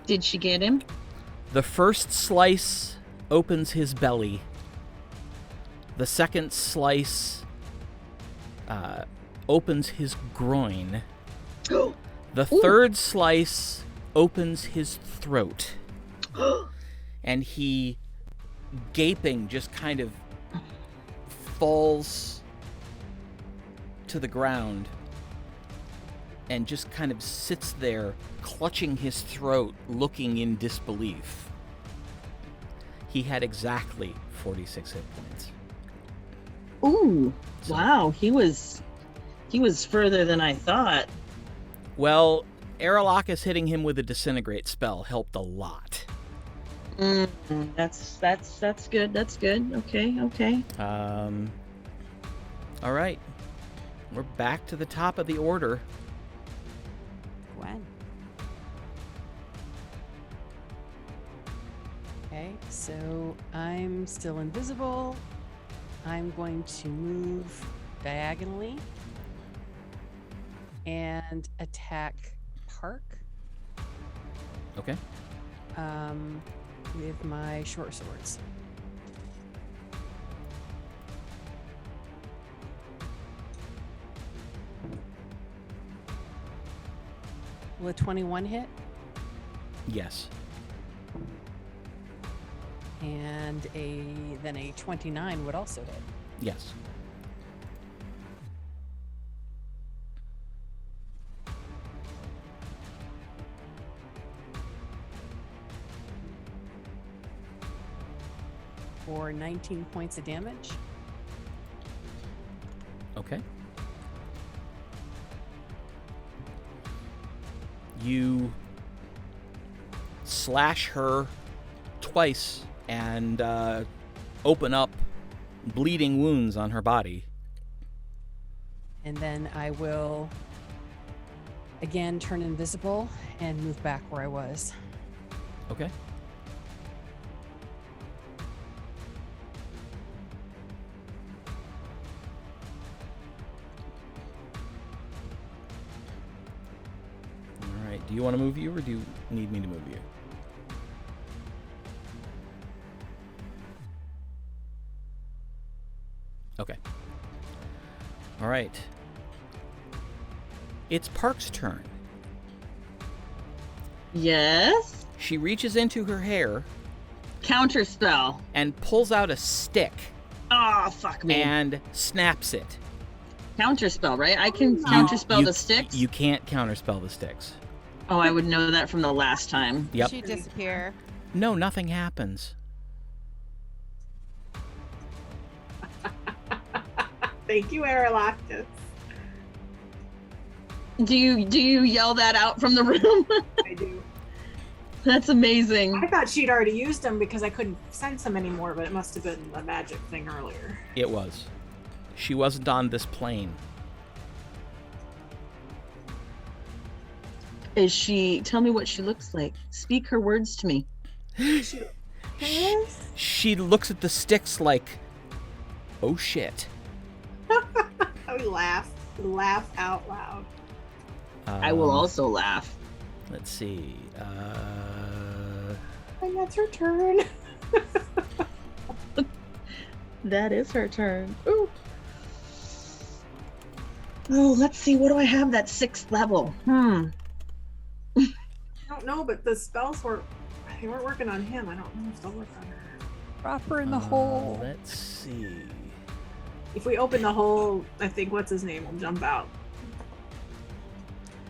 Did she get him? The first slice opens his belly. The second slice opens his groin. The third slice opens his throat. And he, gaping, just kind of falls to the ground and just kind of sits there, clutching his throat, looking in disbelief. He had exactly 46 hit points. Ooh, wow, he was further than I thought. Well, Aermagh hitting him with a disintegrate spell helped a lot. That's good. That's good. Okay. All right. We're back to the top of the order. Gwen. Okay, so I'm still invisible. I'm going to move diagonally and attack Parc Okay. with my short swords. Will a 21 hit? Yes. And then a 29 would also hit. Yes. For 19 points of damage. Okay. You slash her twice and open up bleeding wounds on her body. And then I will again turn invisible and move back where I was. Okay. All right. Do you want to move you, or do you need me to move you? Okay. All right. It's Parc's turn. Yes. She reaches into her hair Counterspell. and pulls out a stick Ah, fuck me. and snaps it. Counterspell, right? I can counterspell the sticks. You can't counterspell the sticks. Oh, I would know that from the last time. Yep. She disappear. No, nothing happens. Thank you, Aermagh. Do you yell that out from the room? I do. That's amazing. I thought she'd already used them because I couldn't sense them anymore, but it must have been a magic thing earlier. It was. She wasn't on this plane. Is she? Tell me what she looks like. Speak her words to me. She looks at the sticks like, oh shit. I laugh out loud. I will also laugh. Let's see. And that's her turn. That is her turn. Ooh. Oh, let's see. What do I have? That 6th level. I don't know, but the spells weren't working on him. I don't know if they'll work on her. Drop her in the hole. Let's see. If we open the hole, I think what's his name will jump out.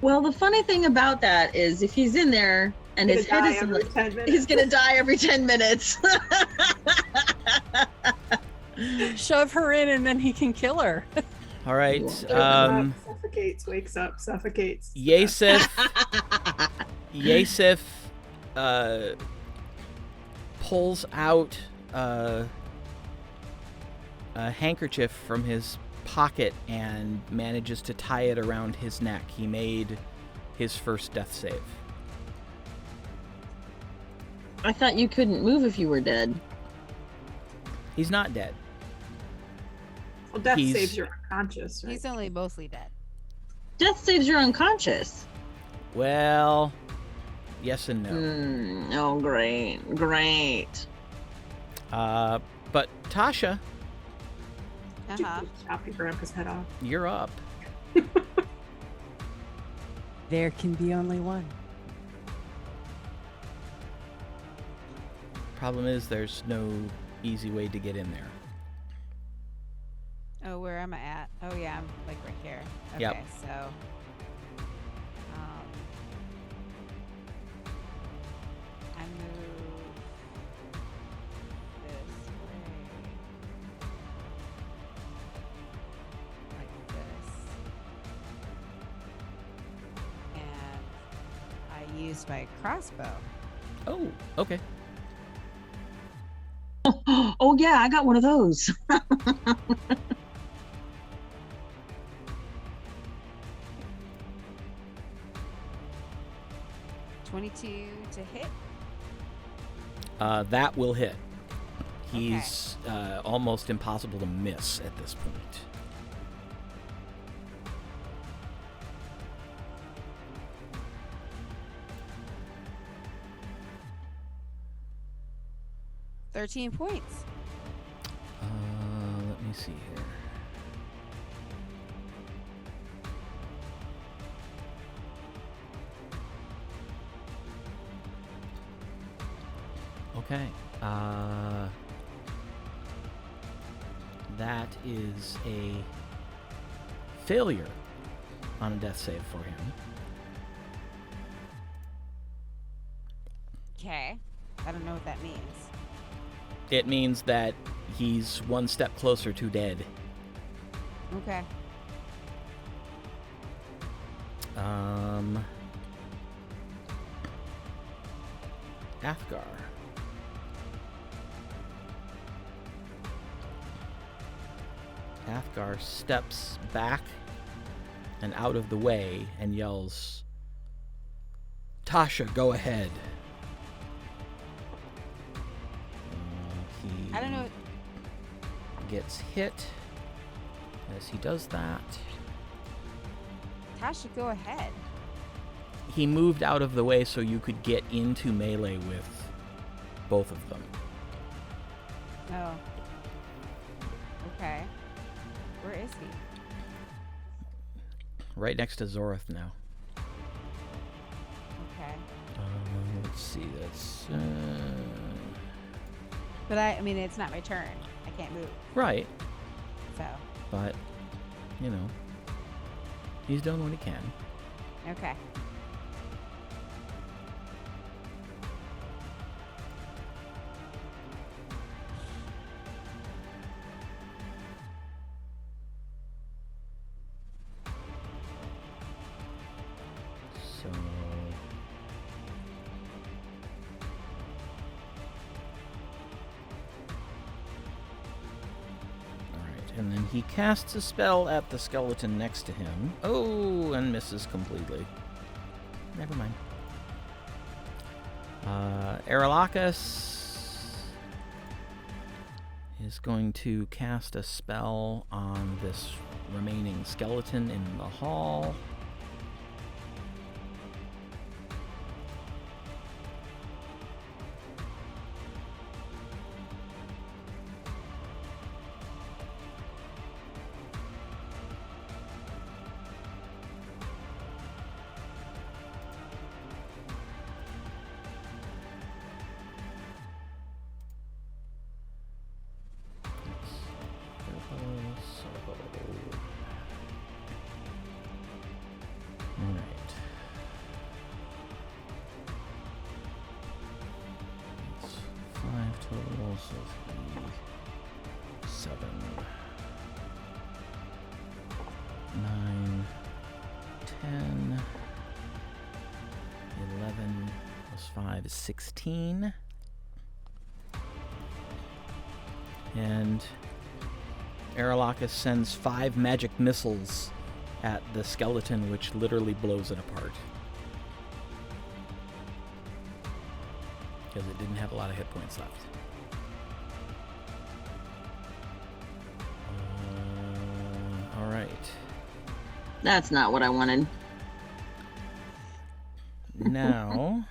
Well, the funny thing about that is if he's in there and his head is every 10 minutes. he's gonna die every 10 minutes. Shove her in and then he can kill her. All right. Suffocates, wakes up, suffocates. Yaesef pulls out a handkerchief from his pocket and manages to tie it around his neck. He made his first death save. I thought you couldn't move if you were dead. He's not dead. Well, death He's- saves you're unconscious, right? He's only mostly dead. Death saves you're unconscious. Well, yes and no. Oh, great. But Tasha, Chop your grandpa's head off. you're up. There can be only one. Problem is, there's no easy way to get in there. Oh, where am I at? Oh yeah, I'm like right here. Okay, Yep. so I move this way. Like this. And use my crossbow. Oh, okay. Oh yeah, I got one of those. 22 to hit. That will hit. He's almost impossible to miss at this point. $13 points. Let me see here. Okay. That is a failure on a death save for him. Okay. I don't know what that means. It means that he's one step closer to dead. Okay. Athgar. Athgar steps back and out of the way and yells, "Tasha, go ahead." He I don't know. gets hit as he does that. Tasha, go ahead. He moved out of the way so you could get into melee with both of them. Oh. Okay. Where is he? Right next to Zorith now. Okay. Let's see, that's... But I mean, it's not my turn. I can't move. Right, So, but, you know, he's done what he can. okay. So... Alright, and then he casts a spell at the skeleton next to him. Oh, and misses completely. Never mind. Aermagh is going to cast a spell on this remaining skeleton in the hall. Is 16. And Aermagh sends 5 magic missiles at the skeleton, which literally blows it apart. Because it didn't have a lot of hit points left. Alright. That's not what I wanted. Now...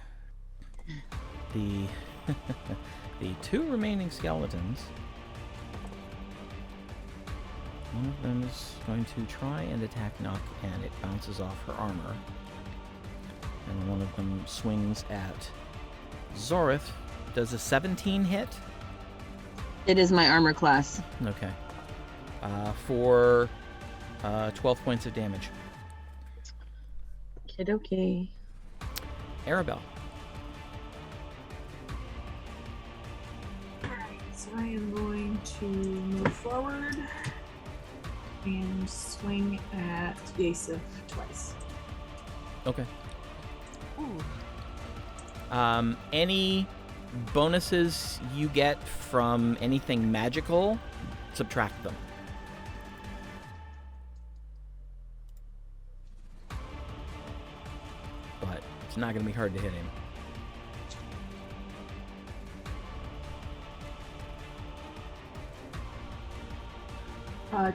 The the 2 remaining skeletons. One of them is going to try and attack Nock, and it bounces off her armor. And one of them swings at Zorith. Does a 17 hit? It is my armor class. Okay. For 12 points of damage. Okay. Arabelle. So I am going to move forward and swing at Yaesef twice. Okay. Ooh. Any bonuses you get from anything magical, subtract them. But it's not going to be hard to hit him.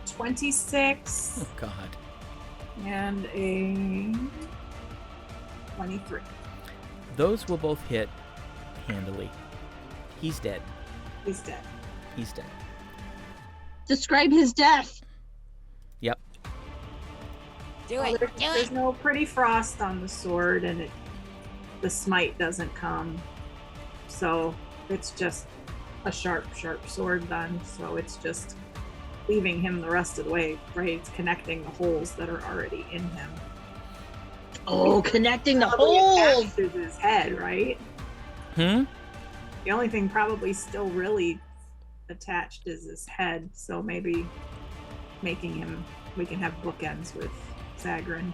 26 Oh, God. and a 23. Those will both hit handily. He's dead. He's dead. He's dead. Describe his death. Yep. Do Well, it. Do there's it. no pretty frost on the sword, and the smite doesn't come. So it's just a sharp sword then. So it's just leaving him the rest of the way, right? It's connecting the holes that are already in him. Oh, connecting the Probably holes. attached to his head, right? Hmm? The only thing probably still really attached is his head. So maybe making him, we can have bookends with Zagrin.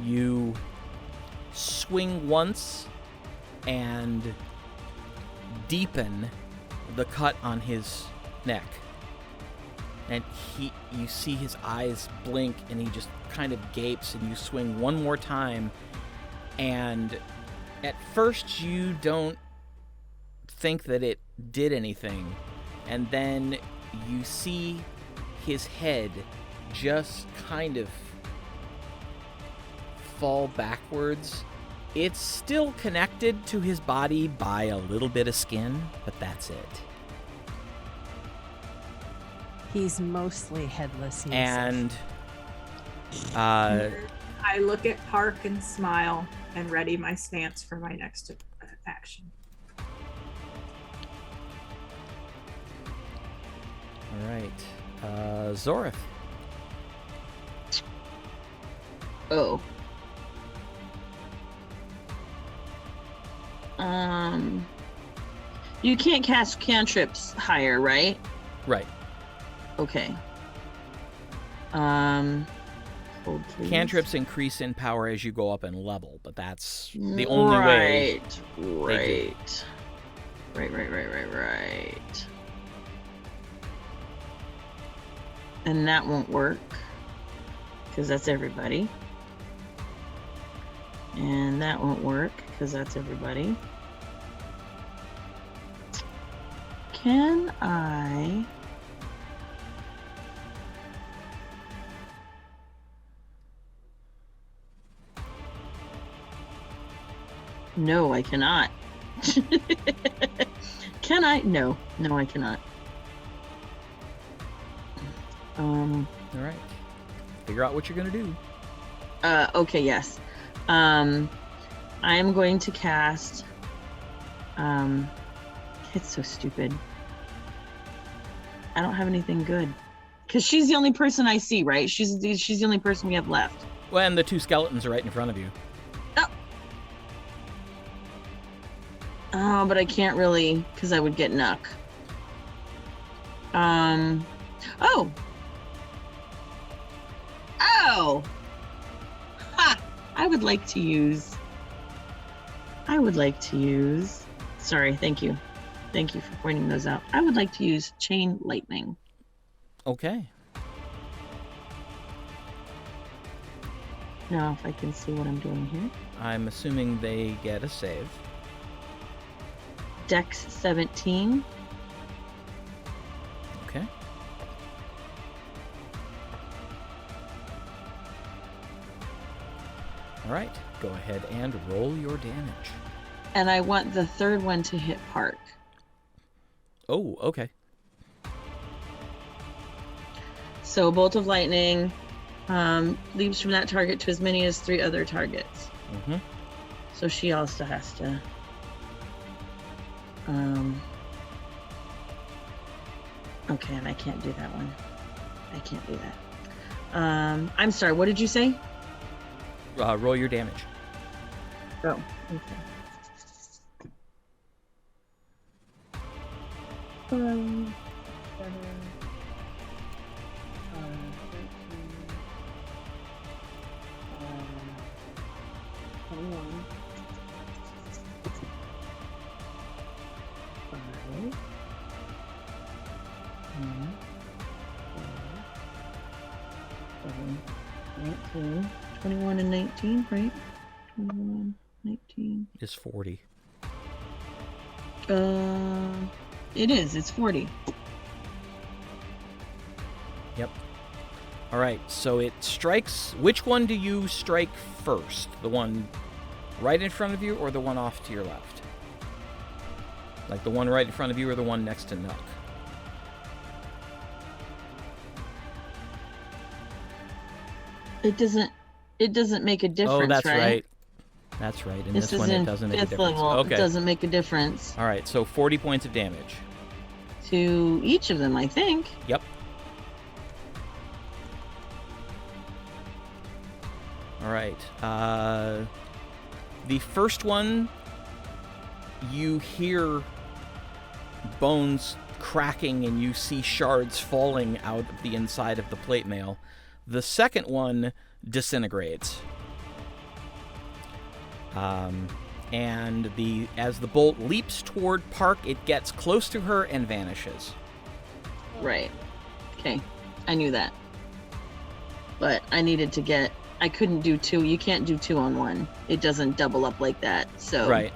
You swing once and deepen the cut on his neck. And you see his eyes blink, and he just kind of gapes, and you swing one more time, and at first you don't think that it did anything, and then you see his head just kind of fall backwards. It's still connected to his body by a little bit of skin, but that's it. He's mostly headless. Yaesef. And I look at Parc and smile and ready my stance for my next action. all right, Zorith. Oh. You can't cast cantrips higher, right? Right. Okay. Hold, please. Cantrips increase in power as you go up in level, but that's the only way. Right. Right. And that won't work because that's everybody. And that won't work because that's everybody. Can I? No, I cannot. Can I? No, I cannot. All right. Figure out what you're gonna do. Okay, yes. I am going to cast. It's so stupid. I don't have anything good. Because she's the only person I see, right? She's the only person we have left. Well, and the two skeletons are right in front of you. Oh, but I can't really, because I would get Nuck. Oh! Ha! I would like to use... Sorry, thank you. Thank you for pointing those out. I would like to use Chain Lightning. Okay. Now, if I can see what I'm doing here. I'm assuming they get a save. Dex 17. Okay. All right. Go ahead and roll your damage. And I want the third one to hit Parc. Oh, okay. So Bolt of Lightning leaps from that target to as many as 3 other targets. Mm-hmm. So she also has to... Okay, and I can't do that one. I can't do that. I'm sorry, what did you say? Roll your damage. Oh, okay. 5, 7, 13, 21, So 21 and 19, right? 21, 19. Is 40. It is. It's 40. Yep. All right, so it strikes. Which one do you strike first? The one right in front of you or the one off to your left? Like the one right in front of you or the one next to Nook? It doesn't make a difference, Oh, that's right? right. That's right. In this is one, it in doesn't make a 5th difference. level. Okay. It doesn't make a difference. All right, so 40 points of damage. To each of them, I think. Yep. All right. The first one, you hear bones cracking and you see shards falling out of the inside of the plate mail. The second one disintegrates. And as the bolt leaps toward Parc, it gets close to her and vanishes. Right. Okay. I knew that. But I needed to get... I couldn't do 2. You can't do 2 on 1. It doesn't double up like that. So Right.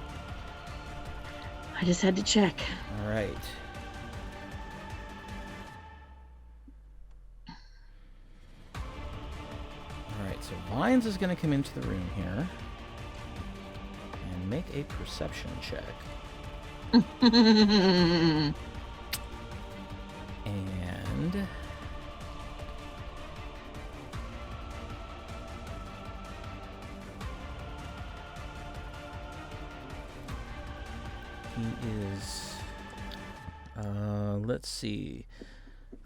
I just had to check. All right. All right, so Vines is going to come into the room here and make a perception check. And he is, let's see.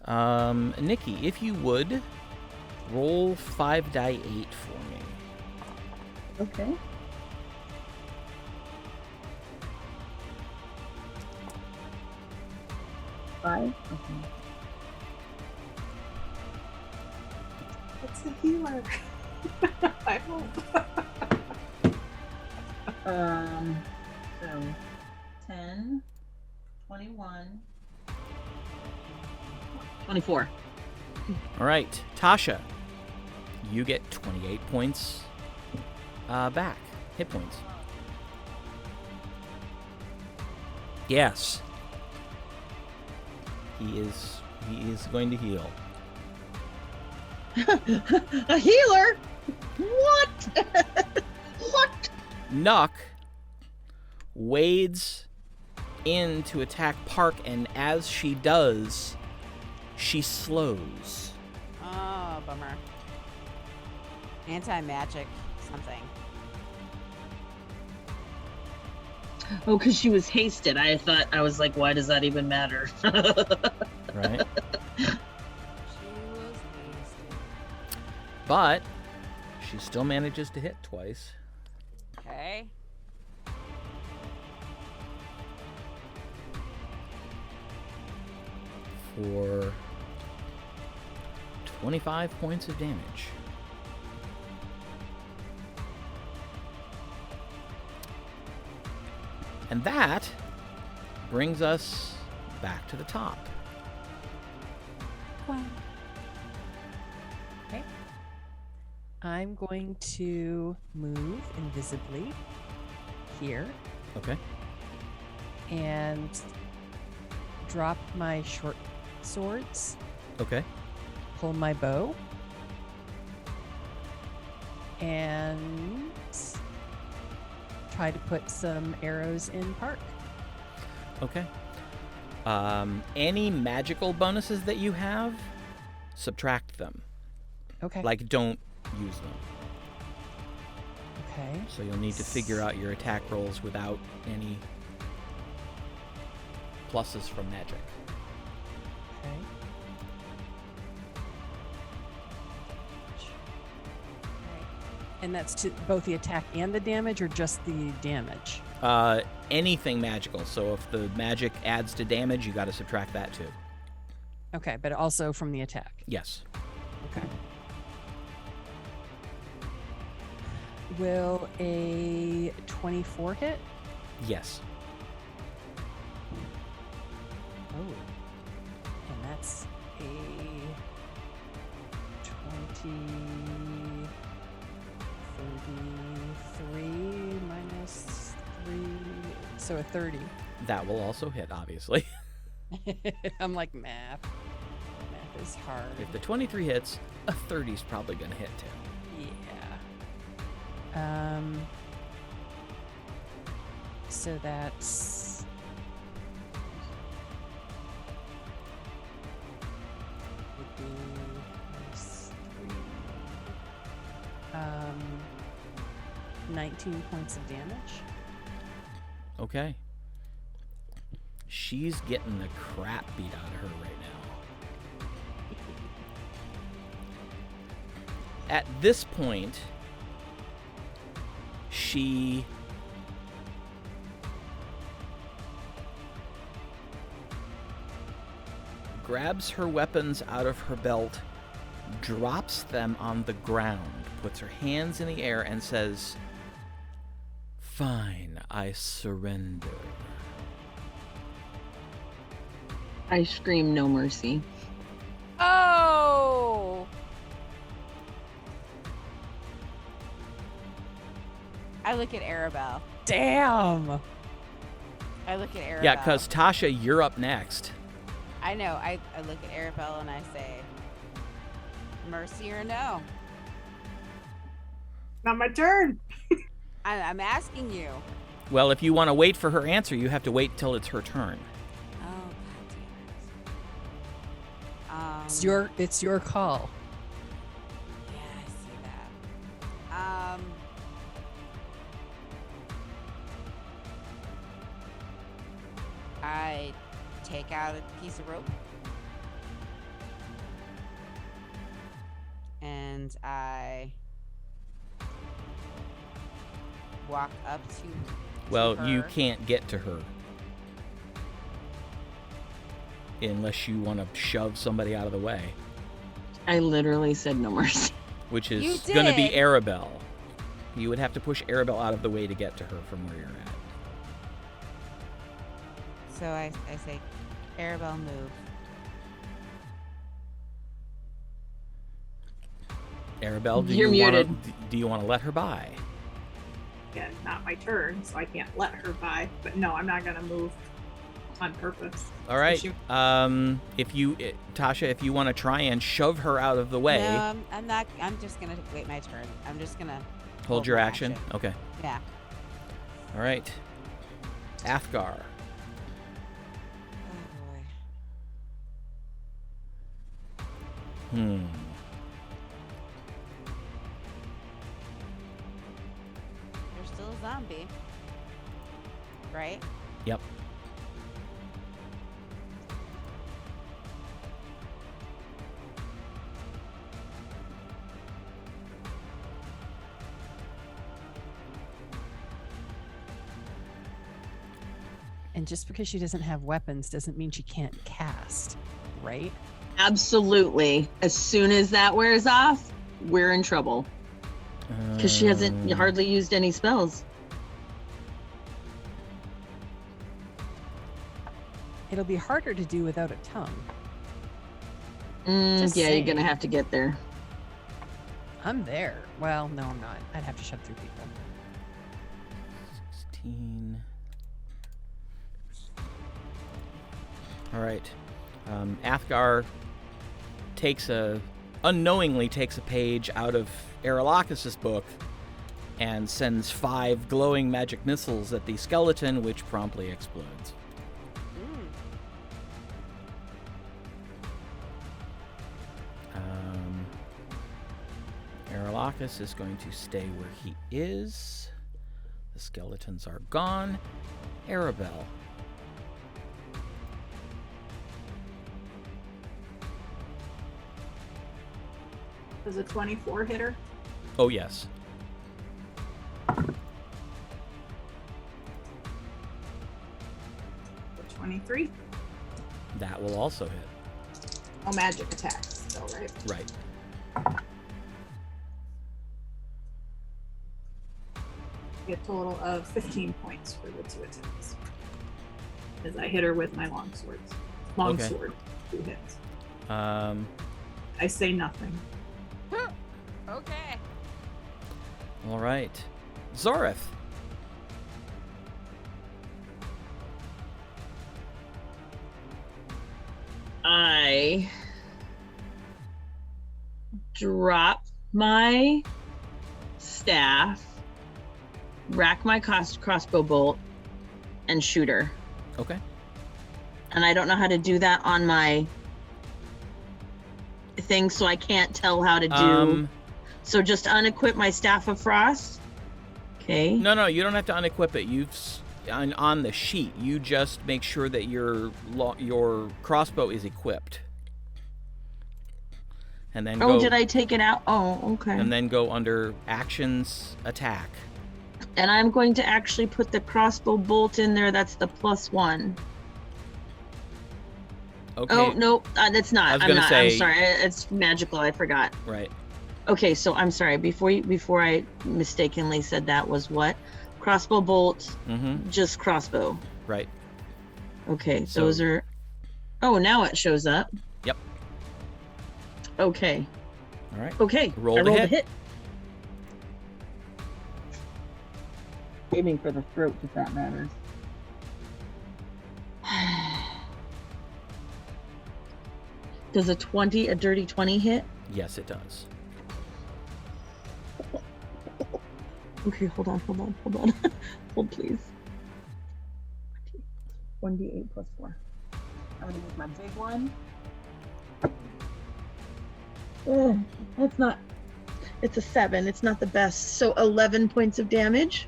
Nikki, if you would, roll 5 die 8 for me. Okay. Five? Okay. It's the healer. I hope. So 10, 21, 24. All right, Tasha, you get 28 points back, hit points. Yes. He is going to heal. A healer? What? What? Nuck wades in to attack Parc, and as she does, she slows. Oh, bummer. Anti-magic something. Oh, because she was hasted. I was like, why does that even matter? Right? She was wasted. But she still manages to hit twice. Okay. For 25 points of damage. And that brings us back to the top. Wow. Okay. I'm going to move invisibly here Okay. and drop my short swords, Okay. pull my bow, and try to put some arrows in Parc. Okay. Any magical bonuses that you have, subtract them. Okay. Like, don't use them. Okay. So you'll need to figure out your attack rolls without any pluses from magic. Okay. Right. And that's to both the attack and the damage, or just the damage? Anything magical. So if the magic adds to damage, you got to subtract that too. Okay, but also from the attack. Yes. Okay. Will a 24 hit? Yes. Oh. And that's a 20. be 3 minus 3, so a 30. That will also hit, obviously. I'm like, math. Math is hard. If the 23 hits, a 30's probably going to hit too. Yeah. So that's... would be minus 3. 19 points of damage. Okay. She's getting the crap beat out of her right now. At this point, she grabs her weapons out of her belt, drops them on the ground, puts her hands in the air, and says, "Fine, I surrender." I scream no mercy. Oh! I look at Arabelle. Damn! I look at Arabelle. Yeah, because Tasha, you're up next. I know. I look at Arabelle and I say, mercy or no? Not my turn. I'm asking you. Well, if you want to wait for her answer, you have to wait till it's her turn. Oh, God damn it. It's your call. Yeah, I see that. I take out a piece of rope. And I walk up to Well, you her. can't get to her. Unless you want to shove somebody out of the way. I literally said no mercy. Which You is going to be did. Arabelle. You would have to push Arabelle out of the way to get to her from where you're at. So I say, Arabelle, move. Arabelle, You're muted. Do you want to let her by? Yeah, not my turn, so I can't let her by. But no, I'm not gonna move on purpose. All right. Issue. Tasha, if you want to try and shove her out of the way, No, I'm not. I'm just gonna wait my turn. I'm just gonna hold your my action. Okay. Yeah. All right. Athgar. Oh boy. Hmm. You're still a zombie, right? Yep. And just because she doesn't have weapons doesn't mean she can't cast, right? Absolutely. As soon as that wears off, we're in trouble. Because she hasn't hardly used any spells. It'll be harder to do without a tongue. Yeah, Just you're saying. gonna have to get there. I'm there. Well, no, I'm not. I'd have to shove through people. 16. All right. Athgar unknowingly takes a page out of Arelakis' book and sends 5 glowing magic missiles at the skeleton, which promptly explodes. Arelakis is going to stay where he is. The skeletons are gone. Arabelle. Does a 24 hitter? Oh, yes. A 23? That will also hit. Oh, magic attacks, though, right? Right. A total of 15 points for the 2 attacks. As I hit her with my longswords. Longsword. 2 hits. I say nothing. Okay. All right. Zoreth. I drop my staff, rack my crossbow bolt, and shoot her. Okay. And I don't know how to do that on my thing, so I can't tell how to do. So just unequip my Staff of Frost. Okay. No, you don't have to unequip it. On the sheet, you just make sure that your crossbow is equipped. And then did I take it out? Oh, okay. And then go under Actions, Attack. And I'm going to actually put the crossbow bolt in there. That's the +1. Okay. Oh, no, that's not. I'm sorry. It's magical. I forgot. Right. Okay, so I'm sorry. Before I mistakenly said that was what? Crossbow bolt, just crossbow. Right. Okay, so those are... Oh, now it shows up. Yep. Okay. All right. Okay, I rolled a hit. Aiming for the throat, if that matters. Does a dirty 20 hit? Yes, it does. Okay, hold on. Hold, please. 1d8 +4. I'm gonna use my big one. That's not... It's a 7. It's not the best. So 11 points of damage.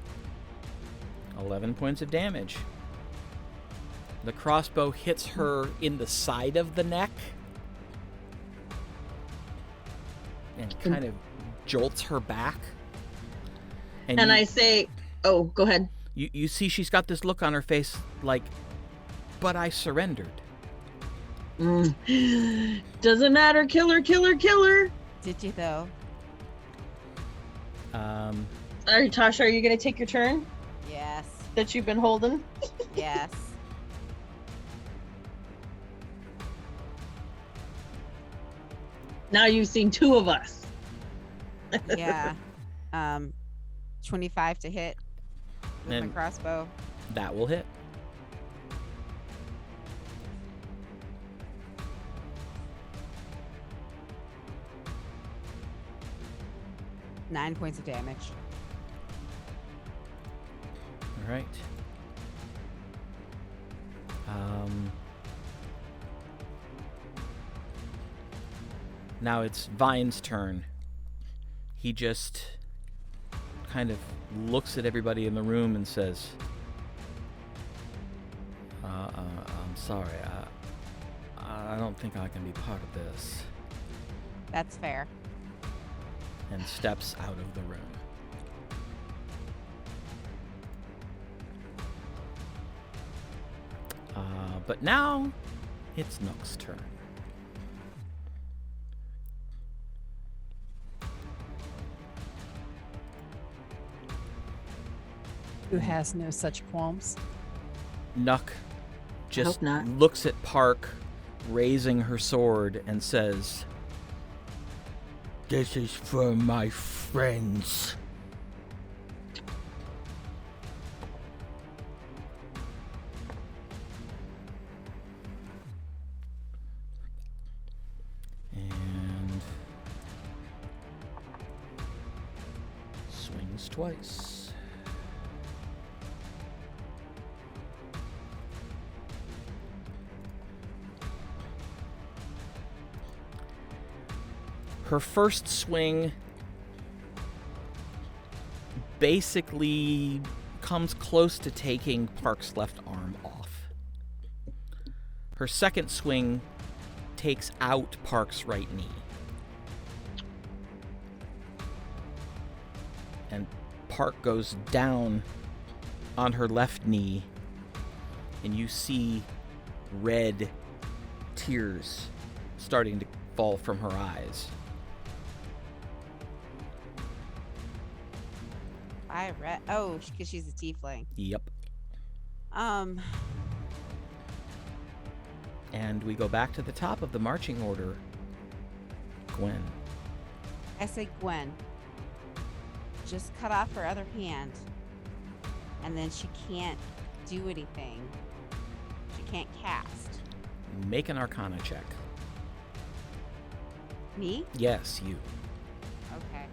11 points of damage. The crossbow hits her in the side of the neck and kind of jolts her back. And I say, oh, go ahead. You see she's got this look on her face like, but I surrendered. Doesn't matter. Killer. Did you, though? Tasha, are you going to take your turn? Yes. That you've been holding? Yes. Now you've seen 2 of us. Yeah. 25 to hit with my crossbow. That will hit. Nine points of damage. All right. Now it's Vine's turn. He just kind of looks at everybody in the room and says, I'm sorry. I don't think I can be part of this. That's fair. And steps out of the room. But now it's Nook's turn. Who has no such qualms? Nook just looks at Parc, raising her sword, and says, "This is for my friends." And swings twice. Her first swing basically comes close to taking Parc's left arm off. Her second swing takes out Parc's right knee. And Parc goes down on her left knee, and you see red tears starting to fall from her eyes. Oh, because she's a tiefling. Yep. And we go back to the top of the marching order. Gwen. I say, Gwen, just cut off her other hand. And then she can't do anything. She can't cast. Make an Arcana check. Me? Yes, you. Okay.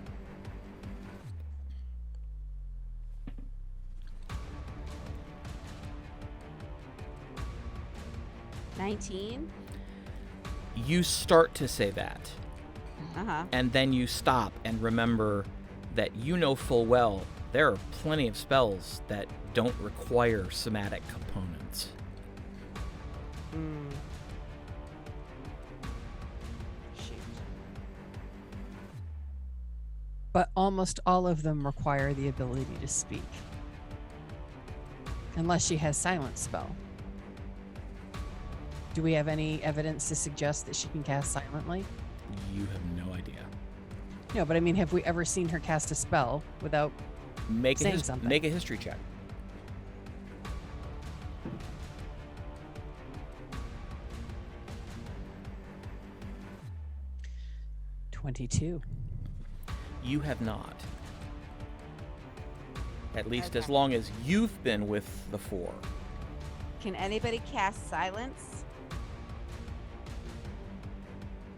$19? You start to say that, Uh-huh. and then you stop and remember that you know full well there are plenty of spells that don't require somatic components. Shoot. But almost all of them require the ability to speak. Unless she has silent spell. Do we have any evidence to suggest that she can cast silently? You have no idea. No, but I mean, have we ever seen her cast a spell without Make saying something? make a history check. $22. You have not. At least as Okay. long as you've been with the four. Can anybody cast silence?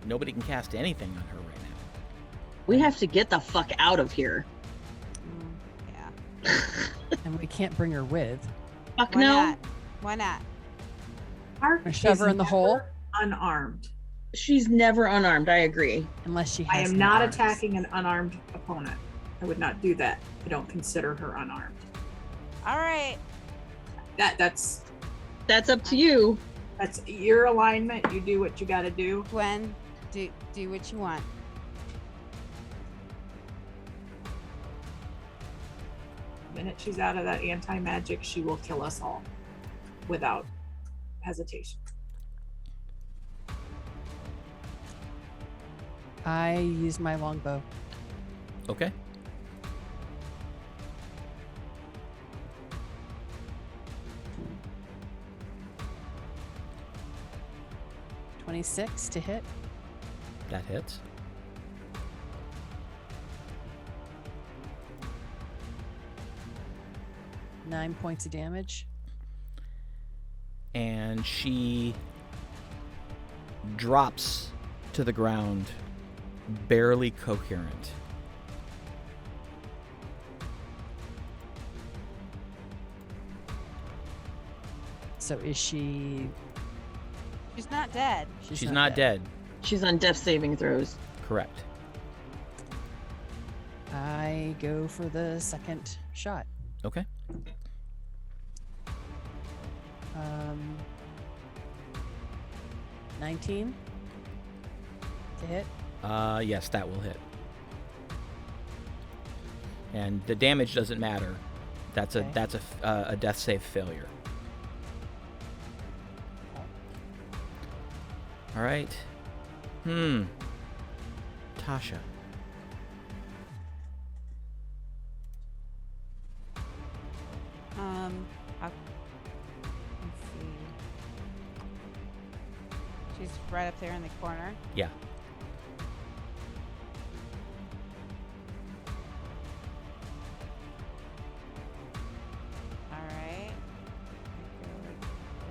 Nobody can cast anything on her right now. We have to get the fuck out of here. Yeah. And we can't bring her with. Fuck Why no. not? Why not? Parc Shove her is in the hole? never unarmed. She's never unarmed. I agree. Unless she I has am no not arms. attacking an unarmed opponent. I would not do that. I don't consider her unarmed. All right. That's That's up to you. your alignment. You do what you got to do. Gwen, do what you want. The minute she's out of that anti-magic, she will kill us all without hesitation. I use my longbow. Okay. $26 to hit. That hits. Nine points of damage. And she drops to the ground, barely coherent. So is she? She's not dead. She's not dead. She's on death saving throws. Correct. I go for the second shot. Okay. 19 to hit. Yes, that will hit. And the damage doesn't matter. That's Okay. a death save failure. All right. Tasha. Let's see. She's right up there in the corner. Yeah. All right. I go like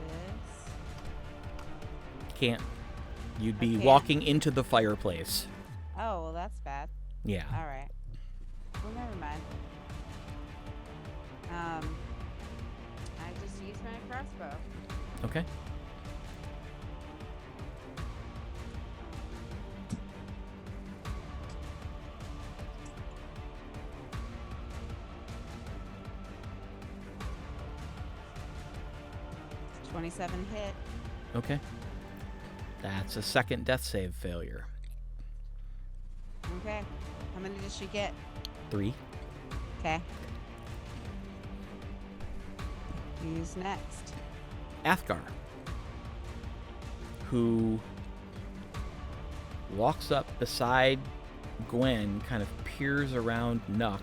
this. Can't. You'd be Okay. walking into the fireplace. Oh, well, that's bad. Yeah. All right. Well, never mind. I just used my crossbow. Okay. $27 hit. Okay. That's a second death save failure. Okay. How many does she get? 3. Okay. Who's next? Athgar, who walks up beside Gwen, kind of peers around Nuck,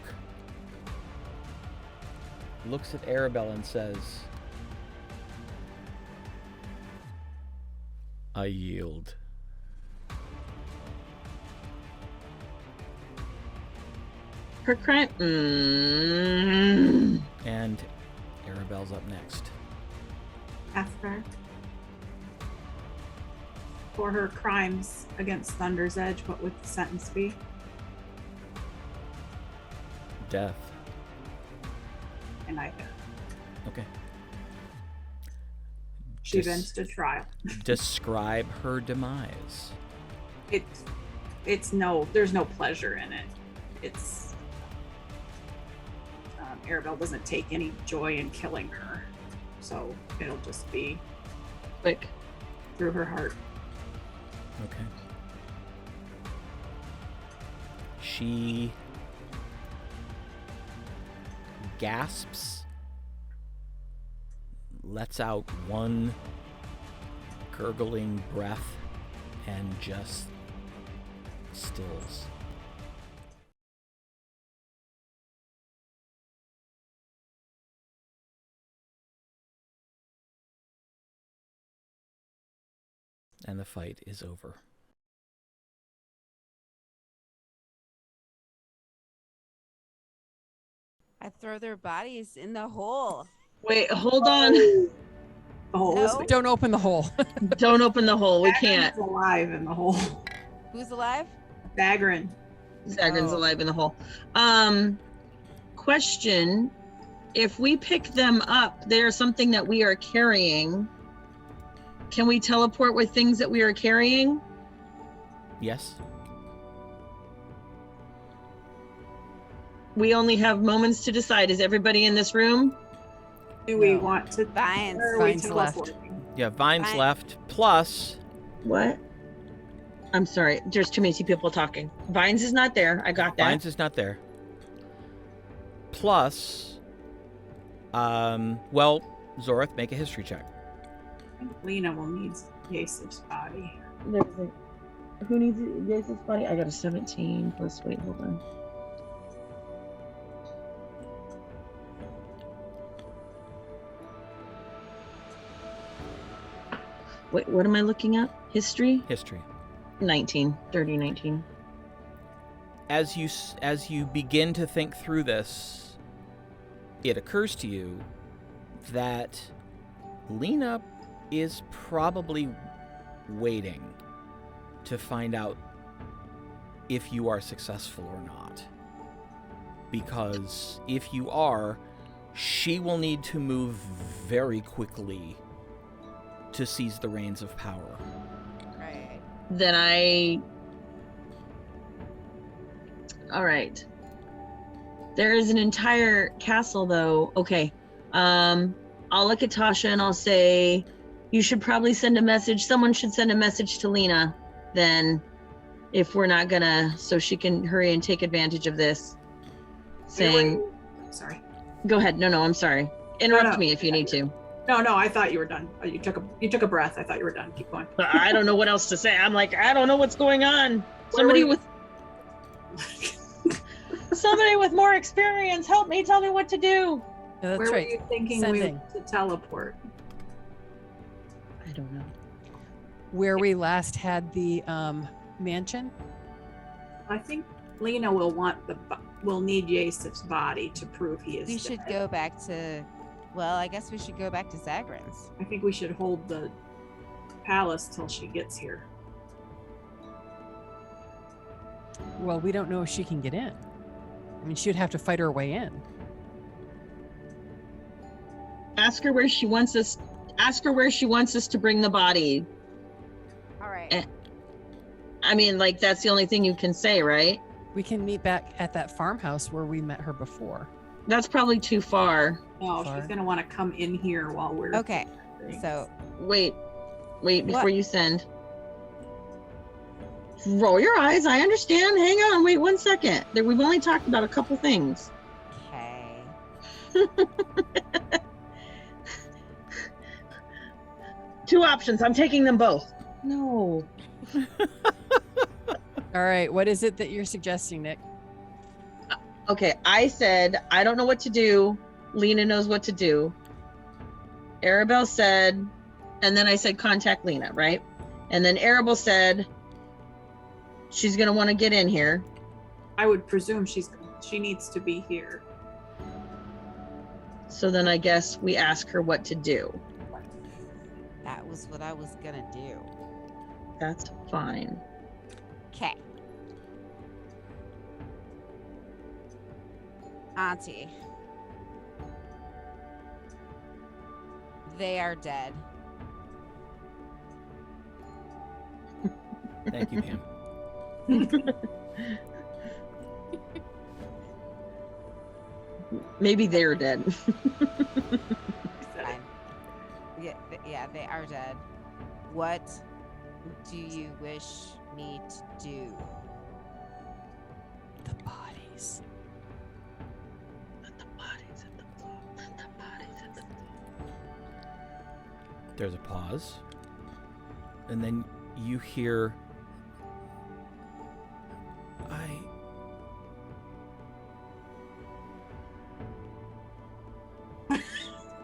looks at Arabelle and says, "I yield." her crime. And Arabelle's up next. Athgar. For her crimes against Thunder's Edge, what would the sentence be? Death. And I Okay. she bends to trial. Describe her demise. There's no pleasure in it. It's Arabelle doesn't take any joy in killing her, so it'll just be Quick. through her heart. Okay. She gasps, lets out one gurgling breath, and just stills. And the fight is over. I throw their bodies in the hole. Wait, hold on. Oh, No. Don't open the hole. Don't open the hole. We can't. Zagrin's alive in the hole. Who's alive? Zagrin. Zagrin's Oh. alive in the hole. Question. If we pick them up, they're something that we are carrying. Can we teleport with things that we are carrying? Yes? We only have moments to decide. Is everybody in this room? Do we No. want to? Vines. Or are we Vines left. teleporting? Yeah, Vine's Vine. left. Plus, What? I'm sorry. There's too many people talking. Vines is not there. I got that. Vines is not there. Plus, well, Zorith, make a history check. I think Lena will need Yaesef's body. There's a, who needs it? Yaesef's body? I got a 17 plus, wait, hold on. Wait, what am I looking at? History? History. 19. 30, 19. As you begin to think through this, it occurs to you that Lena is probably waiting to find out if you are successful or not. Because if you are, she will need to move very quickly to seize the reins of power. Right. Then all right. There is an entire castle though. Okay. I'll look at Tasha and I'll say, you should probably send a message. Someone should send a message to Lena then, if we're not gonna, so she can hurry and take advantage of this. Saying, Sorry. go ahead. No, I'm sorry. Interrupt No. me if you need to. No, I thought you were done. You took a breath. I thought you were done. Keep going. But I don't know what else to say. I'm like, I don't know what's going on. Somebody with more experience, help me. Tell me what to do. No, that's Where right. were you thinking Sending. to teleport? I don't know. Where we last had the mansion. I think Lena will need Yaesef's body to prove he is We dead. should go back to. Well, I guess we should go back to Zagrin's. I think we should hold the palace till she gets here. Well, we don't know if she can get in. I mean, she'd have to fight her way in. Ask her where she wants us. Ask her where she wants us to bring the body. All right. Eh. I mean, like, that's the only thing you can say, right? We can meet back at that farmhouse where we met her before. That's probably too far. No, Far. she's gonna want to come in here while we're. Okay. So Wait, before What? you send. Roll your eyes. I understand. Hang on. Wait 1 second. We've only talked about a couple things. okay. Two options. I'm taking them both. No. All right, what is it that you're suggesting, Nick? Okay, I said, I don't know what to do. Lena knows what to do. Arabelle said, and then I said, contact Lena, right? And then Arabelle said, she's going to want to get in here. I would presume she's She needs to be here. So then I guess we ask her what to do. That was what I was gonna do. That's fine. Okay. Auntie. They are dead. Thank you, Pam. Maybe they're dead. Fine. Yeah, they are dead. What do you wish me to do? The bodies. Put the bodies at the floor. Put the bodies at the floor. There's a pause. And then you hear...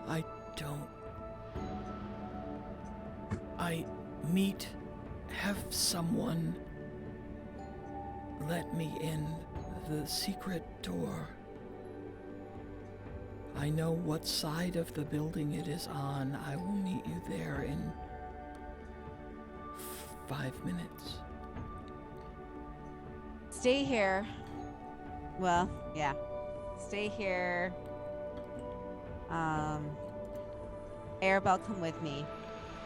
I don't... have someone let me in the secret door. I know what side of the building it is on. I will meet you there in 5 minutes. Stay here. Well, yeah. Stay here. Arabelle, come with me.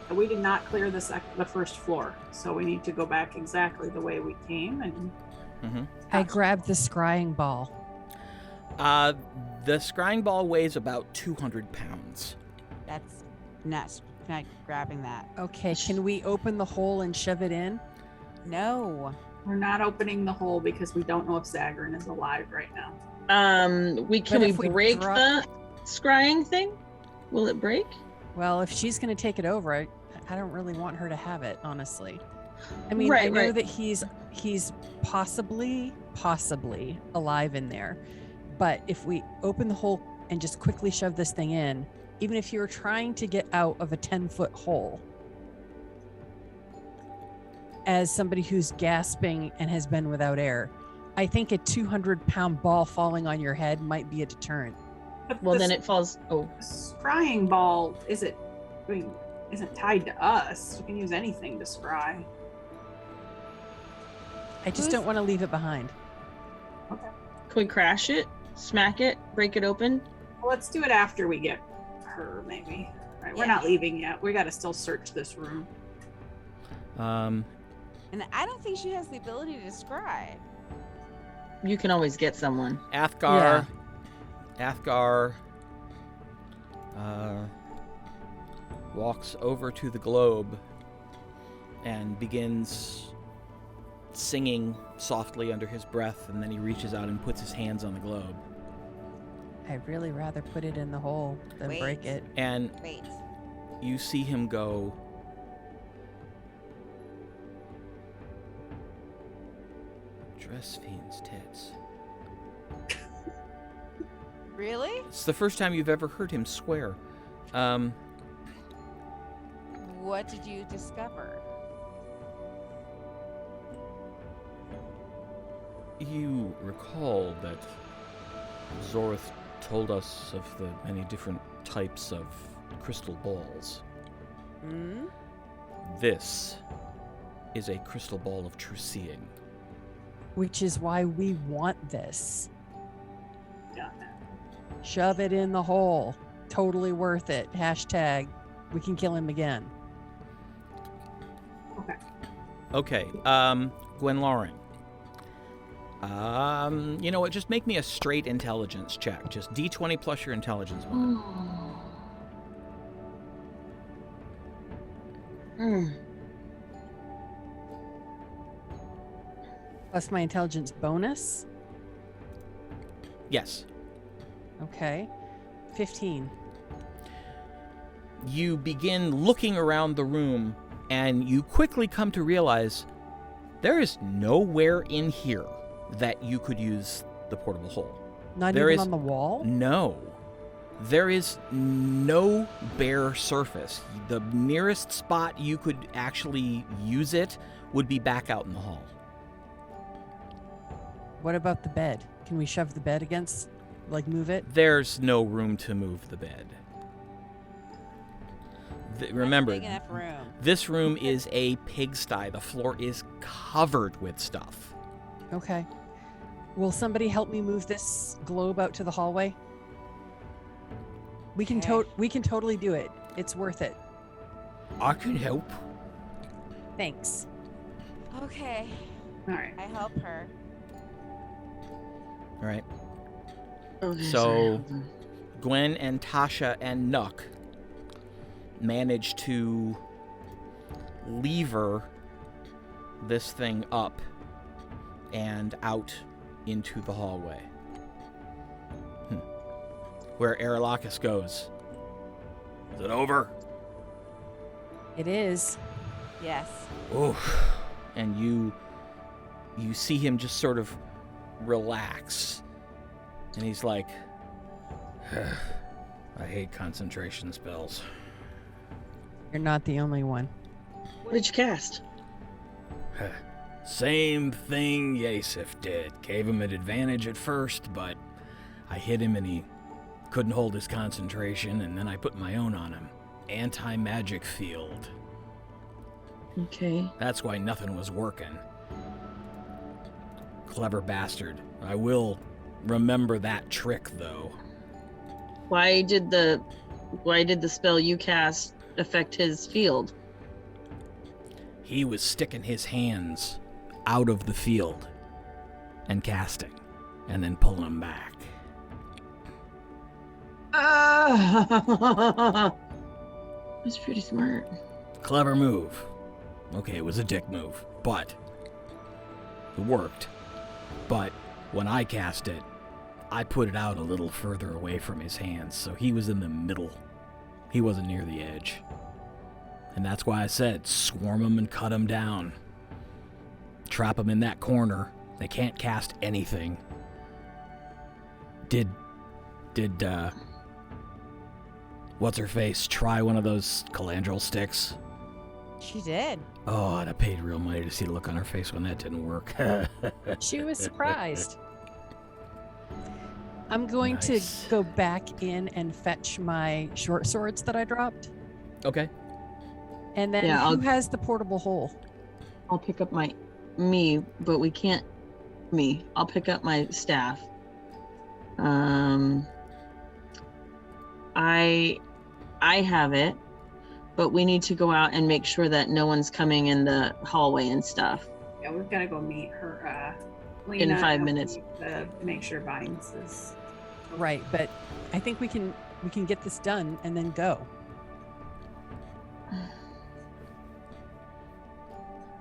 We did not clear the first floor, so we need to go back exactly the way we came. And I grabbed the scrying ball. The scrying ball weighs about 200 pounds. That's not grabbing that. Okay, can we open the hole and shove it in? No. we're not opening the hole because we don't know if Zagrin is alive right now. Can we break drop- the scrying thing? Will it break? Well, if she's going to take it over, I don't really want her to have it, honestly. I mean, Right, I know right. that he's possibly alive in there. But if we open the hole and just quickly shove this thing in, even if you were trying to get out of a 10-foot hole, as somebody who's gasping and has been without air, I think a 200-pound ball falling on your head might be a deterrent. But Well, this then it falls. Oh, scrying ball isn't tied to us. You can use anything to scry. I just don't want to leave it behind. Okay. can we crash it? Smack it? Break it open? Well, let's do it after we get her, maybe. Right, we're Yeah. not leaving yet. We got to still search this room. And I don't think she has the ability to scry. You can always get someone. Athgar walks over to the globe and begins singing softly under his breath, and then he reaches out and puts his hands on the globe. I'd really rather put it in the hole than Wait. break it. And Wait. you see him go, "Dress fiend's tits." Really? It's the first time you've ever heard him swear. What did you discover? You recall that Zorth told us of the many different types of crystal balls. Hmm? This is a crystal ball of true seeing. Which is why we want this. Got that. Shove it in the hole. Totally worth it. Hashtag, we can kill him again. Okay, Gwen Lauren. You know what? Just make me a straight intelligence check. Just D20 plus your intelligence one. Plus my intelligence bonus. Yes. Okay. 15. You begin looking around the room, and you quickly come to realize there is nowhere in here that you could use the portable hole. Not There even is- on the wall? No. There is no bare surface. The nearest spot you could actually use it would be back out in the hall. What about the bed? Can we shove the bed against, like move it? There's no room to move the bed. Remember, Big enough room. this room is a pigsty. The floor is covered with stuff. Okay. Will somebody help me move this globe out to the hallway? We can Okay. we can totally do it. It's worth it. I can help. Thanks. Okay, All right. I help her. All right. Okay, So- sorry, hold on. Gwen and Tasha and Nuck manage to lever this thing up and out into the hallway. Where Aermagh goes. Is it over? It is. Yes. Oof. And you see him just sort of relax. And he's like, I hate concentration spells. You're not the only one. What did you cast? Same thing Yaesef did. Gave him an advantage at first, but I hit him and he couldn't hold his concentration, and then I put my own on him. Anti-magic field. Okay. That's why nothing was working. Clever bastard. I will remember that trick, though. Why did the spell you cast affect his field? He was sticking his hands out of the field and casting, and then pulling them back. That's pretty smart. Clever move. Okay, it was a dick move, but it worked. But when I cast it, I put it out a little further away from his hands, so he was in the middle. He wasn't near the edge. And that's why I said, swarm him and cut him down. Trap him in that corner. They can't cast anything. Did what's-her-face try one of those calandrel sticks? She did. Oh, I'd have paid real money to see the look on her face when that didn't work. She was surprised. I'm going Nice. to go back in and fetch my short swords that I dropped. Okay. And then Yeah, who has the portable hole? I'll pick up me, but we can't me. I'll pick up my staff. I have it, but we need to go out and make sure that no one's coming in the hallway and stuff. Yeah, we've got to go meet her. In Lena 5 and minutes. To make sure Vines is Right, but I think we can get this done and then go.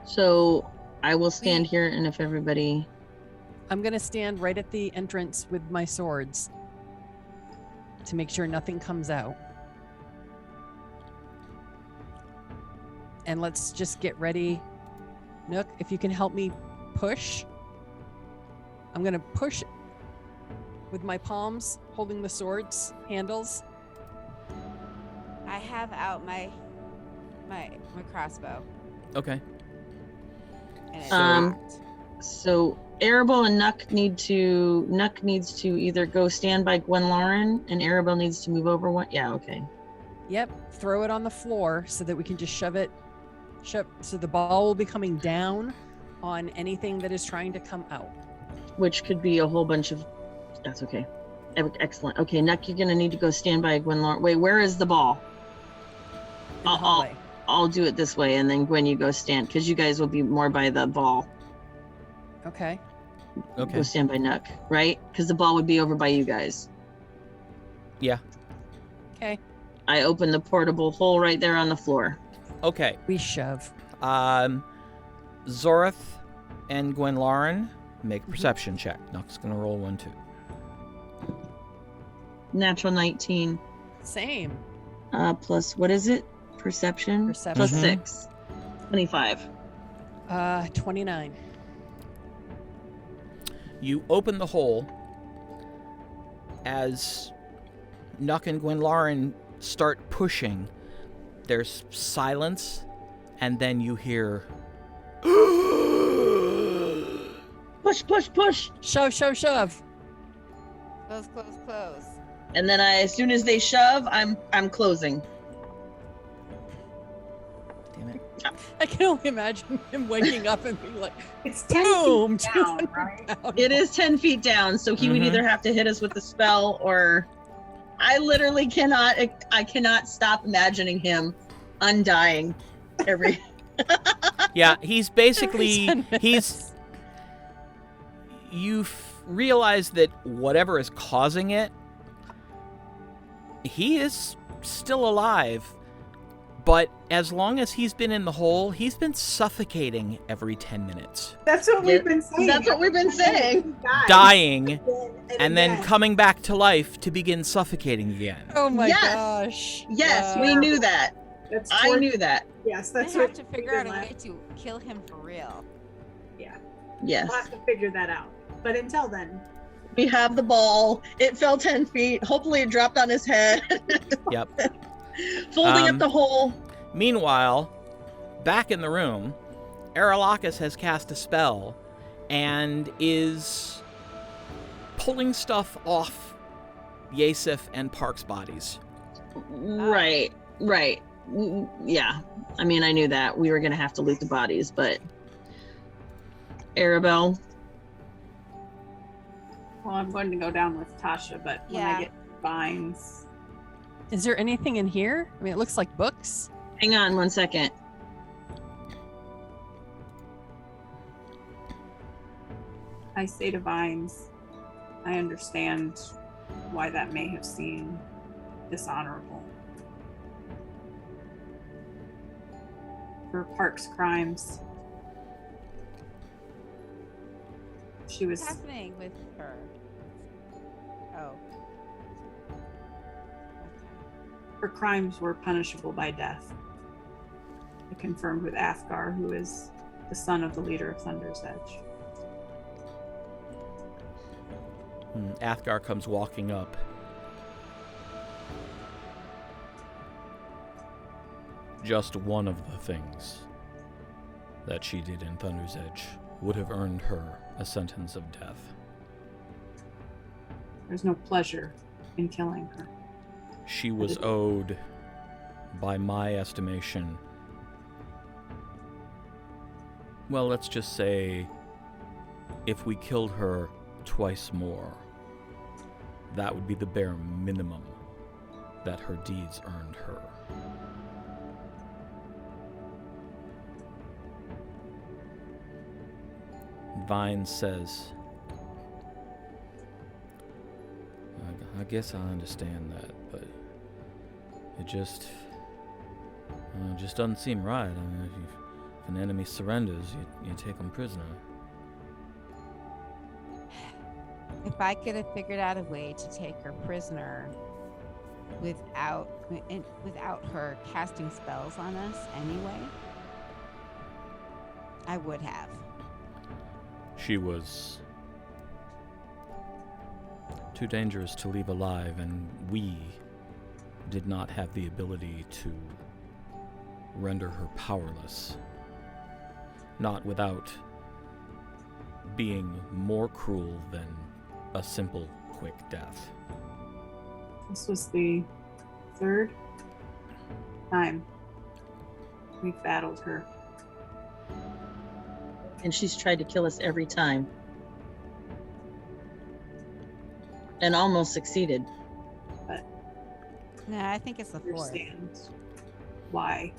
So I will stand here, and if everybody, I'm going to stand right at the entrance with my swords to make sure nothing comes out. And let's just get ready. Nook, if you can help me push. I'm going to push with my palms holding the swords handles. I have out my crossbow, Okay. and it's Um, locked. so Arabelle and Nuck needs to either go stand by Gwenlauren, and Arabelle needs to move over one. Yeah, okay. Yep, throw it on the floor so that we can just shove so the ball will be coming down on anything that is trying to come out. Which could be a whole bunch of. That's okay. Excellent. Okay, Nuck, you're gonna need to go stand by Gwenlauren. Wait, where is the ball? In the I'll- hallway. I'll do it this way, and then Gwen, you go stand, because you guys will be more by the ball. Okay. Okay. Go stand by Nuck, right? Because the ball would be over by you guys. Yeah. Okay. I opened the portable hole right there on the floor. Okay. We shove. Zoreth and Gwenlauren make a perception check. Nuck's gonna roll 1, 2. Natural 19. Same. Plus, what is it? Perception? Perception. Plus Mhm. 6. 25. 29. You open the hole as Nuck and Gwenlauren start pushing. There's silence, and then you hear Push, push, push! Shove, shove, shove. close, close, close. And then as soon as they shove, I'm closing. Damn it. I can only imagine him waking up and being like, It's 10 boom, feet down, right? down. It is 10 feet down, so he would Mhm. either have to hit us with the spell or I literally cannot stop imagining him undying every Yeah, he's basically 10 he's you realize that whatever is causing it, he is still alive. But as long as he's been in the hole, he's been suffocating every 10 minutes. That's what we've been saying. That's what we've been saying. Dying, and then again. coming back to life to begin suffocating again. Oh my Yes. gosh. Yes, Wow. we knew that. That's I knew that. Yes, They that's have what to we've figure out been a way like. to kill him for real. Yeah, Yes. we'll have to figure that out. But until then, We have the ball. It fell 10 feet. Hopefully it dropped on his head. Yep. Folding up the hole. Meanwhile, back in the room, Aermagh has cast a spell and is pulling stuff off Yaesef and Parc's bodies. Right. Yeah. I mean, I knew that. We were going to have to loot the bodies, but Arabelle. well, I'm going to go down with Tasha, but when Yeah. I get vines, Is there anything in here? I mean, it looks like books. Hang on 1 second. I say to vines, I understand why that may have seemed dishonorable. For Parc's crimes, she was What's happening with her? Oh. her crimes were punishable by death. I confirmed with Athgar, who is the son of the leader of Thunder's Edge. Athgar comes walking up. Just one of the things that she did in Thunder's Edge would have earned her a sentence of death. There's no pleasure in killing her. She was owed, by my estimation, well, let's just say, if we killed her twice more, that would be the bare minimum that her deeds earned her. Vine says, I guess I understand that, but it just doesn't seem right. I mean, if an enemy surrenders, you take them prisoner. If I could have figured out a way to take her prisoner without her casting spells on us anyway, I would have. She was too dangerous to leave alive, and we did not have the ability to render her powerless. Not without being more cruel than a simple, quick death. This was the third time we've battled her. And she's tried to kill us every time. And almost succeeded. But No, I think it's the I fourth. understand why.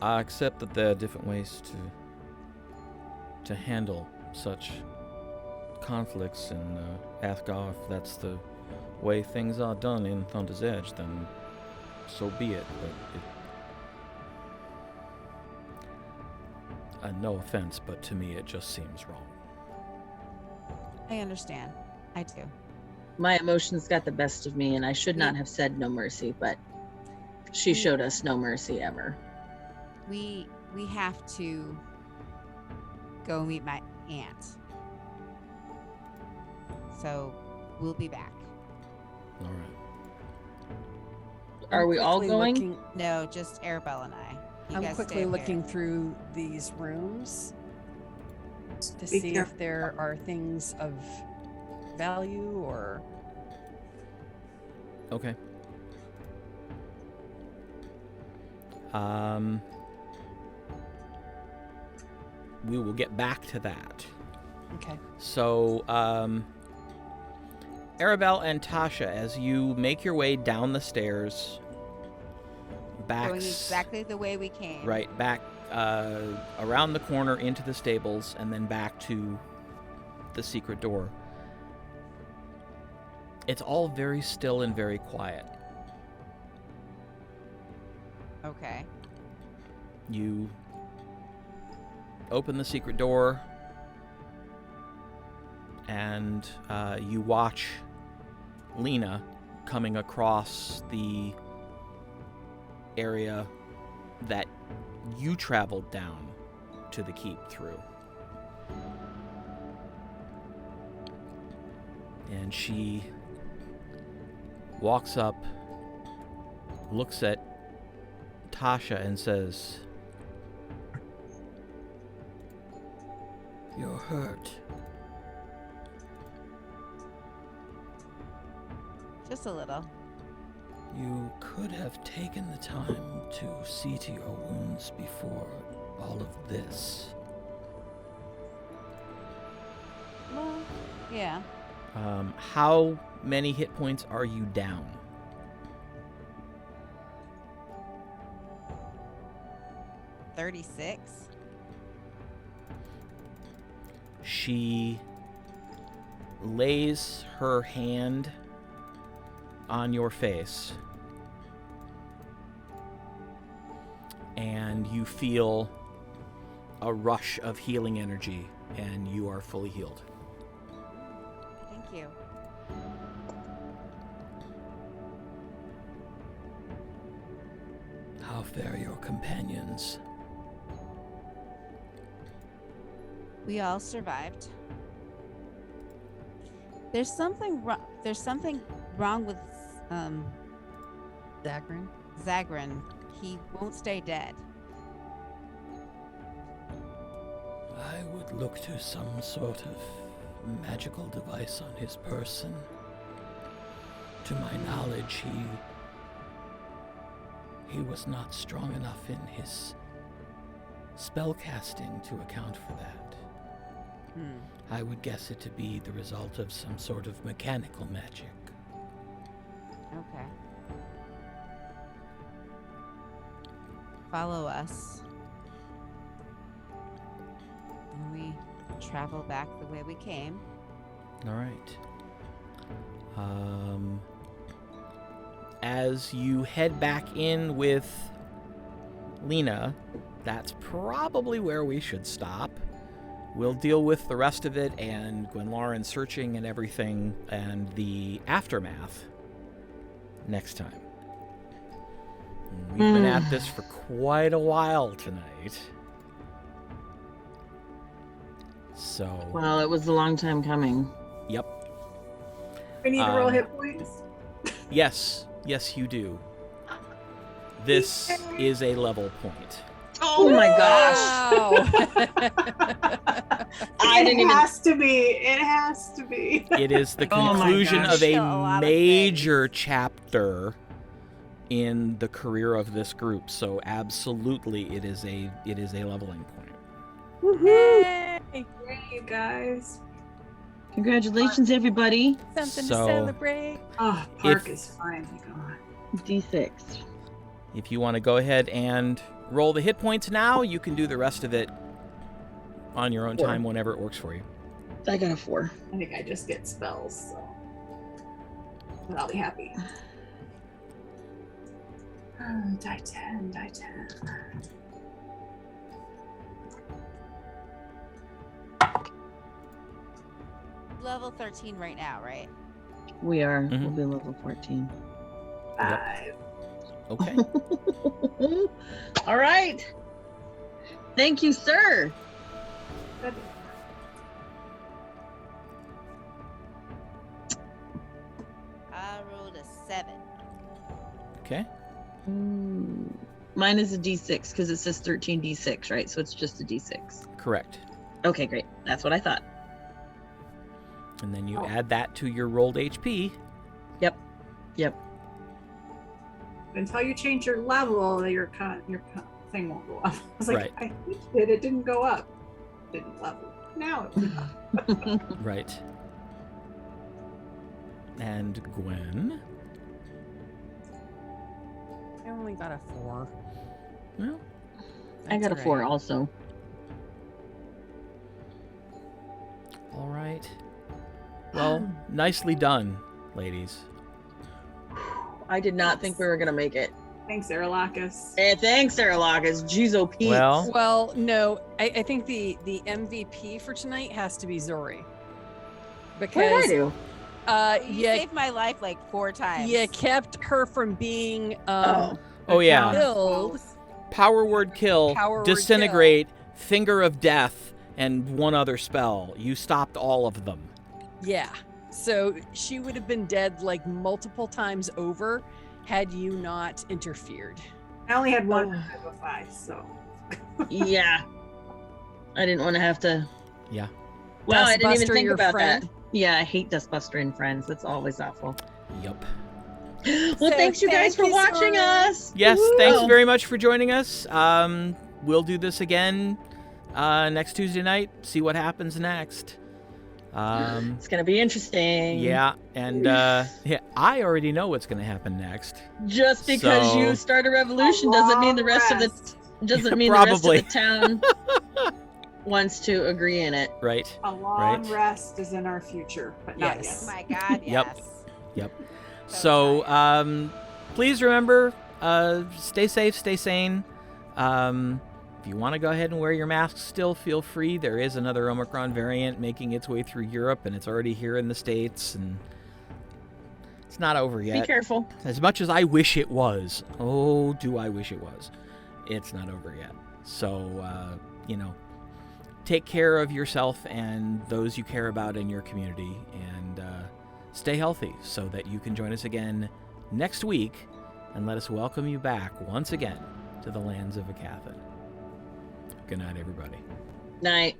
I accept that there are different ways to handle such conflicts, and Athgar, if that's the way things are done in Thunder's Edge, then so be it. But no offense, but to me it just seems wrong. I understand. I do. My emotions got the best of me, and I should not have said no mercy, but she showed us no mercy ever. We have to go meet my aunt. So we'll be back. All right. Are we all Quickly going? looking- No, just Arabelle and I. You I'm guys quickly stay up looking here. through these rooms to Be see careful. if there are things of value or. Okay. We will get back to that. Okay. So, Arabelle and Tasha, as you make your way down the stairs, back Going exactly the way we came. right back around the corner into the stables, and then back to the secret door. It's all very still and very quiet. Okay. You open the secret door, and you watch Lena coming across the area that you traveled down to the keep through. And she walks up, looks at Tasha and says, "You're hurt." Just a little. You could have taken the time to see to your wounds before all of this. Well, yeah. How many hit points are you down? 36. She lays her hand on your face, and you feel a rush of healing energy, and you are fully healed. Thank you. How fare your companions? We all survived. There's something wrong. There's something wrong with Zagrin. Zagrin. He won't stay dead. I would look to some sort of magical device on his person. To my knowledge, he was not strong enough in his spellcasting to account for that. I would guess it to be the result of some sort of mechanical magic. Okay. Follow us. And we travel back the way we came. All right. As you head back in with Lena, that's probably where we should stop. We'll deal with the rest of it and Gwenlauren searching and everything and the aftermath next time. We've been at this for quite a while tonight. So, Well, it was a long time coming. yep. We need to roll hit points. Yes, you do. This is a level point. Oh my gosh! I didn't even. It has to be. It has to be. It is the Oh my conclusion gosh. of A a lot of major chapter in the career of this group. So absolutely, it is a leveling point. Woohoo! Yay! Great, you guys. Congratulations, everybody. Something So- to celebrate. Oh, Parc If- is fine. Thank God. D6. If you want to go ahead and roll the hit points now, you can do the rest of it on your own Four. time whenever it works for you. I got a 4. I think I just get spells, so. But I'll be happy. Die 10, die 10. Level 13 right now, right? We are. Mhm. We'll be level 14. 5. Okay. All right. Thank you, sir. I rolled a 7. Okay. mine is a D6 because it says 13d6, right? So it's just a D6. Correct. Okay, great. That's what I thought. And then you add that to your rolled HP. Yep. Until you change your level, your thing won't go up. I was like, Right. I switched it. It didn't go up. It didn't level. Now it went up. Right. And Gwen. I only got a 4. Well, I got a That's 4 right. also. all right. Well, nicely done, ladies. I did not think we were gonna make it. Thanks, Aralakis. Hey, thanks, Sarah Lockus. Jeez, oh, Pete. Well, no, I think the MVP for tonight has to be Zori. what did I Because do? You saved my life like 4 times. you kept her from being Oh. Oh, yeah. killed. Power word kill, Power word disintegrate, finger of death, and one other spell. You stopped all of them. Yeah. So she would have been dead like multiple times over had you not interfered. I only had one Oh. 5 of 5, so. Yeah. I didn't want to have to. Yeah. Wow, I didn't even Dustbuster, think your about friend? that. Yeah, I hate Dustbuster and Friends. That's always awful. Yup. Well, So thanks you guys thank for you, watching Zori. us. Yes, Woo! thanks very much for joining us. We'll do this again next Tuesday night. See what happens next. It's gonna be interesting. Yeah, and yeah, I already know what's going to happen next. Just because So- you start a revolution doesn't mean the rest of the doesn't mean Probably. the rest of the town wants to agree in it. Right. A long Right. rest is in our future, but not Yes. Oh yet. my God, Yep. yes. So, please remember, stay safe, stay sane. If you want to go ahead and wear your masks still, feel free. There is another Omicron variant making its way through Europe, and it's already here in the States, and it's not over Be yet. careful. As much as I wish it was. Oh, do I wish it was. It's not over yet. So, take care of yourself and those you care about in your community, and stay healthy so that you can join us again next week and let us welcome you back once again to the lands of Aecathan. Good night, everybody. Night.